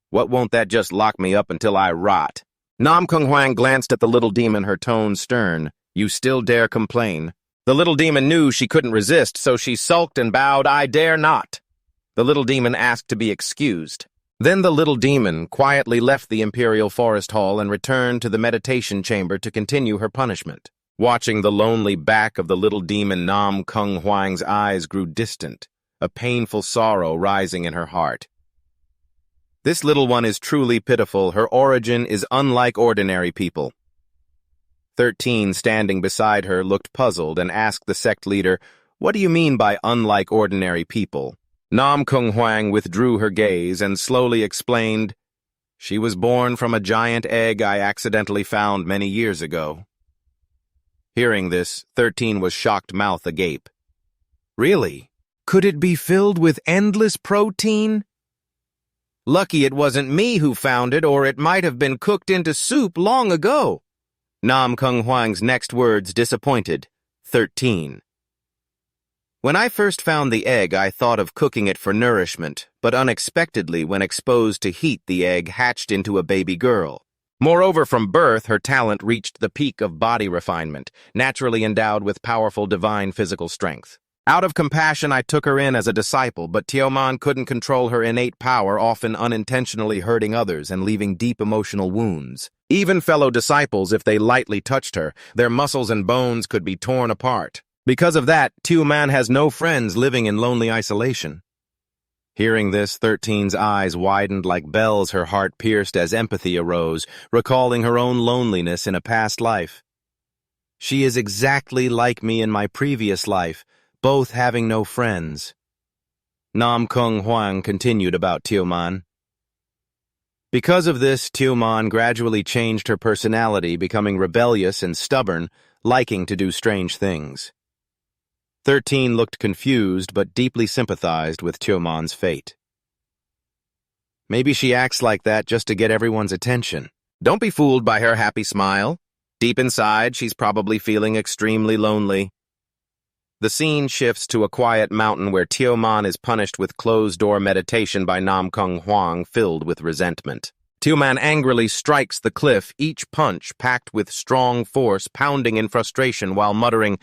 What, won't that just lock me up until I rot? Nam Kung Huang glanced at the little demon, her tone stern. You still dare complain? The little demon knew she couldn't resist, so she sulked and bowed. I dare not. The little demon asked to be excused. Then the little demon quietly left the Imperial Forest Hall and returned to the meditation chamber to continue her punishment. Watching the lonely back of the little demon, Nam Kung Huang's eyes grew distant, a painful sorrow rising in her heart. This little one is truly pitiful. Her origin is unlike ordinary people. 13, standing beside her, looked puzzled and asked the sect leader, What do you mean by unlike ordinary people? Nam Kung Huang withdrew her gaze and slowly explained, She was born from a giant egg I accidentally found many years ago. Hearing this, 13 was shocked, mouth agape. Really? Could it be filled with endless protein? Lucky it wasn't me who found it, or it might have been cooked into soup long ago. Nam Kung Huang's next words disappointed 13. When I first found the egg, I thought of cooking it for nourishment, but unexpectedly, when exposed to heat, the egg hatched into a baby girl. Moreover, from birth, her talent reached the peak of body refinement, naturally endowed with powerful divine physical strength. Out of compassion, I took her in as a disciple, but Xiaoan couldn't control her innate power, often unintentionally hurting others and leaving deep emotional wounds. Even fellow disciples, if they lightly touched her, their muscles and bones could be torn apart. Because of that, Xiaoan has no friends, living in lonely isolation. Hearing this, 13's eyes widened like bells, her heart pierced as empathy arose, recalling her own loneliness in a past life. She is exactly like me in my previous life, both having no friends. Nam Kung Huang continued about Xiaoan. Because of this, Xiaoan gradually changed her personality, becoming rebellious and stubborn, liking to do strange things. 13 looked confused, but deeply sympathized with Xiaoan's fate. Maybe she acts like that just to get everyone's attention. Don't be fooled by her happy smile. Deep inside, she's probably feeling extremely lonely. The scene shifts to a quiet mountain where Xiaoan is punished with closed-door meditation by Nam Kung Huang, filled with resentment. Xiaoan angrily strikes the cliff, each punch packed with strong force, pounding in frustration while muttering,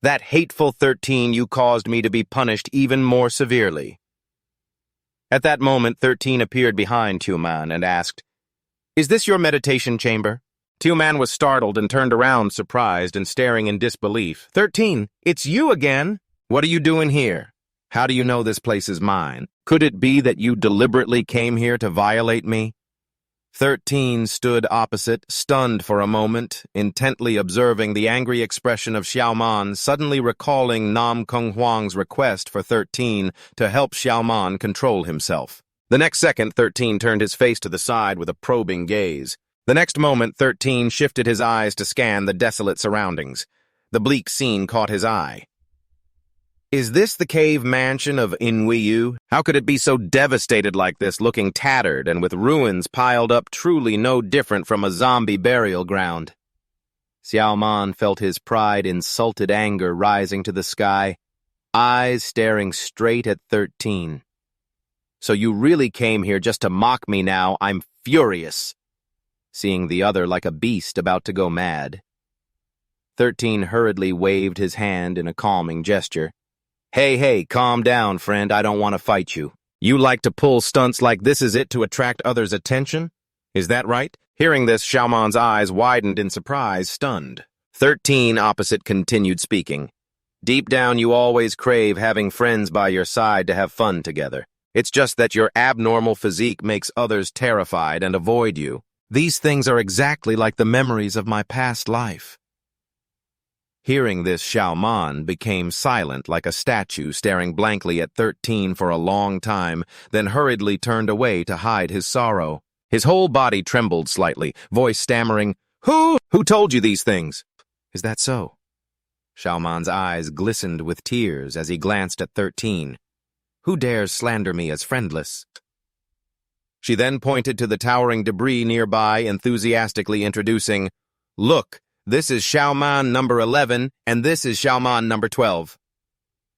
That hateful 13, you caused me to be punished even more severely. At that moment, 13 appeared behind Xiaoan and asked, Is this your meditation chamber? Xiaoan was startled and turned around, surprised and staring in disbelief. 13, it's you again? What are you doing here? How do you know this place is mine? Could it be that you deliberately came here to violate me? 13 stood opposite, stunned for a moment, intently observing the angry expression of Xiaoan, suddenly recalling Nam Kung Huang's request for 13 to help Xiaoan control himself. The next second, 13 turned his face to the side with a probing gaze. The next moment, 13 shifted his eyes to scan the desolate surroundings. The bleak scene caught his eye. Is this the cave mansion of Inwiyu? How could it be so devastated like this, looking tattered and with ruins piled up, truly no different from a zombie burial ground? Xiaoan felt his pride, insulted anger rising to the sky, eyes staring straight at 13. So you really came here just to mock me now? I'm furious. Seeing the other like a beast about to go mad. 13 hurriedly waved his hand in a calming gesture. Hey, calm down, friend. I don't want to fight you. You like to pull stunts like this, is it to attract others' attention? Is that right? Hearing this, Xiaoman's eyes widened in surprise, stunned. 13 opposite continued speaking. Deep down, you always crave having friends by your side to have fun together. It's just that your abnormal physique makes others terrified and avoid you. These things are exactly like the memories of my past life. Hearing this, Xiaoman became silent like a statue, staring blankly at 13 for a long time, then hurriedly turned away to hide his sorrow. His whole body trembled slightly, voice stammering, Who told you these things? Is that so? Xiaoman's eyes glistened with tears as he glanced at 13. Who dares slander me as friendless? She then pointed to the towering debris nearby, enthusiastically introducing, Look, this is Xiaoman number 11, and this is Xiaoman number 12.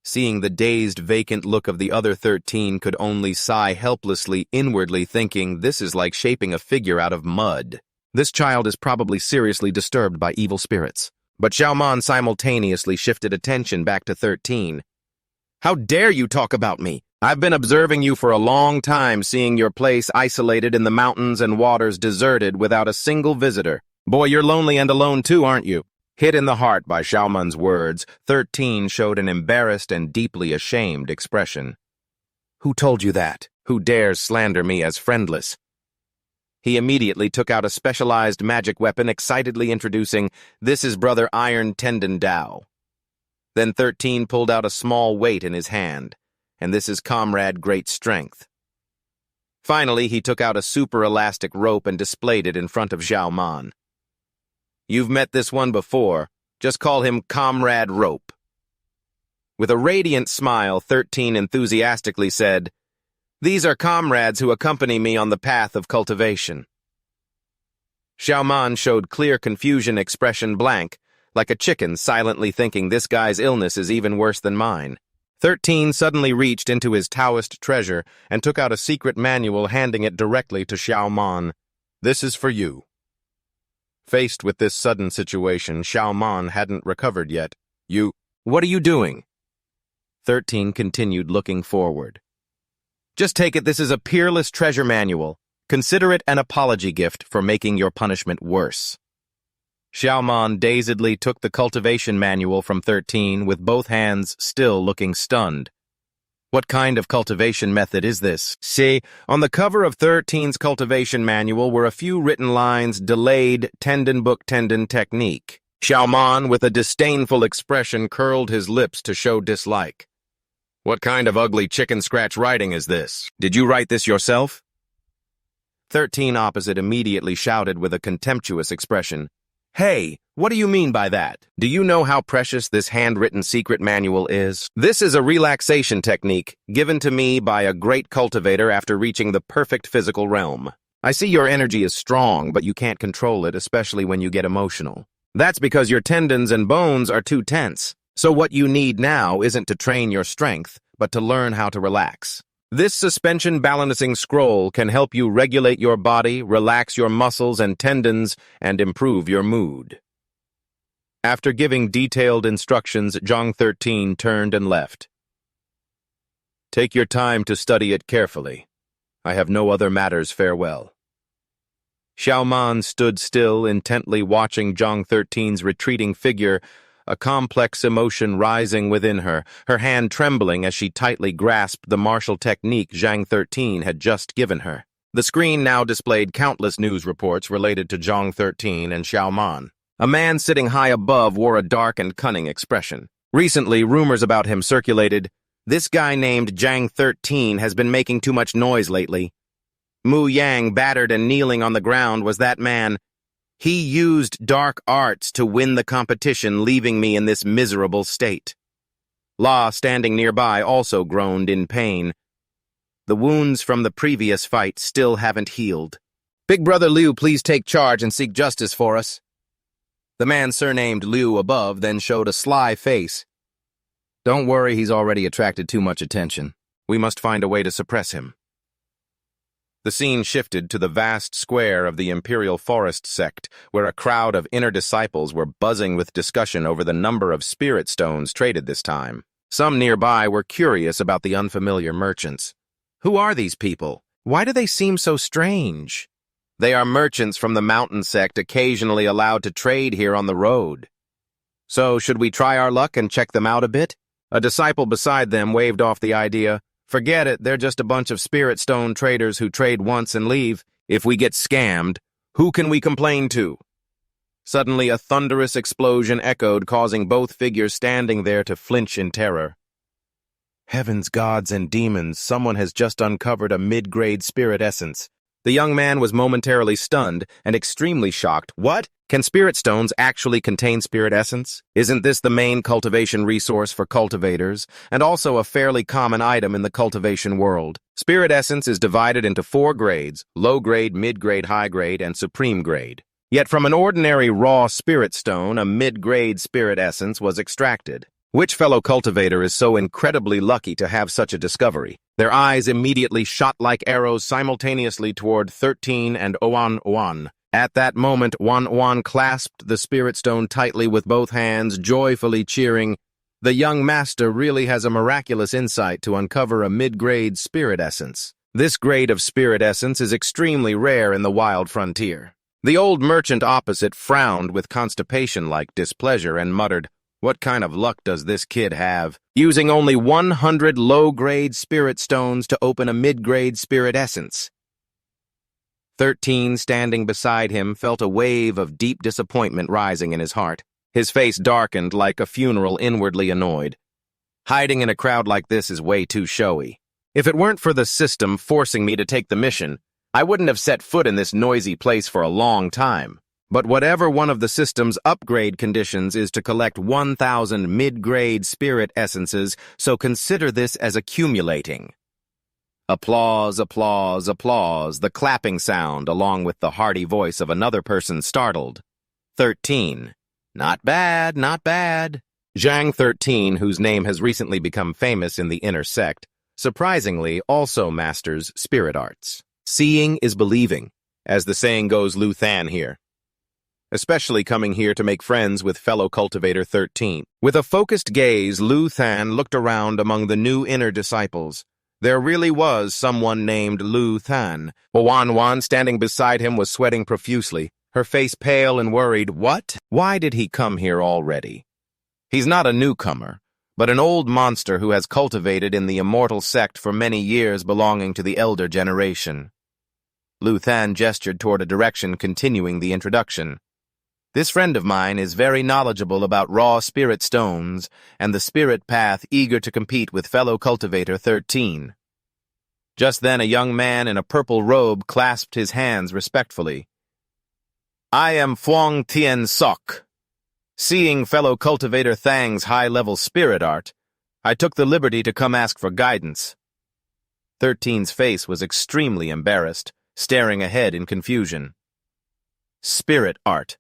Seeing the dazed, vacant look of the other 13 could only sigh helplessly, inwardly thinking, this is like shaping a figure out of mud. This child is probably seriously disturbed by evil spirits. But Xiaoman simultaneously shifted attention back to 13. How dare you talk about me? I've been observing you for a long time, seeing your place isolated in the mountains and waters, deserted without a single visitor. Boy, you're lonely and alone too, aren't you? Hit in the heart by Xiaoman's words, 13 showed an embarrassed and deeply ashamed expression. Who told you that? Who dares slander me as friendless? He immediately took out a specialized magic weapon, excitedly introducing, This is Brother Iron Tendon Dao. Then 13 pulled out a small weight in his hand, and this is Comrade Great Strength. Finally, he took out a super elastic rope and displayed it in front of Xiaoman. You've met this one before. Just call him Comrade Rope. With a radiant smile, 13 enthusiastically said, These are comrades who accompany me on the path of cultivation. Xiaoman showed clear confusion, expression blank, like a chicken silently thinking this guy's illness is even worse than mine. 13 suddenly reached into his Taoist treasure and took out a secret manual, handing it directly to Xiaoman. This is for you. Faced with this sudden situation, Xiaoman hadn't recovered yet. What are you doing? 13 continued, looking forward. Just take it, this is a peerless treasure manual. Consider it an apology gift for making your punishment worse. Xiaoman dazedly took the cultivation manual from 13, with both hands still looking stunned. What kind of cultivation method is this? See, on the cover of 13's cultivation manual were a few written lines, delayed tendon book tendon technique. Xiaoman, with a disdainful expression, curled his lips to show dislike. What kind of ugly chicken scratch writing is this? Did you write this yourself? 13 opposite immediately shouted with a contemptuous expression. Hey, what do you mean by that? Do you know how precious this handwritten secret manual is? This is a relaxation technique given to me by a great cultivator after reaching the perfect physical realm. I see your energy is strong, but you can't control it, especially when you get emotional. That's because your tendons and bones are too tense. So what you need now isn't to train your strength, but to learn how to relax. This suspension balancing scroll can help you regulate your body, relax your muscles and tendons, and improve your mood. After giving detailed instructions, Zhang 13 turned and left. Take your time to study it carefully. I have no other matters, farewell. Xiaoman stood still, intently watching Zhang 13's retreating figure, a complex emotion rising within her, her hand trembling as she tightly grasped the martial technique Zhang 13 had just given her. The screen now displayed countless news reports related to Zhang 13 and Xiaoman. A man sitting high above wore a dark and cunning expression. Recently, rumors about him circulated. This guy named Zhang 13 has been making too much noise lately. Mu Yang, battered and kneeling on the ground, was that man. He used dark arts to win the competition, leaving me in this miserable state. La, standing nearby, also groaned in pain. The wounds from the previous fight still haven't healed. Big Brother Liu, please take charge and seek justice for us. The man surnamed Liu above then showed a sly face. Don't worry, he's already attracted too much attention. We must find a way to suppress him. The scene shifted to the vast square of the Imperial Forest sect, where a crowd of inner disciples were buzzing with discussion over the number of spirit stones traded this time. Some nearby were curious about the unfamiliar merchants. Who are these people? Why do they seem so strange? They are merchants from the mountain sect occasionally allowed to trade here on the road. So, should we try our luck and check them out a bit? A disciple beside them waved off the idea. Forget it, they're just a bunch of spirit stone traders who trade once and leave. If we get scammed, who can we complain to? Suddenly, a thunderous explosion echoed, causing both figures standing there to flinch in terror. Heavens, gods, and demons, someone has just uncovered a mid-grade spirit essence. The young man was momentarily stunned and extremely shocked. What? Can spirit stones actually contain spirit essence? Isn't this the main cultivation resource for cultivators, and also a fairly common item in the cultivation world? Spirit essence is divided into 4 grades: low grade, mid-grade, high grade, and supreme grade. Yet from an ordinary raw spirit stone, a mid-grade spirit essence was extracted. Which fellow cultivator is so incredibly lucky to have such a discovery? Their eyes immediately shot like arrows simultaneously toward 13 and Oan. At that moment, Oan clasped the spirit stone tightly with both hands, joyfully cheering, "The young master really has a miraculous insight to uncover a mid-grade spirit essence. This grade of spirit essence is extremely rare in the wild frontier." The old merchant opposite frowned with constipation-like displeasure and muttered, "What kind of luck does this kid have? Using only 100 low-grade spirit stones to open a mid-grade spirit essence." 13, standing beside him, felt a wave of deep disappointment rising in his heart. His face darkened like a funeral, inwardly annoyed. Hiding in a crowd like this is way too showy. If it weren't for the system forcing me to take the mission, I wouldn't have set foot in this noisy place for a long time. But whatever one of the system's upgrade conditions is to collect 1,000 mid-grade spirit essences, so consider this as accumulating. Applause, applause, applause, the clapping sound along with the hearty voice of another person startled. 13. Not bad, not bad. Zhang 13, whose name has recently become famous in the inner sect, surprisingly also masters spirit arts. Seeing is believing, as the saying goes. Lou Tong Han here. Especially coming here to make friends with fellow cultivator 13. With a focused gaze, Lou Tong Han looked around among the new inner disciples. There really was someone named Lou Tong Han. Wan, standing beside him, was sweating profusely, her face pale and worried. What? Why did he come here already? He's not a newcomer, but an old monster who has cultivated in the immortal sect for many years, belonging to the elder generation. Lou Tong Han gestured toward a direction, continuing the introduction. This friend of mine is very knowledgeable about raw spirit stones and the spirit path, eager to compete with fellow cultivator 13. Just then a young man in a purple robe clasped his hands respectfully. I am Fuang Tien Sok. Seeing fellow cultivator Thang's high-level spirit art, I took the liberty to come ask for guidance. 13's face was extremely embarrassed, staring ahead in confusion. Spirit art.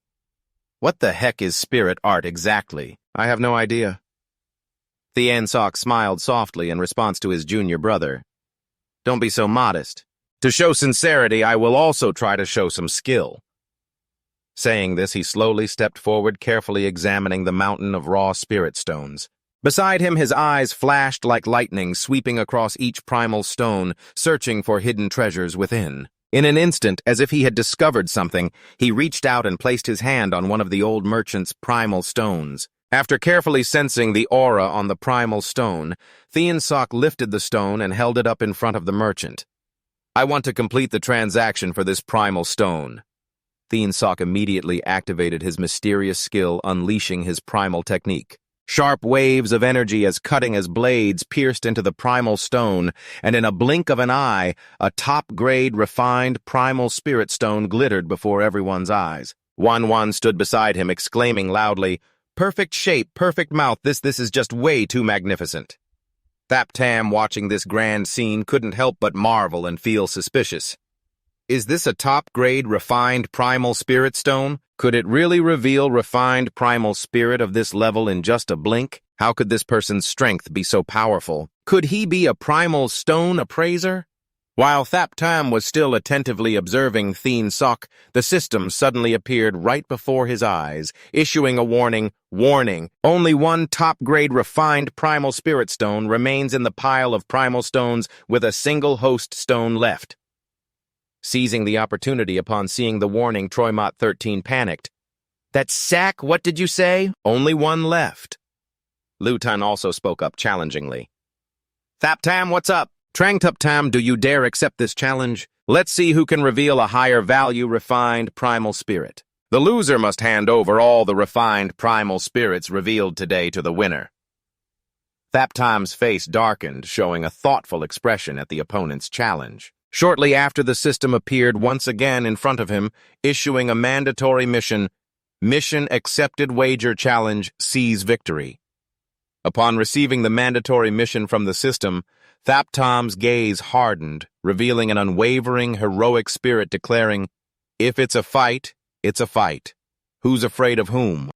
What the heck is spirit art exactly? I have no idea. Tien Sok smiled softly in response to his junior brother. Don't be so modest. To show sincerity, I will also try to show some skill. Saying this, he slowly stepped forward, carefully examining the mountain of raw spirit stones. Beside him, his eyes flashed like lightning, sweeping across each primal stone, searching for hidden treasures within. In an instant, as if he had discovered something, he reached out and placed his hand on one of the old merchant's primal stones. After carefully sensing the aura on the primal stone, Tien Sok lifted the stone and held it up in front of the merchant. I want to complete the transaction for this primal stone. Tien Sok immediately activated his mysterious skill, unleashing his primal technique. Sharp waves of energy as cutting as blades pierced into the primal stone, and in a blink of an eye, a top-grade refined primal spirit stone glittered before everyone's eyes. Wan stood beside him, exclaiming loudly, Perfect shape, perfect mouth, this is just way too magnificent. Thap Tam, watching this grand scene, couldn't help but marvel and feel suspicious. Is this a top-grade refined primal spirit stone? Could it really reveal refined primal spirit of this level in just a blink? How could this person's strength be so powerful? Could he be a primal stone appraiser? While Thap Tam was still attentively observing Tien Sok, the system suddenly appeared right before his eyes, issuing a warning, Warning, only one top-grade refined primal spirit stone remains in the pile of primal stones with a single host stone left. Seizing the opportunity upon seeing the warning, Troymot 13 panicked. "That sack, what did you say? Only one left." Lou Tong also spoke up challengingly. "Thaptam, what's up? Trangtuptam, do you dare accept this challenge? Let's see who can reveal a higher value refined primal spirit. The loser must hand over all the refined primal spirits revealed today to the winner." Thaptam's face darkened, showing a thoughtful expression at the opponent's challenge. Shortly after, the system appeared once again in front of him, issuing a mandatory mission. Mission accepted, wager challenge, seize victory. Upon receiving the mandatory mission from the system, Thaptam's gaze hardened, revealing an unwavering, heroic spirit declaring, "If it's a fight, it's a fight. Who's afraid of whom?"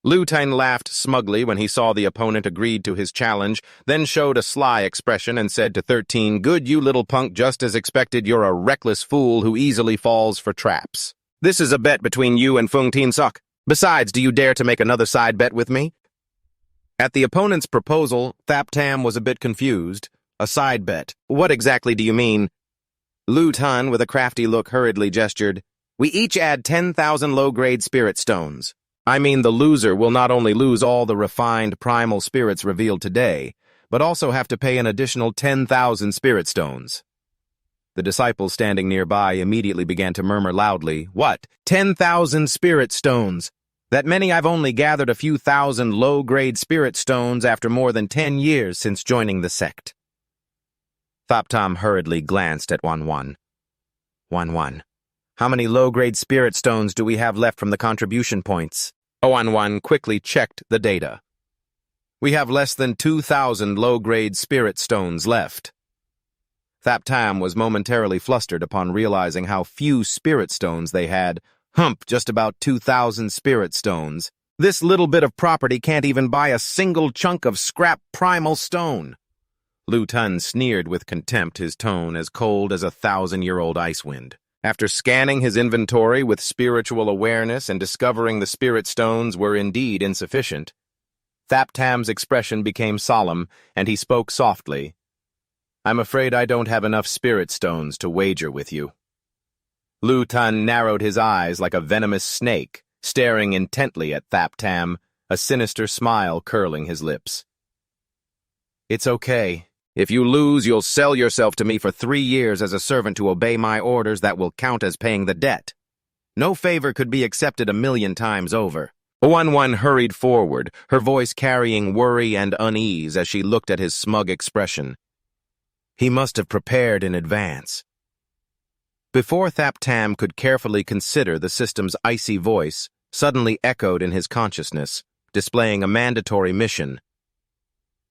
Lou Tong laughed smugly when he saw the opponent agreed to his challenge, then showed a sly expression and said to 13, "Good, you little punk, just as expected, you're a reckless fool who easily falls for traps. This is a bet between you and Fung Tien Sok. Besides, do you dare to make another side bet with me?" At the opponent's proposal, Thaptam was a bit confused. "A side bet? What exactly do you mean?" Lou Tong, with a crafty look, hurriedly gestured. "We each add 10,000 low-grade spirit stones. I mean, the loser will not only lose all the refined primal spirits revealed today, but also have to pay an additional 10,000 spirit stones." The disciples standing nearby immediately began to murmur loudly, "What? 10,000 spirit stones? That many? I've only gathered a few thousand low-grade spirit stones after more than 10 years since joining the sect." Thaptam hurriedly glanced at Wanwan. "Wanwan, how many low-grade spirit stones do we have left from the contribution points?" Wanwan quickly checked the data. "We have less than 2,000 low-grade spirit stones left." Thaptam was momentarily flustered upon realizing how few spirit stones they had. Just about 2,000 spirit stones. This little bit of property can't even buy a single chunk of scrap primal stone. Lou Tong sneered with contempt, his tone as cold as a 1,000-year-old ice wind. After scanning his inventory with spiritual awareness and discovering the spirit stones were indeed insufficient, Thaptam's expression became solemn, and he spoke softly. "I'm afraid I don't have enough spirit stones to wager with you." Lou Tong narrowed his eyes like a venomous snake, staring intently at Thaptam, a sinister smile curling his lips. "It's okay. If you lose, you'll sell yourself to me for 3 years as a servant to obey my orders. That will count as paying the debt. No favor could be accepted 1,000,000 times over." Wanwan hurried forward, her voice carrying worry and unease as she looked at his smug expression. He must have prepared in advance. Before Thaptam could carefully consider, the system's icy voice suddenly echoed in his consciousness, displaying a mandatory mission.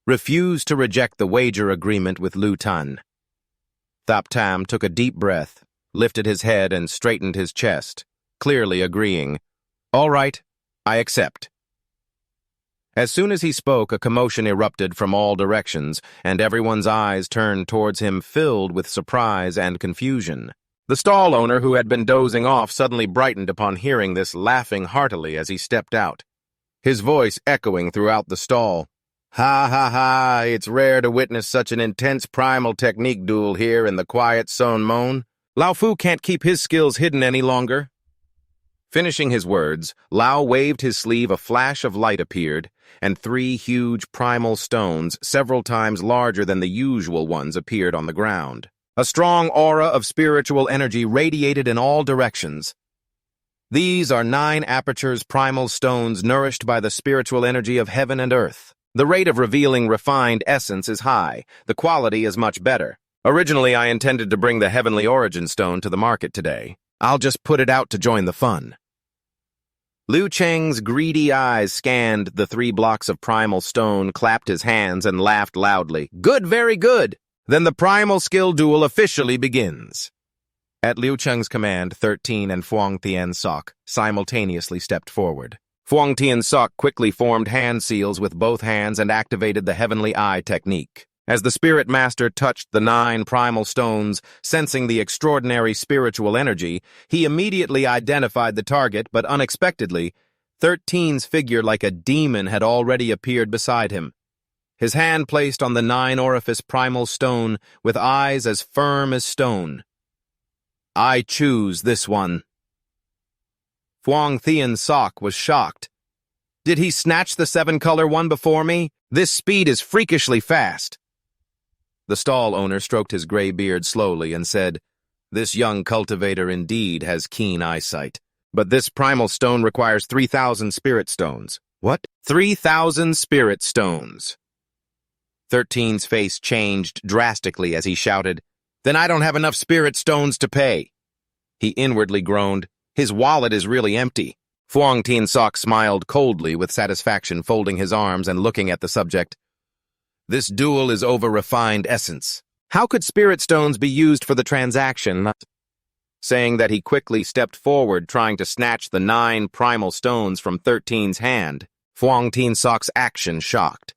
Refuse to reject the wager agreement with Lou Tong. Thaptam took a deep breath, lifted his head, and straightened his chest, clearly agreeing. "All right, I accept." As soon as he spoke, a commotion erupted from all directions, and everyone's eyes turned towards him, filled with surprise and confusion. The stall owner, who had been dozing off, suddenly brightened upon hearing this, laughing heartily as he stepped out, his voice echoing throughout the stall. "Ha ha ha, it's rare to witness such an intense primal technique duel here in the quiet Son Mon. Lao Fu can't keep his skills hidden any longer." Finishing his words, Lao waved his sleeve, a flash of light appeared, and 3 huge primal stones, several times larger than the usual ones, appeared on the ground. A strong aura of spiritual energy radiated in all directions. These are 9 apertures primal stones nourished by the spiritual energy of heaven and earth. The rate of revealing refined essence is high. The quality is much better. Originally, I intended to bring the Heavenly Origin Stone to the market today. I'll just put it out to join the fun. Liu Cheng's greedy eyes scanned the 3 blocks of primal stone, clapped his hands, and laughed loudly. "Good, very good. Then the primal skill duel officially begins." At Liu Cheng's command, 13 and Fung Tien Sok simultaneously stepped forward. Fung Tien Sok quickly formed hand seals with both hands and activated the Heavenly Eye technique. As the Spirit Master touched the 9 primal stones, sensing the extraordinary spiritual energy, he immediately identified the target, but unexpectedly, 13's figure like a demon had already appeared beside him. His hand placed on the 9 orifice primal stone with eyes as firm as stone. I choose this one. Huang Thian Sok was shocked. Did he snatch the seven-color one before me? This speed is freakishly fast. The stall owner stroked his gray beard slowly and said, This young cultivator indeed has keen eyesight. But this primal stone requires 3,000 spirit stones. What? 3,000 spirit stones. 13's face changed drastically as he shouted, Then I don't have enough spirit stones to pay. He inwardly groaned, His wallet is really empty. Huang Thian Sok smiled coldly with satisfaction, folding his arms and looking at the subject. This duel is over refined essence. How could spirit stones be used for the transaction? Saying that, he quickly stepped forward, trying to snatch the 9 primal stones from 13's hand. Huang Thian Sok's action shocked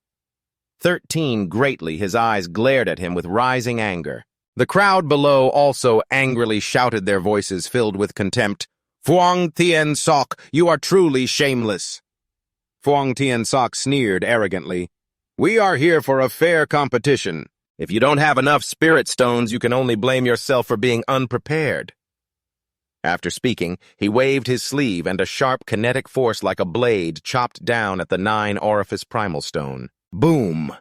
13 greatly. His eyes glared at him with rising anger. The crowd below also angrily shouted, their voices filled with contempt. Huang Thian Sok, you are truly shameless. Huang Thian Sok sneered arrogantly. We are here for a fair competition. If you don't have enough spirit stones, you can only blame yourself for being unprepared. After speaking, he waved his sleeve, and a sharp kinetic force like a blade chopped down at the 9-orifice primal stone. Boom!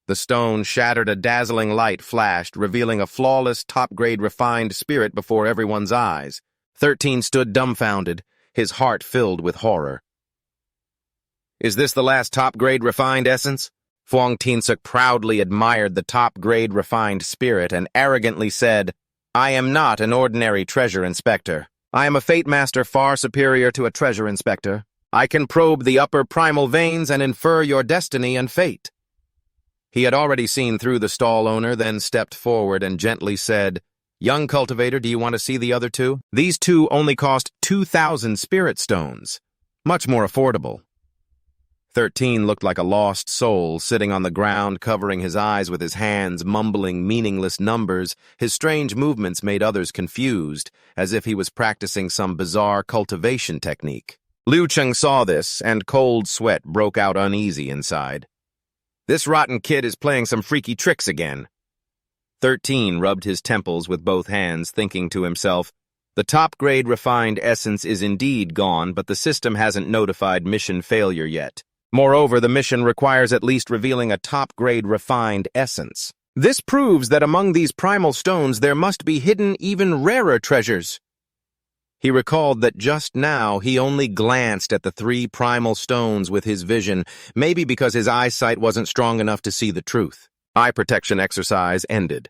The stone shattered. A dazzling light flashed, revealing a flawless, top-grade refined spirit before everyone's eyes. 13 stood dumbfounded, his heart filled with horror. Is this the last top-grade refined essence? Huang Thian Sok proudly admired the top-grade refined spirit and arrogantly said, I am not an ordinary treasure inspector. I am a fate master far superior to a treasure inspector. I can probe the upper primal veins and infer your destiny and fate. He had already seen through the stall owner, then stepped forward and gently said, Young cultivator, do you want to see the other 2? These 2 only cost 2,000 spirit stones. Much more affordable. 13 looked like a lost soul, sitting on the ground, covering his eyes with his hands, mumbling meaningless numbers. His strange movements made others confused, as if he was practicing some bizarre cultivation technique. Liu Cheng saw this, and cold sweat broke out uneasy inside. This rotten kid is playing some freaky tricks again. 13 rubbed his temples with both hands, thinking to himself, the top-grade refined essence is indeed gone, but the system hasn't notified mission failure yet. Moreover, the mission requires at least revealing a top-grade refined essence. This proves that among these primal stones there must be hidden even rarer treasures. He recalled that just now he only glanced at the 3 primal stones with his vision, maybe because his eyesight wasn't strong enough to see the truth. Eye protection exercise ended.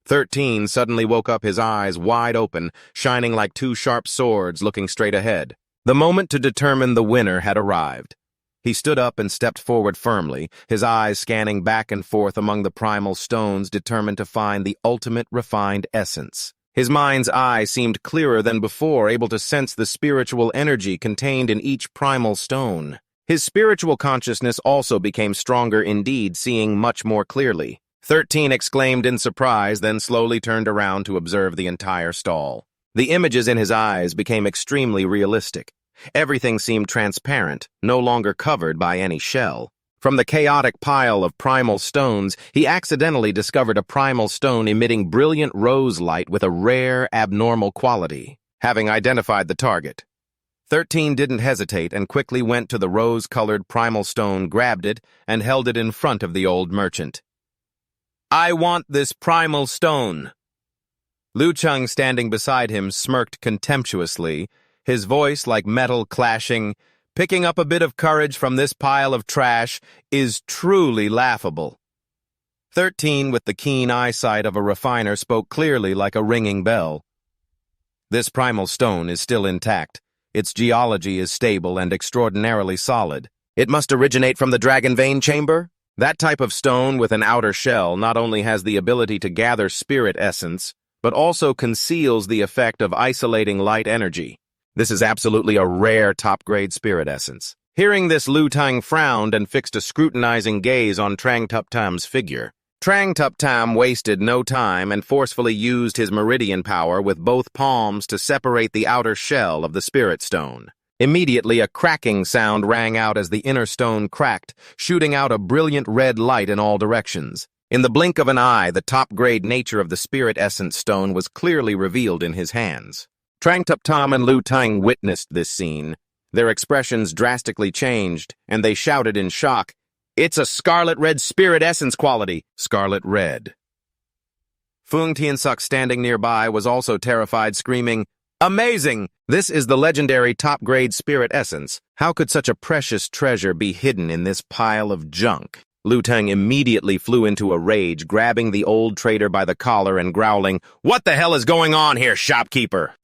13 suddenly woke up, his eyes wide open, shining like 2 sharp swords looking straight ahead. The moment to determine the winner had arrived. He stood up and stepped forward firmly, his eyes scanning back and forth among the primal stones, determined to find the ultimate refined essence. His mind's eye seemed clearer than before, able to sense the spiritual energy contained in each primal stone. His spiritual consciousness also became stronger indeed, seeing much more clearly. 13 exclaimed in surprise, then slowly turned around to observe the entire stall. The images in his eyes became extremely realistic. Everything seemed transparent, no longer covered by any shell. From the chaotic pile of primal stones, he accidentally discovered a primal stone emitting brilliant rose light with a rare, abnormal quality. Having identified the target, 13 didn't hesitate and quickly went to the rose-colored primal stone, grabbed it, and held it in front of the old merchant. I want this primal stone. Liu Cheng, standing beside him, smirked contemptuously, his voice like metal clashing. Picking up a bit of courage from this pile of trash is truly laughable. 13, with the keen eyesight of a refiner, spoke clearly like a ringing bell. This primal stone is still intact. Its geology is stable and extraordinarily solid. It must originate from the dragon vein chamber? That type of stone with an outer shell not only has the ability to gather spirit essence, but also conceals the effect of isolating light energy. This is absolutely a rare top-grade spirit essence. Hearing this, Liu Tang frowned and fixed a scrutinizing gaze on Trang Tup Tam's figure. Trang Tup Tam wasted no time and forcefully used his meridian power with both palms to separate the outer shell of the spirit stone. Immediately, a cracking sound rang out as the inner stone cracked, shooting out a brilliant red light in all directions. In the blink of an eye, the top-grade nature of the spirit essence stone was clearly revealed in his hands. Trang Tup Tom and Lou Tang witnessed this scene. Their expressions drastically changed, and they shouted in shock, "It's a scarlet red spirit essence quality!" Scarlet red. Fung Tian-suk, standing nearby, was also terrified, screaming, "Amazing! This is the legendary top-grade spirit essence. How could such a precious treasure be hidden in this pile of junk?" Lou Tang immediately flew into a rage, grabbing the old trader by the collar and growling, "What the hell is going on here, shopkeeper?"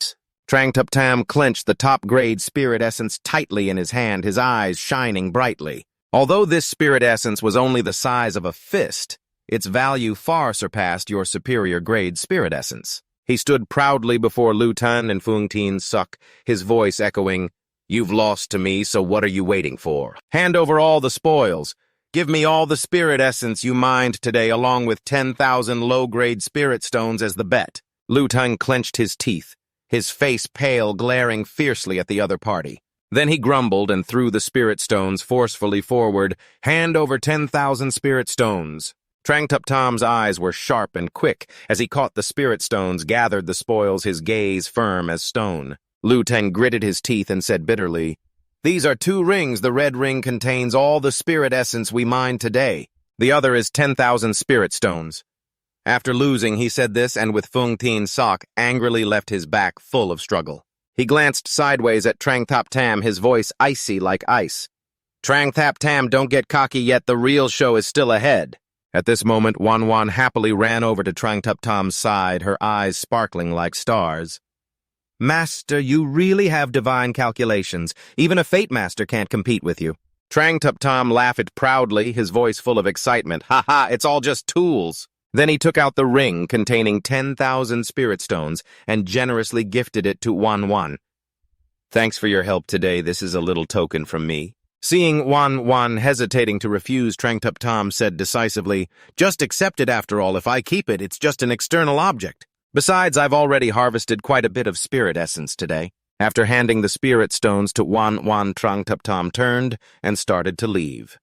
Trang Tup Tam clenched the top-grade spirit essence tightly in his hand, his eyes shining brightly. Although this spirit essence was only the size of a fist, its value far surpassed your superior-grade spirit essence. He stood proudly before Lou Tang and Fung Tian-suk, his voice echoing, "You've lost to me, so what are you waiting for? Hand over all the spoils. Give me all the spirit essence you mined today, along with 10,000 low-grade spirit stones as the bet." Lou Tang clenched his teeth, his face pale, glaring fiercely at the other party. Then he grumbled and threw the spirit stones forcefully forward. "Hand over 10,000 spirit stones." Trang Tup Tom's eyes were sharp and quick. As he caught the spirit stones, gathered the spoils, his gaze firm as stone. Lou Tang gritted his teeth and said bitterly, "These are 2 rings. The red ring contains all the spirit essence we mined today. The other is 10,000 spirit stones." After losing, he said this, and with Fung Tian-suk angrily left his back full of struggle. He glanced sideways at Trang Tup Tam, his voice icy like ice. "Trang Tup Tam, don't get cocky yet. The real show is still ahead." At this moment, Wan Wan happily ran over to Trang Tup Tom's side, her eyes sparkling like stars. "Master, you really have divine calculations. Even a Fate Master can't compete with you." Trang Tup Tom laughed proudly, his voice full of excitement. "Ha ha, it's all just tools." Then he took out the ring containing 10,000 spirit stones and generously gifted it to Wan Wan. "Thanks for your help today. This is a little token from me." Seeing Wan Wan hesitating to refuse, Trang Tup Tom said decisively, "Just accept it after all. If I keep it, it's just an external object. Besides, I've already harvested quite a bit of spirit essence today." After handing the spirit stones to Wan Wan, Trang Tup Tom turned and started to leave.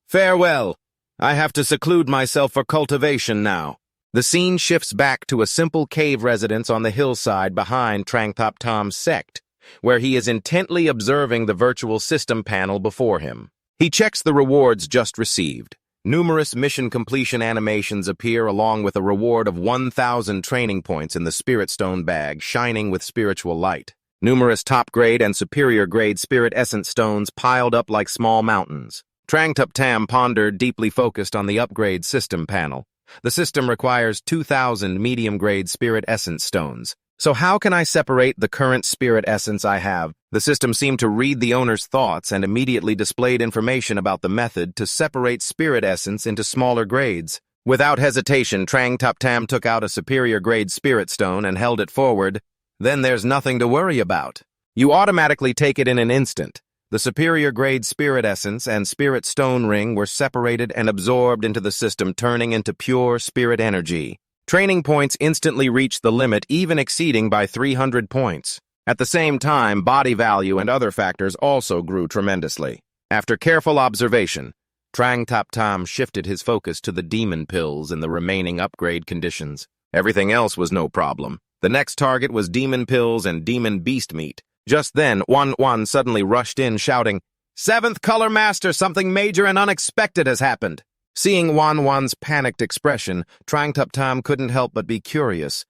"Farewell. I have to seclude myself for cultivation now." The scene shifts back to a simple cave residence on the hillside behind Trang Tup Tom's sect, where he is intently observing the virtual system panel before him. He checks the rewards just received. Numerous mission completion animations appear along with a reward of 1,000 training points in the Spirit Stone bag, shining with spiritual light. Numerous top-grade and superior-grade Spirit Essence stones piled up like small mountains. Trang Tup Tam pondered, deeply focused on the upgrade system panel. The system requires 2,000 medium-grade Spirit Essence stones. So how can I separate the current spirit essence I have? The system seemed to read the owner's thoughts and immediately displayed information about the method to separate spirit essence into smaller grades. Without hesitation, Trang Tup Tam took out a superior grade spirit stone and held it forward. Then there's nothing to worry about. You automatically take it in an instant. The superior grade spirit essence and spirit stone ring were separated and absorbed into the system, turning into pure spirit energy. Training points instantly reached the limit, even exceeding by 300 points. At the same time, body value and other factors also grew tremendously. After careful observation, Trang Tup Tam shifted his focus to the demon pills in the remaining upgrade conditions. Everything else was no problem. The next target was demon pills and demon beast meat. Just then, Wan Wan suddenly rushed in, shouting, "Seventh Color Master, something major and unexpected has happened." Seeing Wan Wan's panicked expression, Trang Tup Tam couldn't help but be curious.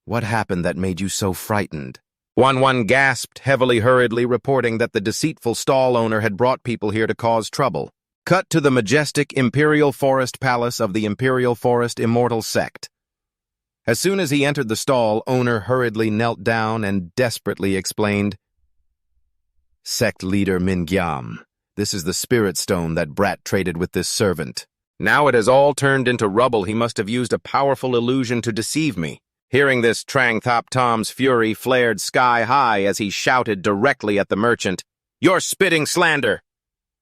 "What happened that made you so frightened?" Wan Wan gasped heavily, hurriedly reporting that the deceitful stall owner had brought people here to cause trouble. Cut to the majestic Imperial Forest Palace of the Imperial Forest Immortal Sect. As soon as he entered the stall, owner hurriedly knelt down and desperately explained, "Sect leader Min Gyam, this is the spirit stone that Brat traded with this servant. Now it has all turned into rubble. He must have used a powerful illusion to deceive me." Hearing this, Trang Tup Tom's fury flared sky high as he shouted directly at the merchant, "You're spitting slander!"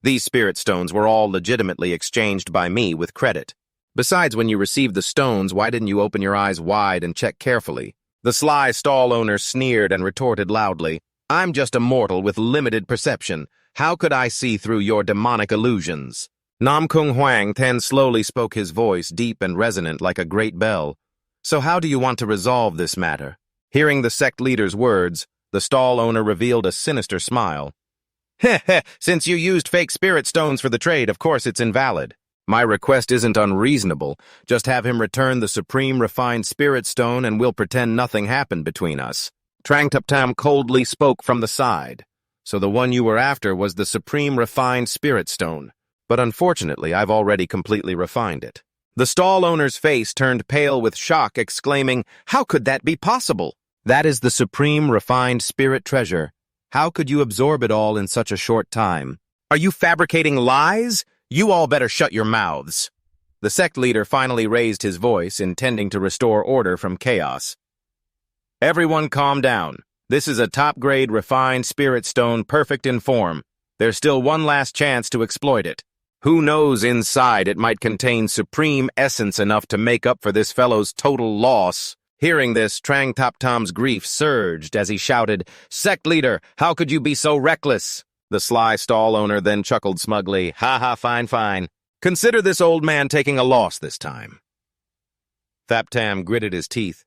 These spirit stones were all legitimately exchanged by me with credit. Besides, when you received the stones, why didn't you open your eyes wide and check carefully? The sly stall owner sneered and retorted loudly, "I'm just a mortal with limited perception. How could I see through your demonic illusions?" Nam Kung Huang then slowly spoke, his voice deep and resonant like a great bell. So how do you want to resolve this matter? Hearing the sect leader's words, the stall owner revealed a sinister smile. Heh heh, since you used fake spirit stones for the trade, of course it's invalid. My request isn't unreasonable. Just have him return the supreme refined spirit stone and we'll pretend nothing happened between us. Trang Tup Tam coldly spoke from the side. So the one you were after was the supreme refined spirit stone. But unfortunately, I've already completely refined it. The stall owner's face turned pale with shock, exclaiming, "How could that be possible? That is the supreme refined spirit treasure. How could you absorb it all in such a short time? Are you fabricating lies? You all better shut your mouths." The sect leader finally raised his voice, intending to restore order from chaos. Everyone calm down. This is a top-grade refined spirit stone, perfect in form. There's still one last chance to exploit it. Who knows, inside it might contain supreme essence enough to make up for this fellow's total loss. Hearing this, Trang Tup Tam's grief surged as he shouted, "Sect leader, how could you be so reckless?" The sly stall owner then chuckled smugly, "Ha ha, fine, fine. Consider this old man taking a loss this time." Thap Tam gritted his teeth,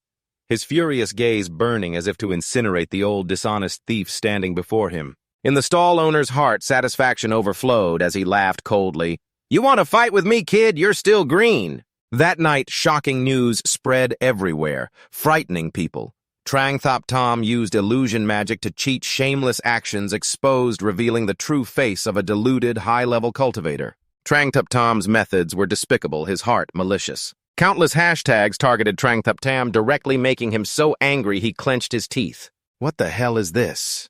his furious gaze burning as if to incinerate the old dishonest thief standing before him. In the stall owner's heart, satisfaction overflowed as he laughed coldly. "You want to fight with me, kid? You're still green." That night, shocking news spread everywhere, frightening people. Trang Tup Tam used illusion magic to cheat shameless actions exposed, revealing the true face of a deluded, high-level cultivator. Trang Tup Tam's methods were despicable, his heart malicious. Countless hashtags targeted Trang Tup Tam, directly making him so angry he clenched his teeth. What the hell is this?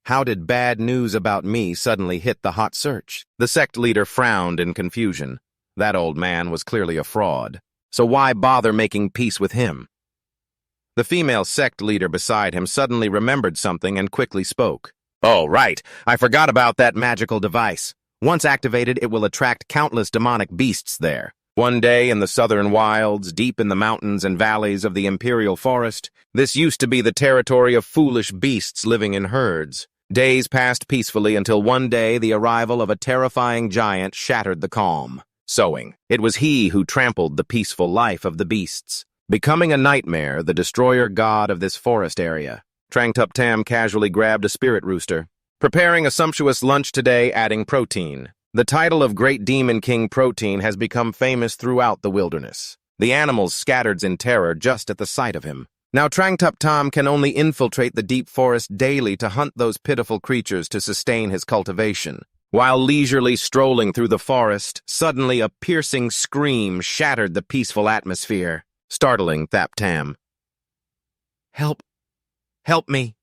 How did bad news about me suddenly hit the hot search? The sect leader frowned in confusion. That old man was clearly a fraud. So why bother making peace with him? The female sect leader beside him suddenly remembered something and quickly spoke. "Oh, right. I forgot about that magical device. Once activated, it will attract countless demonic beasts there. One day in the southern wilds, deep in the mountains and valleys of the imperial forest, this used to be the territory of foolish beasts living in herds. Days passed peacefully until one day the arrival of a terrifying giant shattered the calm. Sowing. It was he who trampled the peaceful life of the beasts. Becoming a nightmare, the destroyer god of this forest area. Trang Tup Tam casually grabbed a spirit rooster. Preparing a sumptuous lunch today, adding protein. The title of Great Demon King Protein has become famous throughout the wilderness. The animals scattered in terror just at the sight of him. Now Trang Tup Tam can only infiltrate the deep forest daily to hunt those pitiful creatures to sustain his cultivation. While leisurely strolling through the forest, suddenly a piercing scream shattered the peaceful atmosphere, startling Thap Tam. "Help! Help me!"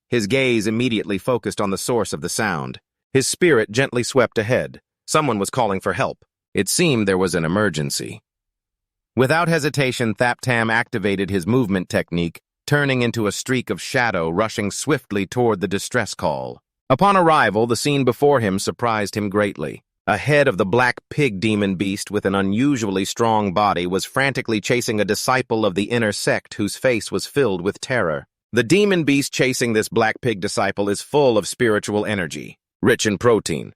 His gaze immediately focused on the source of the sound. His spirit gently swept ahead. Someone was calling for help. It seemed there was an emergency. Without hesitation, Thap Tam activated his movement technique, turning into a streak of shadow rushing swiftly toward the distress call. Upon arrival, the scene before him surprised him greatly. Ahead of the black pig demon beast with an unusually strong body was frantically chasing a disciple of the inner sect whose face was filled with terror. The demon beast chasing this black pig disciple is full of spiritual energy, rich in protein.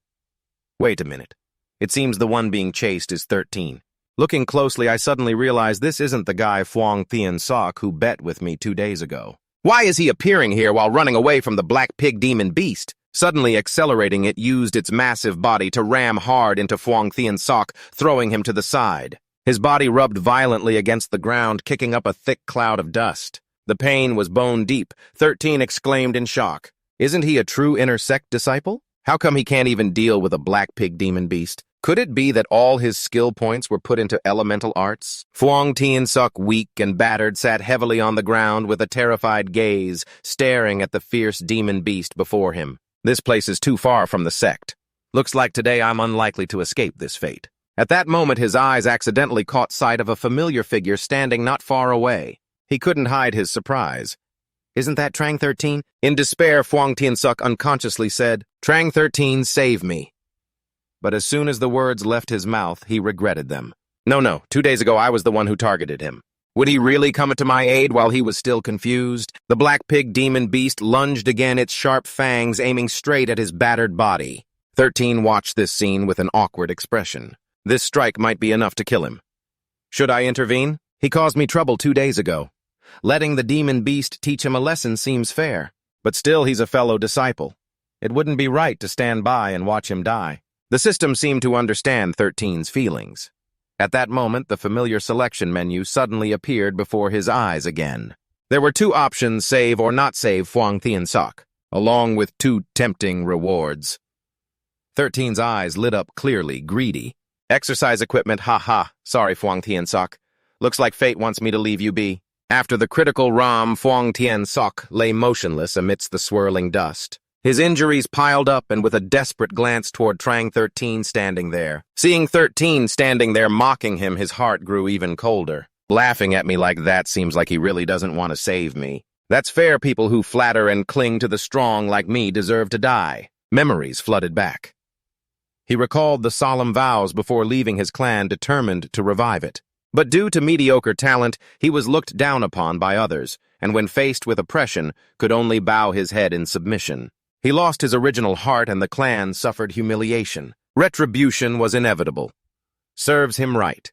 Wait a minute. It seems the one being chased is 13. Looking closely, I suddenly realize this isn't the guy Phuong Thien Sok who bet with me 2 days ago. Why is he appearing here while running away from the black pig demon beast? Suddenly accelerating, it used its massive body to ram hard into Phuong Thien Sok, throwing him to the side. His body rubbed violently against the ground, kicking up a thick cloud of dust. The pain was bone deep. 13 exclaimed in shock. Isn't he a true inner sect disciple? How come he can't even deal with a black pig demon beast? Could it be that all his skill points were put into elemental arts? Phuong Thien Sok, weak and battered, sat heavily on the ground with a terrified gaze, staring at the fierce demon beast before him. This place is too far from the sect. Looks like today I'm unlikely to escape this fate. At that moment, his eyes accidentally caught sight of a familiar figure standing not far away. He couldn't hide his surprise. Isn't that Trang 13? In despair, Phuong Thien Sok unconsciously said, "Trang 13, save me." But as soon as the words left his mouth, he regretted them. No, 2 days ago I was the one who targeted him. Would he really come to my aid while he was still confused? The black pig demon beast lunged again, its sharp fangs aiming straight at his battered body. 13 watched this scene with an awkward expression. This strike might be enough to kill him. Should I intervene? He caused me trouble 2 days ago. Letting the demon beast teach him a lesson seems fair, but still he's a fellow disciple. It wouldn't be right to stand by and watch him die. The system seemed to understand 13's feelings. At that moment, the familiar selection menu suddenly appeared before his eyes again. There were 2 options: save or not save Huang Tian-sok, along with 2 tempting rewards. 13's eyes lit up clearly, greedy. Exercise equipment, ha. Sorry, Huang Tian-sok. Looks like fate wants me to leave you be. After the critical ram, Huang Tian-sok lay motionless amidst the swirling dust. His injuries piled up, and with a desperate glance toward Trang 13 standing there. Seeing 13 standing there mocking him, his heart grew even colder. Laughing at me like that seems like he really doesn't want to save me. That's fair. People who flatter and cling to the strong like me deserve to die. Memories flooded back. He recalled the solemn vows before leaving his clan, determined to revive it. But due to mediocre talent, he was looked down upon by others, and when faced with oppression, could only bow his head in submission. He lost his original heart, and the clan suffered humiliation. Retribution was inevitable. Serves him right.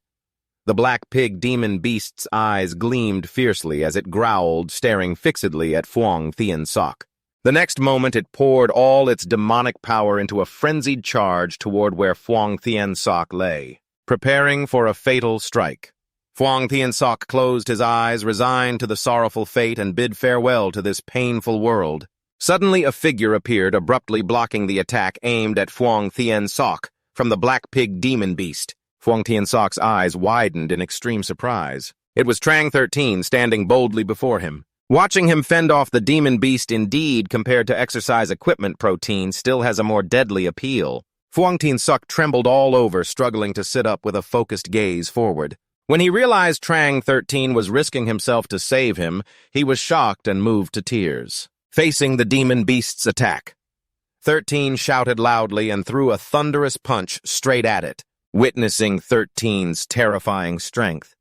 The black pig demon beast's eyes gleamed fiercely as it growled, staring fixedly at Huang Tian-sok. The next moment, it poured all its demonic power into a frenzied charge toward where Huang Tian-sok lay, preparing for a fatal strike. Huang Tian-sok closed his eyes, resigned to the sorrowful fate, and bid farewell to this painful world. Suddenly, a figure appeared, abruptly blocking the attack aimed at Huang Tian-sok from the black pig demon beast. Huang Tian-sok's eyes widened in extreme surprise. It was Trang 13 standing boldly before him. Watching him fend off the demon beast, indeed, compared to exercise equipment protein, still has a more deadly appeal. Huang Tian-sok trembled all over, struggling to sit up with a focused gaze forward. When he realized Trang 13 was risking himself to save him, he was shocked and moved to tears. Facing the demon beast's attack, 13 shouted loudly and threw a thunderous punch straight at it. Witnessing 13's terrifying strength,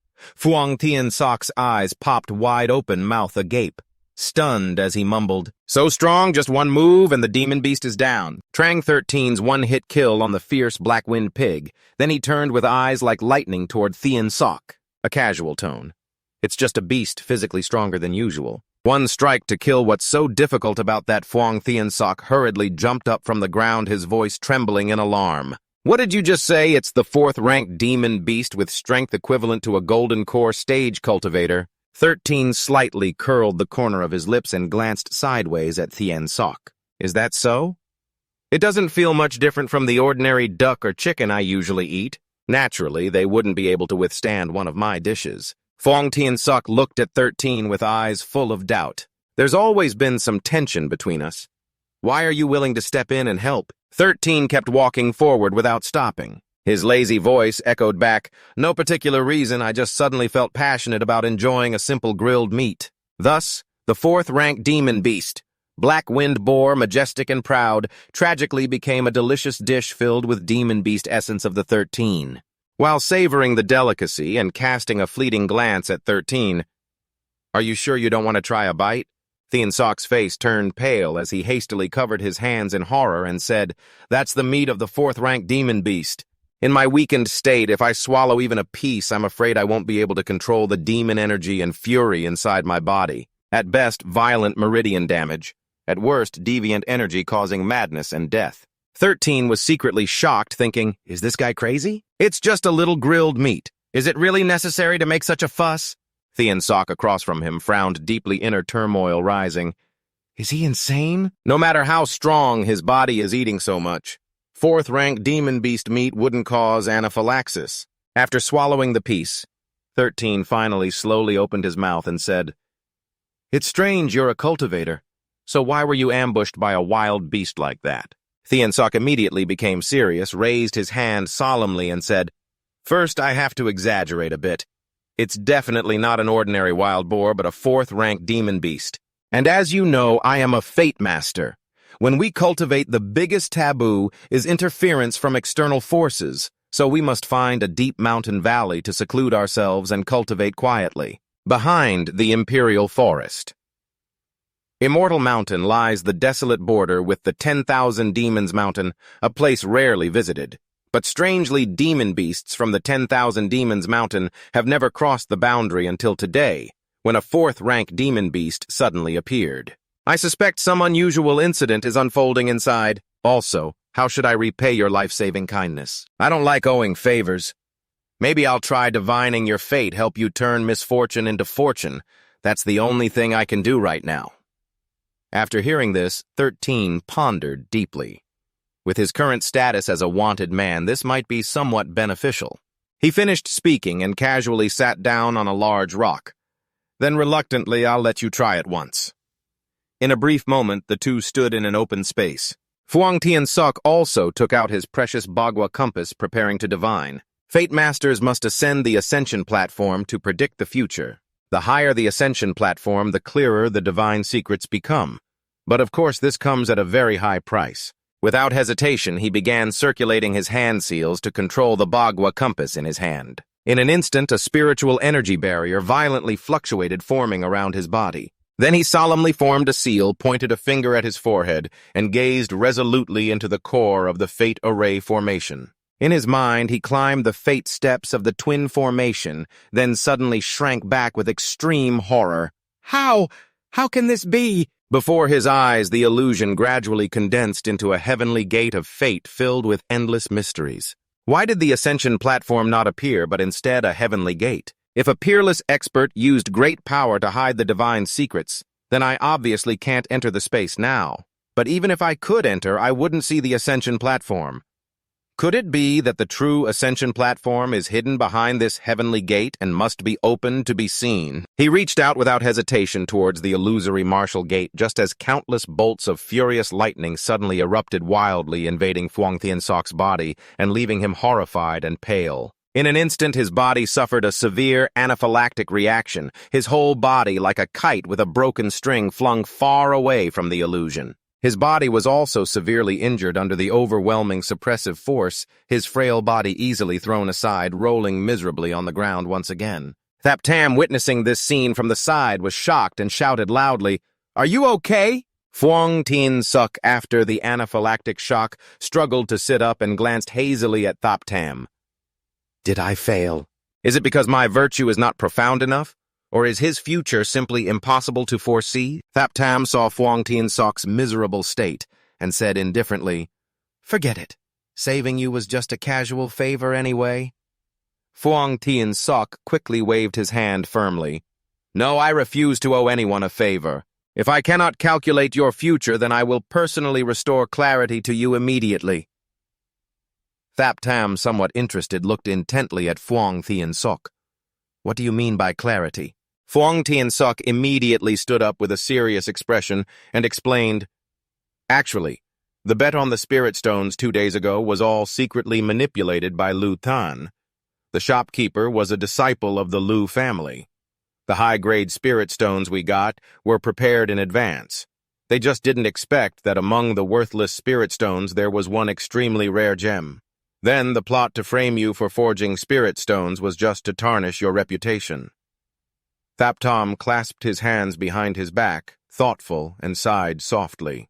Huang Tian-sok's eyes popped wide open, mouth agape, stunned as he mumbled, "So strong, just one move and the demon beast is down." Trang 13's one-hit kill on the fierce black-wind pig. Then he turned with eyes like lightning toward Tian-sok, a casual tone. "It's just a beast physically stronger than usual." One strike to kill. What's so difficult about that? Huang Tian-sok hurriedly jumped up from the ground, his voice trembling in alarm. "What did you just say? It's the 4th-ranked demon beast with strength equivalent to a golden core stage cultivator." 13 slightly curled the corner of his lips and glanced sideways at Tian-sok. "Is that so? It doesn't feel much different from the ordinary duck or chicken I usually eat. Naturally, they wouldn't be able to withstand one of my dishes." Huang Tian-sok looked at 13 with eyes full of doubt. "There's always been some tension between us. Why are you willing to step in and help?" 13 kept walking forward without stopping. His lazy voice echoed back, "No particular reason, I just suddenly felt passionate about enjoying a simple grilled meat." Thus, the 4th-ranked demon beast, black wind boar, majestic and proud, tragically became a delicious dish filled with demon beast essence of the 13. While savoring the delicacy and casting a fleeting glance at 13, "Are you sure you don't want to try a bite?" Tian-sok's face turned pale as he hastily covered his hands in horror and said, "That's the meat of the 4th-ranked demon beast. In my weakened state, if I swallow even a piece, I'm afraid I won't be able to control the demon energy and fury inside my body. At best, violent meridian damage. At worst, deviant energy causing madness and death." 13 was secretly shocked, thinking, "Is this guy crazy? It's just a little grilled meat. Is it really necessary to make such a fuss?" Tian-sok across from him frowned deeply, inner turmoil rising. Is he insane? No matter how strong, his body is eating so much. 4th-ranked demon beast meat wouldn't cause anaphylaxis. After swallowing the piece, 13 finally slowly opened his mouth and said, "It's strange you're a cultivator. So why were you ambushed by a wild beast like that?" Tian-sok immediately became serious, raised his hand solemnly and said, "First, I have to exaggerate a bit. It's definitely not an ordinary wild boar, but a 4th-ranked demon beast. And as you know, I am a fate master. When we cultivate, the biggest taboo is interference from external forces, so we must find a deep mountain valley to seclude ourselves and cultivate quietly, behind the imperial forest." Immortal Mountain lies the desolate border with the 10,000 Demons Mountain, a place rarely visited. But strangely, demon beasts from the 10,000 Demons Mountain have never crossed the boundary until today, when a fourth-rank demon beast suddenly appeared. I suspect some unusual incident is unfolding inside. Also, how should I repay your life-saving kindness? I don't like owing favors. Maybe I'll try divining your fate, help you turn misfortune into fortune. That's the only thing I can do right now. After hearing this, 13 pondered deeply. With his current status as a wanted man, this might be somewhat beneficial. He finished speaking and casually sat down on a large rock. Then reluctantly, I'll let you try it once. In a brief moment, the two stood in an open space. Fuang Tian-suk also took out his precious Bagua compass, preparing to divine. Fate Masters must ascend the Ascension platform to predict the future. The higher the Ascension platform, the clearer the divine secrets become. But of course, this comes at a very high price. Without hesitation, he began circulating his hand seals to control the Bagua compass in his hand. In an instant, a spiritual energy barrier violently fluctuated, forming around his body. Then he solemnly formed a seal, pointed a finger at his forehead, and gazed resolutely into the core of the Fate Array formation. In his mind, he climbed the fate steps of the twin formation, then suddenly shrank back with extreme horror. How can this be? Before his eyes, the illusion gradually condensed into a heavenly gate of fate filled with endless mysteries. Why did the Ascension platform not appear, but instead a heavenly gate? If a peerless expert used great power to hide the divine secrets, then I obviously can't enter the space now. But even if I could enter, I wouldn't see the Ascension platform. Could it be that the true Ascension platform is hidden behind this heavenly gate and must be opened to be seen? He reached out without hesitation towards the illusory martial gate just as countless bolts of furious lightning suddenly erupted wildly, invading Fuang Tian-suk's body and leaving him horrified and pale. In an instant, his body suffered a severe anaphylactic reaction, his whole body like a kite with a broken string flung far away from the illusion. His body was also severely injured under the overwhelming suppressive force, his frail body easily thrown aside, rolling miserably on the ground once again. Thap Tam, witnessing this scene from the side, was shocked and shouted loudly, "Are you okay?" Fuang Tian-suk, after the anaphylactic shock, struggled to sit up and glanced hazily at Thap Tam. Did I fail? Is it because my virtue is not profound enough? Or is his future simply impossible to foresee? Thap Tam saw Fuang Tian-suk's miserable state and said indifferently, "Forget it. Saving you was just a casual favor anyway." Fuang Tian-suk quickly waved his hand firmly. "No, I refuse to owe anyone a favor. If I cannot calculate your future, then I will personally restore clarity to you immediately." Thap Tam, somewhat interested, looked intently at Fuang Tian-suk. "What do you mean by clarity?" Fuang Tian-suk immediately stood up with a serious expression and explained, "Actually, the bet on the spirit stones 2 days ago was all secretly manipulated by Lou Tong Han. The shopkeeper was a disciple of the Lou family. The high-grade spirit stones we got were prepared in advance. They just didn't expect that among the worthless spirit stones there was one extremely rare gem. Then the plot to frame you for forging spirit stones was just to tarnish your reputation." Thap Tam clasped his hands behind his back, thoughtful, and sighed softly.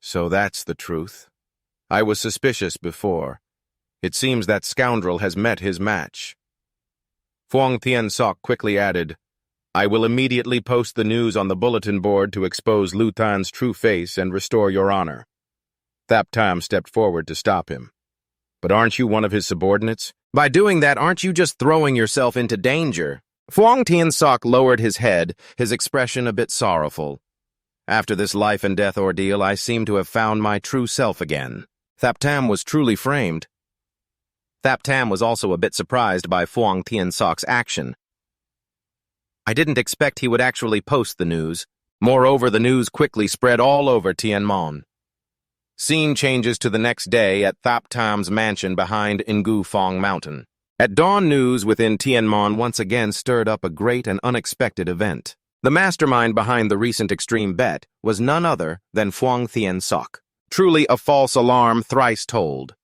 "So that's the truth. I was suspicious before. It seems that scoundrel has met his match." Fuang Tian-suk quickly added, "I will immediately post the news on the bulletin board to expose Lou Tan's true face and restore your honor." Thap Tam stepped forward to stop him. "But aren't you one of his subordinates? By doing that, aren't you just throwing yourself into danger?" Fuang Tian-suk lowered his head, his expression a bit sorrowful. "After this life-and-death ordeal, I seem to have found my true self again." Thap Tam was truly framed. Thap Tam was also a bit surprised by Fuang Tian-suk's action. I didn't expect he would actually post the news. Moreover, the news quickly spread all over Tianmon. Scene changes to the next day at Thap Tam's mansion behind Ngufang Mountain. At dawn, news within Tianmon once again stirred up a great and unexpected event. The mastermind behind the recent extreme bet was none other than Fuang Tian-suk. Truly a false alarm thrice told.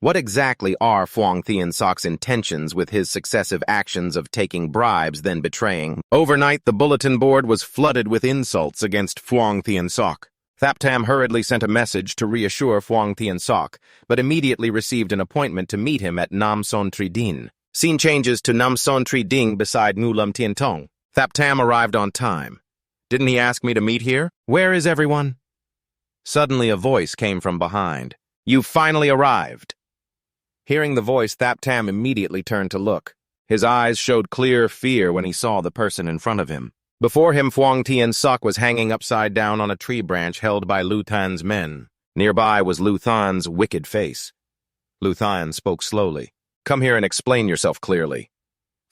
What exactly are Huang Tiansok's intentions with his successive actions of taking bribes then betraying? Overnight, the bulletin board was flooded with insults against Huang Tiansok. Thaptam hurriedly sent a message to reassure Huang Tiansok, but immediately received an appointment to meet him at Nam Son Tri Din. Scene changes to Nam Son Tri Ding beside Ngulam Tiantong. Thaptam arrived on time. Didn't he ask me to meet here? Where is everyone? Suddenly a voice came from behind. You finally arrived. Hearing the voice, Thaptam immediately turned to look. His eyes showed clear fear when he saw the person in front of him. Before him, Huang Tiansok was hanging upside down on a tree branch held by Lou Tan's men. Nearby was Lou Than's wicked face. Lou Than spoke slowly. Come here and explain yourself clearly.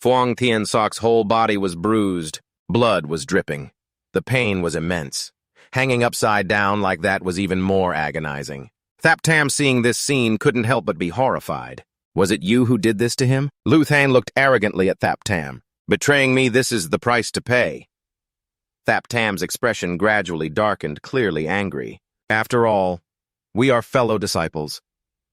Huang Tiansok's whole body was bruised. Blood was dripping. The pain was immense. Hanging upside down like that was even more agonizing. Thaptam, seeing this scene, couldn't help but be horrified. Was it you who did this to him? Lou Than looked arrogantly at Thaptam. Betraying me, this is the price to pay. Thaptam's expression gradually darkened, clearly angry. After all, we are fellow disciples.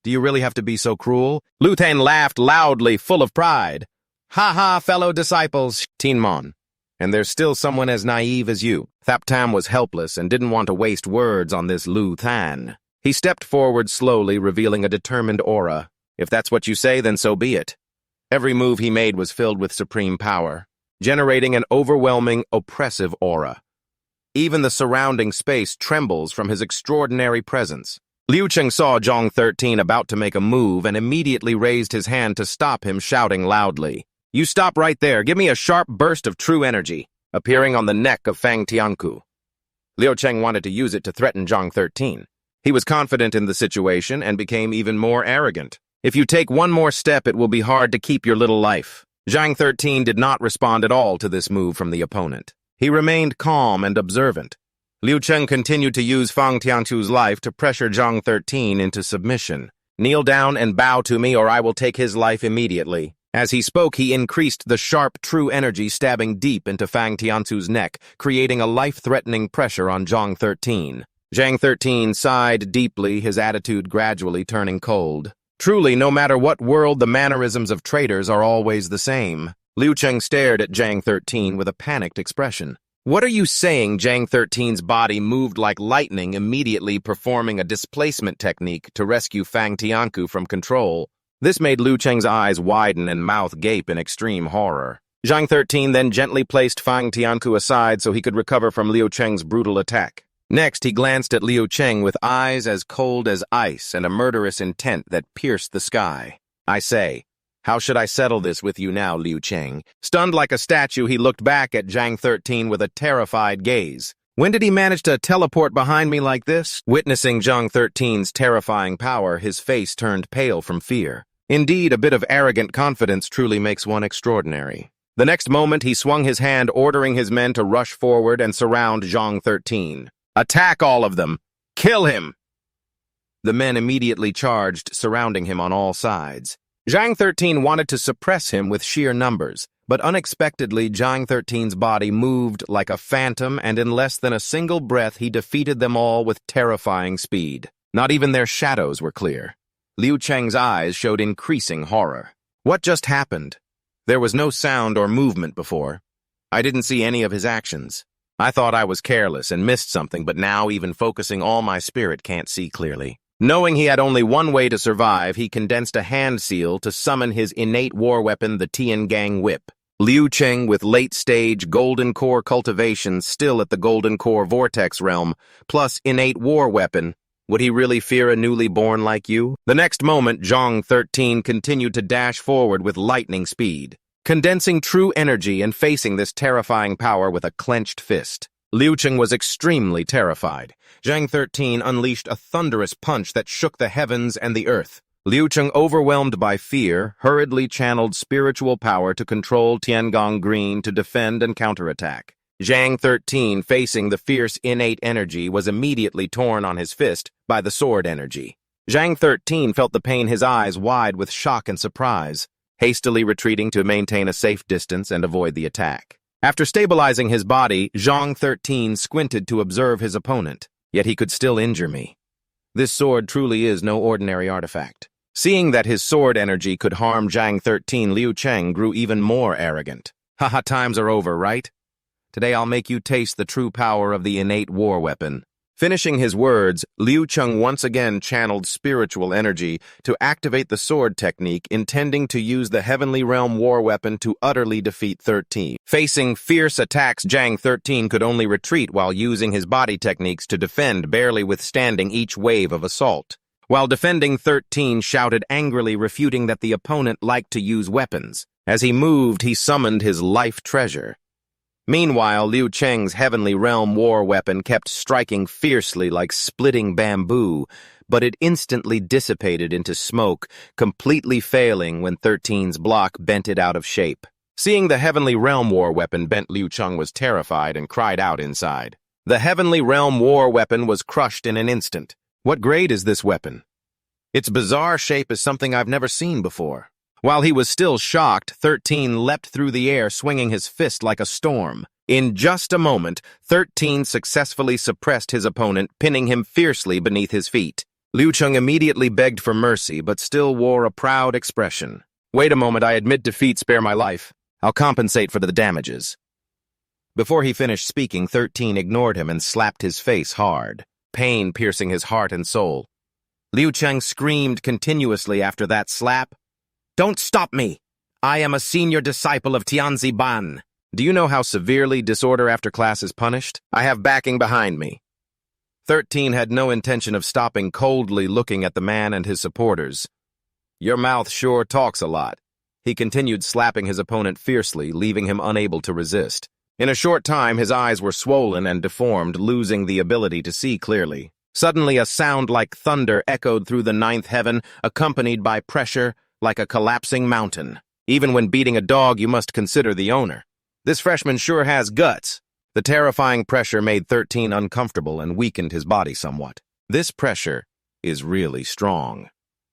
Do you really have to be so cruel? Lou Than laughed loudly, full of pride. Ha ha, fellow disciples, Tinmon. And there's still someone as naive as you. Thaptam was helpless and didn't want to waste words on this Lou Than. He stepped forward slowly, revealing a determined aura. If that's what you say, then so be it. Every move he made was filled with supreme power, generating an overwhelming, oppressive aura. Even the surrounding space trembles from his extraordinary presence. Liu Cheng saw Zhang 13 about to make a move and immediately raised his hand to stop him, shouting loudly, You stop right there, give me a sharp burst of true energy, appearing on the neck of Fang Tianku. Liu Cheng wanted to use it to threaten Zhang 13. He was confident in the situation and became even more arrogant. If you take one more step, it will be hard to keep your little life. Zhang 13 did not respond at all to this move from the opponent. He remained calm and observant. Liu Cheng continued to use Fang Tianchu's life to pressure Zhang 13 into submission. Kneel down and bow to me, or I will take his life immediately. As he spoke, he increased the sharp, true energy, stabbing deep into Fang Tianchu's neck, creating a life-threatening pressure on Zhang 13. Zhang 13 sighed deeply, his attitude gradually turning cold. Truly, no matter what world, the mannerisms of traitors are always the same. Liu Cheng stared at Zhang 13 with a panicked expression. What are you saying? Zhang 13's body moved like lightning, immediately performing a displacement technique to rescue Fang Tianchu from control. This made Liu Cheng's eyes widen and mouth gape in extreme horror. Zhang 13 then gently placed Fang Tianchu aside so he could recover from Liu Cheng's brutal attack. Next, he glanced at Liu Cheng with eyes as cold as ice and a murderous intent that pierced the sky. I say, how should I settle this with you now, Liu Cheng? Stunned like a statue, he looked back at Zhang 13 with a terrified gaze. When did he manage to teleport behind me like this? Witnessing Zhang 13's terrifying power, his face turned pale from fear. Indeed, a bit of arrogant confidence truly makes one extraordinary. The next moment, he swung his hand, ordering his men to rush forward and surround Zhang 13. Attack all of them! Kill him! The men immediately charged, surrounding him on all sides. Zhang 13 wanted to suppress him with sheer numbers, but unexpectedly Zhang 13's body moved like a phantom, and in less than a single breath he defeated them all with terrifying speed. Not even their shadows were clear. Liu Cheng's eyes showed increasing horror. What just happened? There was no sound or movement before. I didn't see any of his actions. I thought I was careless and missed something, but now, even focusing all my spirit, can't see clearly. Knowing he had only one way to survive, he condensed a hand seal to summon his innate war weapon, the Tian Gang Whip. Liu Cheng, with late-stage Golden Core cultivation still at the Golden Core Vortex realm, plus innate war weapon, would he really fear a newly born like you? The next moment, Zhang 13 continued to dash forward with lightning speed, condensing true energy and facing this terrifying power with a clenched fist. Liu Cheng was extremely terrified. Zhang 13 unleashed a thunderous punch that shook the heavens and the earth. Liu Cheng, overwhelmed by fear, hurriedly channeled spiritual power to control Tiangong Green to defend and counterattack. Zhang 13, facing the fierce innate energy, was immediately torn on his fist by the sword energy. Zhang 13 felt the pain, his eyes wide with shock and surprise, hastily retreating to maintain a safe distance and avoid the attack. After stabilizing his body, Zhang 13 squinted to observe his opponent, yet he could still injure me. This sword truly is no ordinary artifact. Seeing that his sword energy could harm Zhang 13, Liu Cheng grew even more arrogant. Haha, times are over, right? Today I'll make you taste the true power of the innate war weapon. Finishing his words, Liu Cheng once again channeled spiritual energy to activate the sword technique, intending to use the Heavenly Realm war weapon to utterly defeat 13. Facing fierce attacks, Zhang 13 could only retreat while using his body techniques to defend, barely withstanding each wave of assault. While defending, 13 shouted angrily, refuting that the opponent liked to use weapons. As he moved, he summoned his life treasure. Meanwhile, Liu Cheng's Heavenly Realm war weapon kept striking fiercely like splitting bamboo, but it instantly dissipated into smoke, completely failing when 13's block bent it out of shape. Seeing the Heavenly Realm war weapon bent, Liu Cheng was terrified and cried out inside. The Heavenly Realm war weapon was crushed in an instant. What grade is this weapon? Its bizarre shape is something I've never seen before. While he was still shocked, 13 leapt through the air, swinging his fist like a storm. In just a moment, 13 successfully suppressed his opponent, pinning him fiercely beneath his feet. Liu Cheng immediately begged for mercy, but still wore a proud expression. Wait a moment, I admit defeat, spare my life. I'll compensate for the damages. Before he finished speaking, 13 ignored him and slapped his face hard, pain piercing his heart and soul. Liu Cheng screamed continuously after that slap. Don't stop me! I am a senior disciple of Tianzi Ban. Do you know how severely disorder after class is punished? I have backing behind me. 13 had no intention of stopping, coldly looking at the man and his supporters. Your mouth sure talks a lot. He continued slapping his opponent fiercely, leaving him unable to resist. In a short time, his eyes were swollen and deformed, losing the ability to see clearly. Suddenly, a sound like thunder echoed through the ninth heaven, accompanied by pressure like a collapsing mountain. Even when beating a dog, you must consider the owner. This freshman sure has guts. The terrifying pressure made 13 uncomfortable and weakened his body somewhat. This pressure is really strong.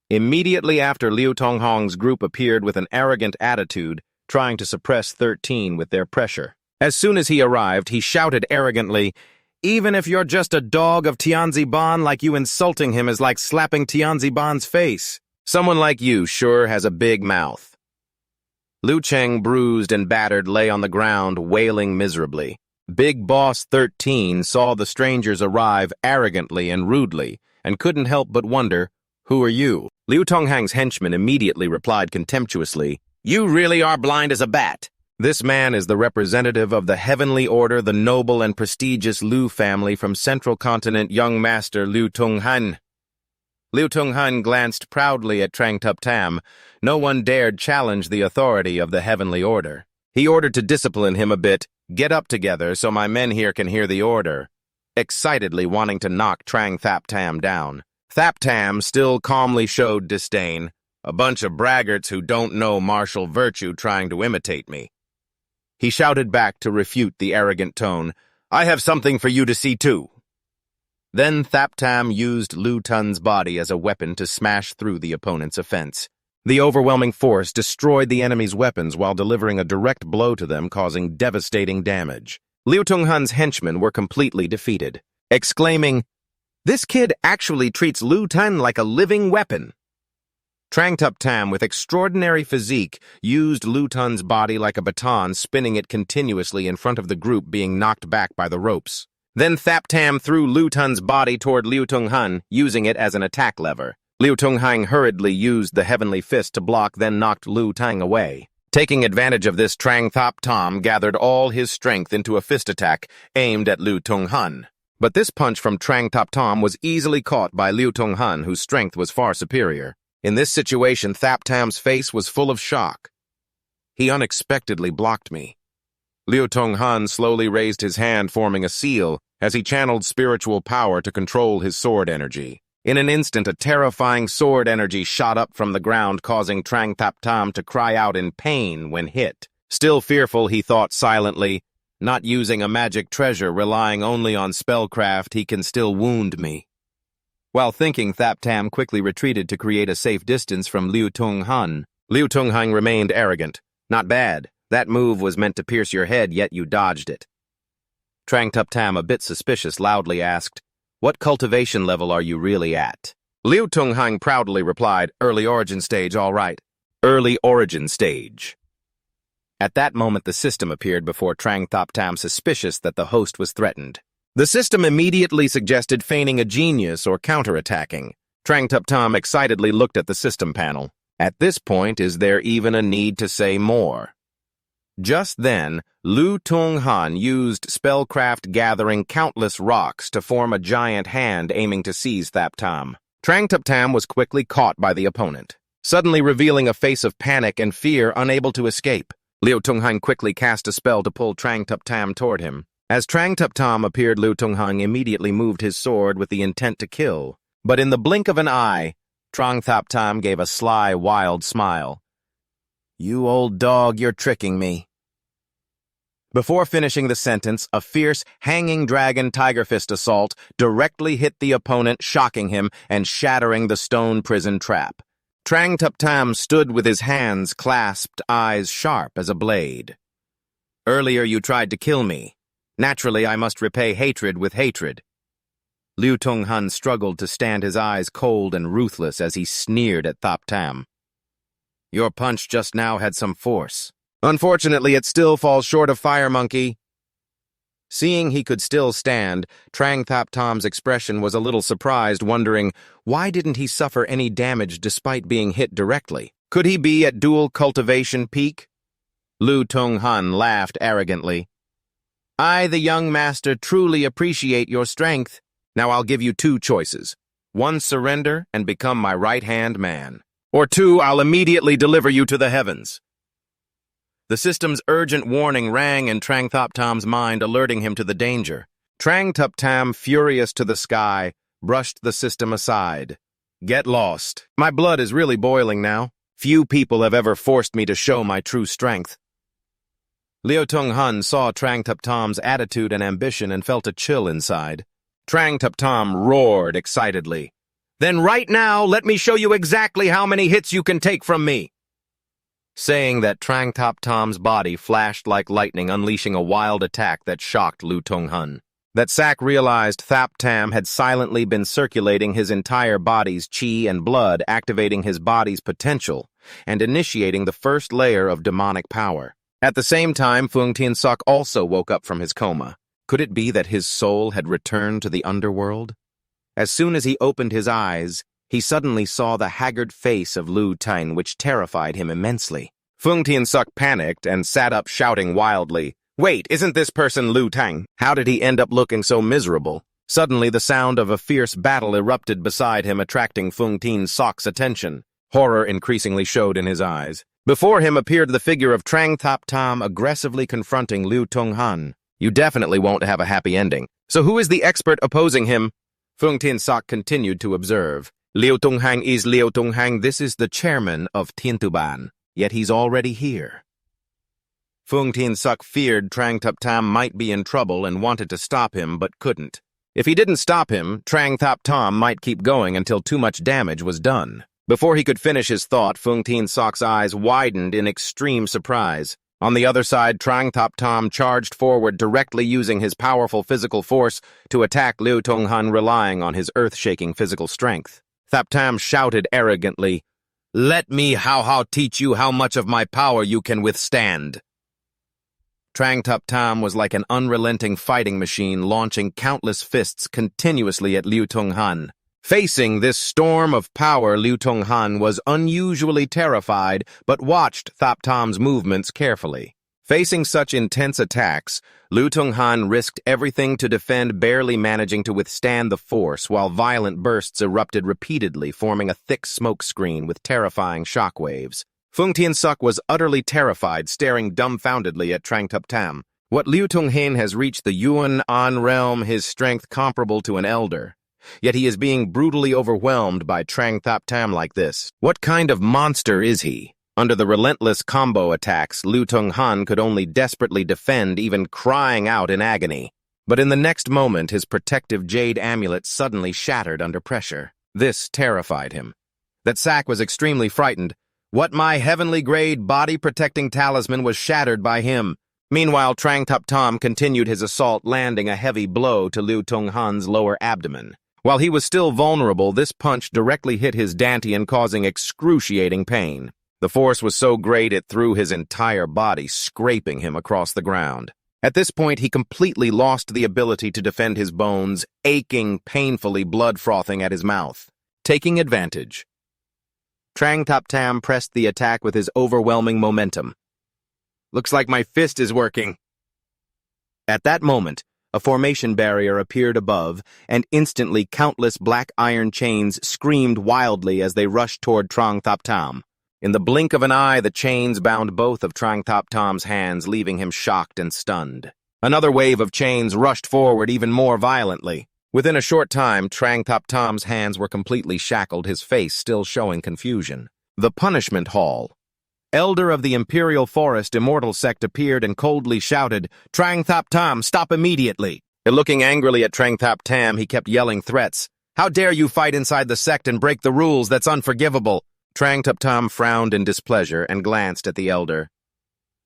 Immediately after, Lou Tong Han's group appeared with an arrogant attitude, trying to suppress 13 with their pressure. As soon as he arrived, he shouted arrogantly, "Even if you're just a dog of Tianzi Ban, like you insulting him is like slapping Tianzi Ban's face. Someone like you sure has a big mouth." Liu Cheng, bruised and battered, lay on the ground, wailing miserably. Big Boss 13 saw the strangers arrive arrogantly and rudely, and couldn't help but wonder, "Who are you?" Liu Tong Han's henchman immediately replied contemptuously, "You really are blind as a bat. This man is the representative of the Heavenly Order, the noble and prestigious Liu family from Central Continent, young master Lou Tong Han." Lou Tong Han glanced proudly at Trang Tup Tam. No one dared challenge the authority of the Heavenly Order. He ordered to discipline him a bit. "Get up together so my men here can hear the order," excitedly wanting to knock Trang Thap Tam down. Thap Tam still calmly showed disdain. "A bunch of braggarts who don't know martial virtue trying to imitate me." He shouted back to refute the arrogant tone, "I have something for you to see too." Then Thap Tam used Liu Tun's body as a weapon to smash through the opponent's offense. The overwhelming force destroyed the enemy's weapons while delivering a direct blow to them, causing devastating damage. Liu Tong Han's henchmen were completely defeated, exclaiming, "This kid actually treats Liu Tun like a living weapon." Trang Tup Tam, with extraordinary physique, used Liu Tun's body like a baton, spinning it continuously in front of the group being knocked back by the ropes. Then Thap Tam threw Liu Tun's body toward Liu Tong Han, using it as an attack lever. Liu Tong Han hurriedly used the heavenly fist to block, then knocked Liu Tang away. Taking advantage of this, Trang Thap Tam gathered all his strength into a fist attack aimed at Liu Tong Han. But this punch from Trang Thap Tam was easily caught by Liu Tong Han, whose strength was far superior. In this situation, Thap Tam's face was full of shock. He unexpectedly blocked me. Liu Tong Han slowly raised his hand, forming a seal, as he channeled spiritual power to control his sword energy. In an instant, a terrifying sword energy shot up from the ground, causing Trang Thap Tam to cry out in pain when hit. Still fearful, he thought silently, "Not using a magic treasure, relying only on spellcraft, he can still wound me." While thinking, Thap Tam quickly retreated to create a safe distance from Liu Tong Han. Liu Tong Han remained arrogant. "Not bad. That move was meant to pierce your head, yet you dodged it." Trang Tup Tam, a bit suspicious, loudly asked, "What cultivation level are you really at?" Liu Tong Han proudly replied, "Early origin stage, all right." Early origin stage. At that moment, the system appeared before Trang Thop Tam, suspicious that the host was threatened. The system immediately suggested feigning a genius or counterattacking. Trang Thop Tam excitedly looked at the system panel. At this point, is there even a need to say more? Just then, Lou Tong Han used spellcraft, gathering countless rocks to form a giant hand aiming to seize Thap Tam. Trang Thop Tam was quickly caught by the opponent, suddenly revealing a face of panic and fear, unable to escape. Liu Tong Han quickly cast a spell to pull Trang Thop Tam toward him. As Trang Thop Tam appeared, Liu Tong Han immediately moved his sword with the intent to kill. But in the blink of an eye, Trang Thop Tam gave a sly, wild smile. "You old dog, you're tricking me." Before finishing the sentence, a fierce, hanging dragon tiger fist assault directly hit the opponent, shocking him and shattering the stone prison trap. Trang Thop Tam stood with his hands clasped, eyes sharp as a blade. "Earlier you tried to kill me. Naturally, I must repay hatred with hatred." Liu Tong Han struggled to stand, his eyes cold and ruthless as he sneered at Thop Tam. "Your punch just now had some force. Unfortunately, it still falls short of fire, monkey." Seeing he could still stand, Trang Thop Tam's expression was a little surprised, wondering why didn't he suffer any damage despite being hit directly? Could he be at dual cultivation peak? Lou Tong Han laughed arrogantly. "I, the young master, truly appreciate your strength. Now I'll give you two choices. One, surrender and become my right-hand man. Or two, I'll immediately deliver you to the heavens." The system's urgent warning rang in Trang Thop Tam's mind, alerting him to the danger. Trang Thop Tam, furious to the sky, brushed the system aside. "Get lost. My blood is really boiling now. Few people have ever forced me to show my true strength." Liu Tong Han saw Trang Thop Tam's attitude and ambition and felt a chill inside. Trang Thop Tam roared excitedly. "Then right now, let me show you exactly how many hits you can take from me." Saying that, Trang Thop Tam's body flashed like lightning, unleashing a wild attack that shocked Liu Tong Han. That Sack realized Thop Tam had silently been circulating his entire body's chi and blood, activating his body's potential and initiating the first layer of demonic power. At the same time, Fung Tien Sok also woke up from his coma. Could it be that his soul had returned to the underworld? As soon as he opened his eyes, he suddenly saw the haggard face of Lu Tang, which terrified him immensely. Fung Tien Sok panicked and sat up, shouting wildly, "Wait, isn't this person Lu Tang? How did he end up looking so miserable?" Suddenly, the sound of a fierce battle erupted beside him, attracting Fung Tien Sok's attention. Horror increasingly showed in his eyes. Before him appeared the figure of Trang Thop Tam, aggressively confronting Liu Tong Han. "You definitely won't have a happy ending. So who is the expert opposing him?" Fung Tien Sok continued to observe. "Liu Tong Han is Liu Tong Han. This is the chairman of Tiantuban. Yet he's already here." Fung Tien Sok feared Trang Thop Tam might be in trouble and wanted to stop him, but couldn't. If he didn't stop him, Trang Thop Tam might keep going until too much damage was done. Before he could finish his thought, Fung Tien Sok's eyes widened in extreme surprise. On the other side, Trang Thop Tam charged forward, directly using his powerful physical force to attack Liu Tong Han, relying on his earth-shaking physical strength. Thop Tam shouted arrogantly, "Let me how teach you how much of my power you can withstand." Trang Thop Tam was like an unrelenting fighting machine, launching countless fists continuously at Liu Tong Han. Facing this storm of power, Liu Tong Han was unusually terrified, but watched Thop Tam's movements carefully. Facing such intense attacks, Liu Tong Han risked everything to defend, barely managing to withstand the force, while violent bursts erupted repeatedly, forming a thick smoke screen with terrifying shockwaves. Fung Tien Sok was utterly terrified, staring dumbfoundedly at Trang Thop Tam. What Liu Tong Han has reached the Yuan An realm, his strength comparable to an elder. Yet he is being brutally overwhelmed by Trang Thop Tam like this. What kind of monster is he? Under the relentless combo attacks, Liu Tong Han could only desperately defend, even crying out in agony. But in the next moment, his protective jade amulet suddenly shattered under pressure. This terrified him. That Sack was extremely frightened. What my heavenly-grade body-protecting talisman was shattered by him. Meanwhile, Trang Thop Tam continued his assault, landing a heavy blow to Liu Tong Han's lower abdomen. While he was still vulnerable, this punch directly hit his dantian, causing excruciating pain. The force was so great it threw his entire body, scraping him across the ground. At this point, he completely lost the ability to defend his bones, aching painfully, blood frothing at his mouth. Taking advantage, Trang Thap Tam pressed the attack with his overwhelming momentum. "Looks like my fist is working." At that moment, a formation barrier appeared above, and instantly countless black iron chains screamed wildly as they rushed toward Trang Thap Tam. In the blink of an eye, the chains bound both of Trang Thap Tam's hands, leaving him shocked and stunned. Another wave of chains rushed forward even more violently. Within a short time, Trang Thap Tam's hands were completely shackled, his face still showing confusion. The Punishment Hall. Elder of the Imperial Forest Immortal Sect appeared and coldly shouted, "Trang Thap Tam, stop immediately!" Looking angrily at Trang Thap Tam, he kept yelling threats. "How dare you fight inside the sect and break the rules? That's unforgivable!" Trang Thap Tam frowned in displeasure and glanced at the elder.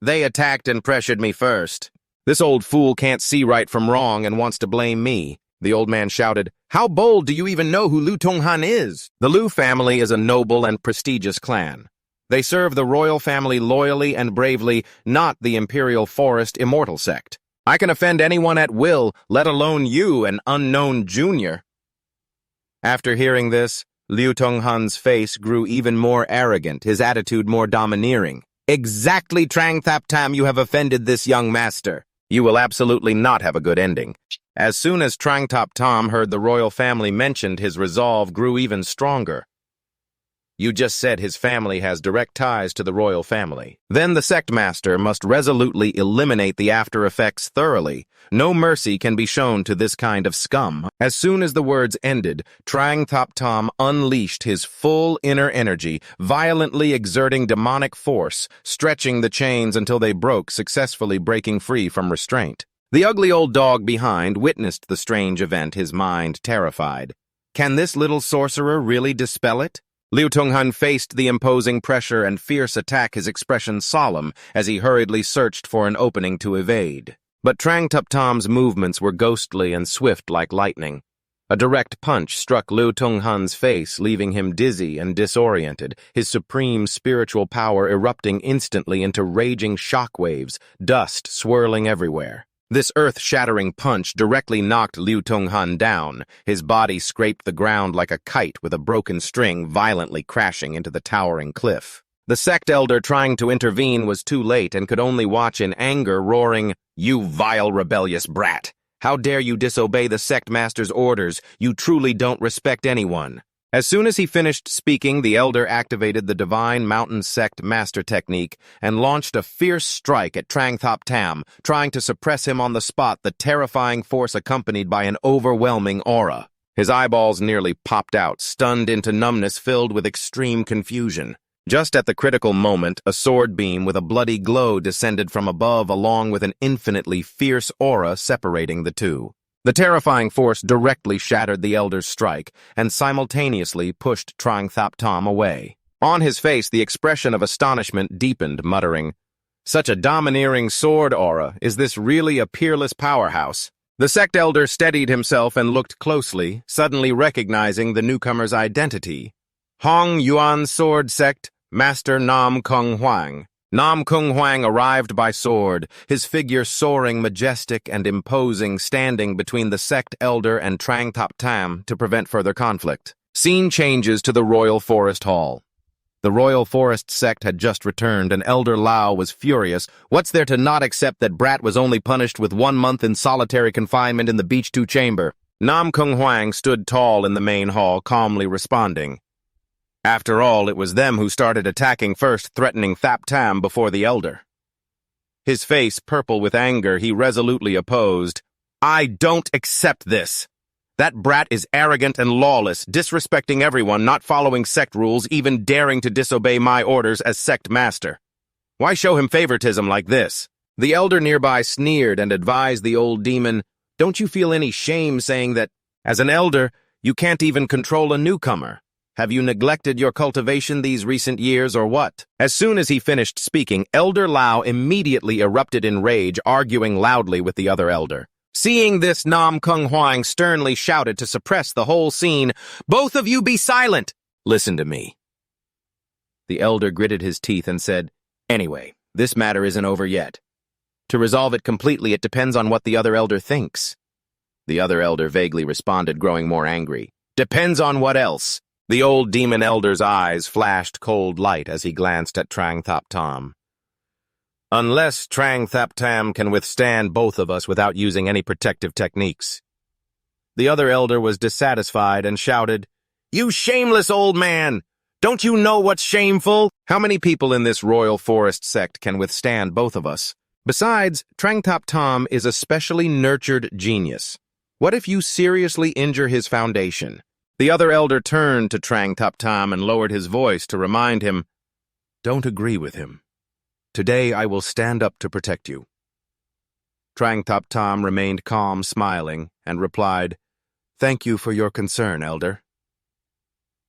"They attacked and pressured me first. This old fool can't see right from wrong and wants to blame me." The old man shouted, "How bold! Do you even know who Lou Tong Han is?" The Lou family is a noble and prestigious clan. They serve the royal family loyally and bravely, not the Imperial Forest Immortal Sect. I can offend anyone at will, let alone you, an unknown junior. After hearing this, Lou Tong Han's face grew even more arrogant, his attitude more domineering. "Exactly, Trang Thap Tam, you have offended this young master. You will absolutely not have a good ending." As soon as Trang Thap Tam heard the royal family mentioned, his resolve grew even stronger. "You just said his family has direct ties to the royal family. Then the sect master must resolutely eliminate the after effects thoroughly. No mercy can be shown to this kind of scum." As soon as the words ended, Trang Thap Tam unleashed his full inner energy, violently exerting demonic force, stretching the chains until they broke, successfully breaking free from restraint. The ugly old dog behind witnessed the strange event, his mind terrified. Can this little sorcerer really dispel it? Lou Tong Han faced the imposing pressure and fierce attack, his expression solemn, as he hurriedly searched for an opening to evade. But Trang Thap Tam's movements were ghostly and swift like lightning. A direct punch struck Lou Tong Han's face, leaving him dizzy and disoriented, his supreme spiritual power erupting instantly into raging shockwaves, dust swirling everywhere. This earth-shattering punch directly knocked Lou Tong Han down. His body scraped the ground like a kite with a broken string, violently crashing into the towering cliff. The sect elder trying to intervene was too late and could only watch in anger, roaring, "You vile, rebellious brat! How dare you disobey the sect master's orders? You truly don't respect anyone." As soon as he finished speaking, the elder activated the Divine Mountain Sect Master Technique and launched a fierce strike at Trang Thap Tam, trying to suppress him on the spot, the terrifying force accompanied by an overwhelming aura. His eyeballs nearly popped out, stunned into numbness filled with extreme confusion. Just at the critical moment, a sword beam with a bloody glow descended from above along with an infinitely fierce aura separating the two. The terrifying force directly shattered the elder's strike and simultaneously pushed Trang Thap Tam away. On his face, the expression of astonishment deepened, muttering, "Such a domineering sword aura. Is this really a peerless powerhouse?" The sect elder steadied himself and looked closely, suddenly recognizing the newcomer's identity. Hong Yuan Sword Sect, Master Nam Kung Huang. Nam Kung Huang arrived by sword, his figure soaring, majestic and imposing, standing between the sect elder and Trang Thap Tam to prevent further conflict. Scene changes to the Royal Forest Hall. The Royal Forest sect had just returned, and Elder Lao was furious. What's there to not accept that brat was only punished with 1 month in solitary confinement in the Beach 2 chamber? Nam Kung Huang stood tall in the main hall, calmly responding. After all, it was them who started attacking first, threatening Thap Tam before the elder. His face purple with anger, he resolutely opposed. "I don't accept this. That brat is arrogant and lawless, disrespecting everyone, not following sect rules, even daring to disobey my orders as sect master. Why show him favoritism like this?" The elder nearby sneered and advised the old demon, "Don't you feel any shame saying that, as an elder, you can't even control a newcomer? Have you neglected your cultivation these recent years or what?" As soon as he finished speaking, Elder Lao immediately erupted in rage, arguing loudly with the other elder. Seeing this, Nam Kung Huang sternly shouted to suppress the whole scene, "Both of you be silent! Listen to me." The elder gritted his teeth and said, "Anyway, this matter isn't over yet. To resolve it completely, it depends on what the other elder thinks." The other elder vaguely responded, growing more angry. "Depends on what else?" The old demon elder's eyes flashed cold light as he glanced at Trang Thap Tam. "Unless Trang Thap Tam can withstand both of us without using any protective techniques." The other elder was dissatisfied and shouted, "You shameless old man! Don't you know what's shameful? How many people in this royal forest sect can withstand both of us? Besides, Trang Thap Tam is a specially nurtured genius. What if you seriously injure his foundation?" The other elder turned to Trang Thap Tam and lowered his voice to remind him, "Don't agree with him. Today I will stand up to protect you." Trang Thap Tam remained calm, smiling, and replied, "Thank you for your concern, elder."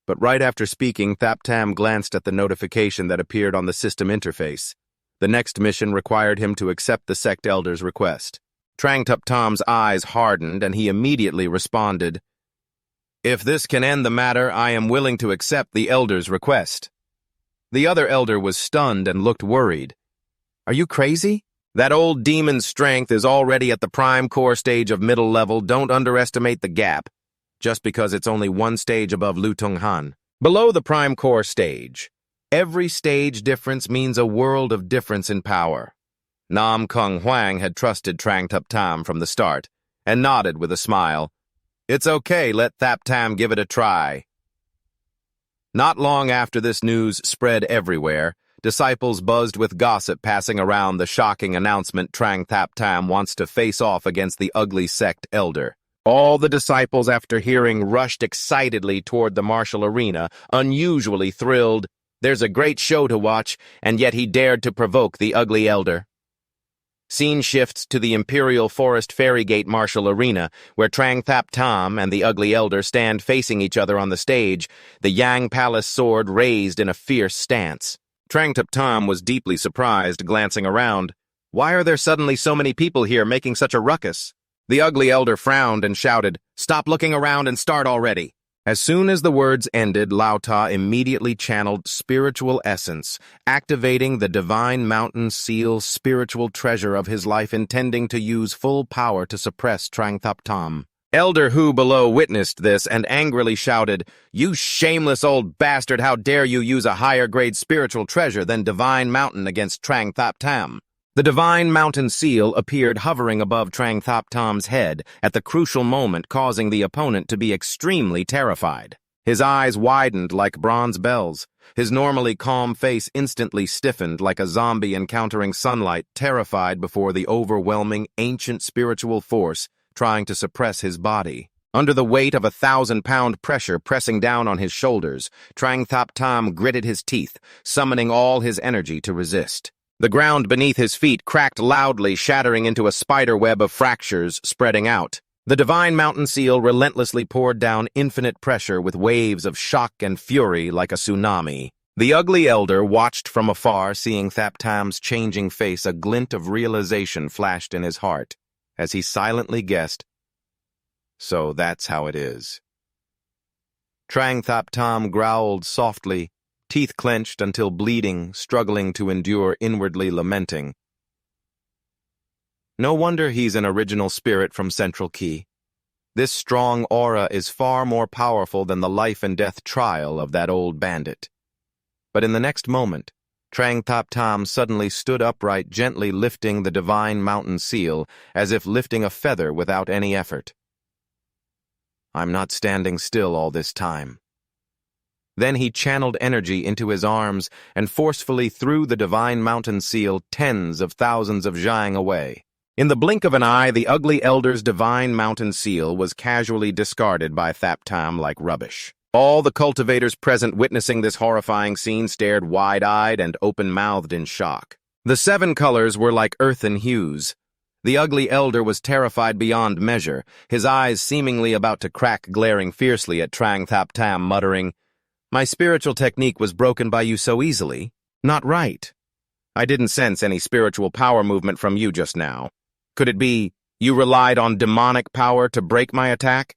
But right after speaking, Thap Tam glanced at the notification that appeared on the system interface. The next mission required him to accept the sect elder's request. Trang Thap Tam's eyes hardened, and he immediately responded, "If this can end the matter, I am willing to accept the elder's request." The other elder was stunned and looked worried. "Are you crazy? That old demon's strength is already at the prime core stage of middle level. Don't underestimate the gap, just because it's only one stage above Lou Tong Han. Below the prime core stage, every stage difference means a world of difference in power." Nam Kung Huang had trusted Trang Thap Tam from the start, and nodded with a smile. "It's okay, let Thap Tam give it a try." Not long after this news spread everywhere, disciples buzzed with gossip passing around the shocking announcement Trang Thap Tam wants to face off against the ugly sect elder. All the disciples, after hearing, rushed excitedly toward the martial arena, unusually thrilled. There's a great show to watch, and yet he dared to provoke the ugly elder. Scene shifts to the Imperial Forest Ferrygate martial arena, where Trang Thap Tam and the ugly elder stand facing each other on the stage, the Yang Palace sword raised in a fierce stance. Trang Thap Tam was deeply surprised, glancing around. "Why are there suddenly so many people here making such a ruckus?" The ugly elder frowned and shouted, "Stop looking around and start already." As soon as the words ended, Lao Ta immediately channeled spiritual essence, activating the divine mountain seal spiritual treasure of his life, intending to use full power to suppress Trang Thap Tam. Elder Hu below witnessed this and angrily shouted, "You shameless old bastard, how dare you use a higher-grade spiritual treasure than divine mountain against Trang Thap Tam?" The divine mountain seal appeared hovering above Trang Thap Tam's head at the crucial moment, causing the opponent to be extremely terrified. His eyes widened like bronze bells. His normally calm face instantly stiffened like a zombie encountering sunlight, terrified before the overwhelming ancient spiritual force trying to suppress his body. Under the weight of 1,000-pound pressure pressing down on his shoulders, Trang Thap Tam gritted his teeth, summoning all his energy to resist. The ground beneath his feet cracked loudly, shattering into a spider web of fractures spreading out. The divine mountain seal relentlessly poured down infinite pressure with waves of shock and fury like a tsunami. The ugly elder watched from afar, seeing Thap Tam's changing face. A glint of realization flashed in his heart as he silently guessed, "So that's how it is." Trang Thap Tam growled softly, teeth clenched until bleeding, struggling to endure, inwardly lamenting. No wonder he's an original spirit from Central Key. This strong aura is far more powerful than the life-and-death trial of that old bandit. But in the next moment, Trang Thap Tam suddenly stood upright, gently lifting the divine mountain seal, as if lifting a feather without any effort. "I'm not standing still all this time." Then he channeled energy into his arms and forcefully threw the divine mountain seal tens of thousands of zhang away. In the blink of an eye, the ugly elder's divine mountain seal was casually discarded by Thap Tam like rubbish. All the cultivators present witnessing this horrifying scene stared wide-eyed and open-mouthed in shock. The 7 colors were like earthen hues. The ugly elder was terrified beyond measure, his eyes seemingly about to crack, glaring fiercely at Trang Thap Tam, muttering, "My spiritual technique was broken by you so easily? Not right. I didn't sense any spiritual power movement from you just now. Could it be You relied on demonic power to break my attack?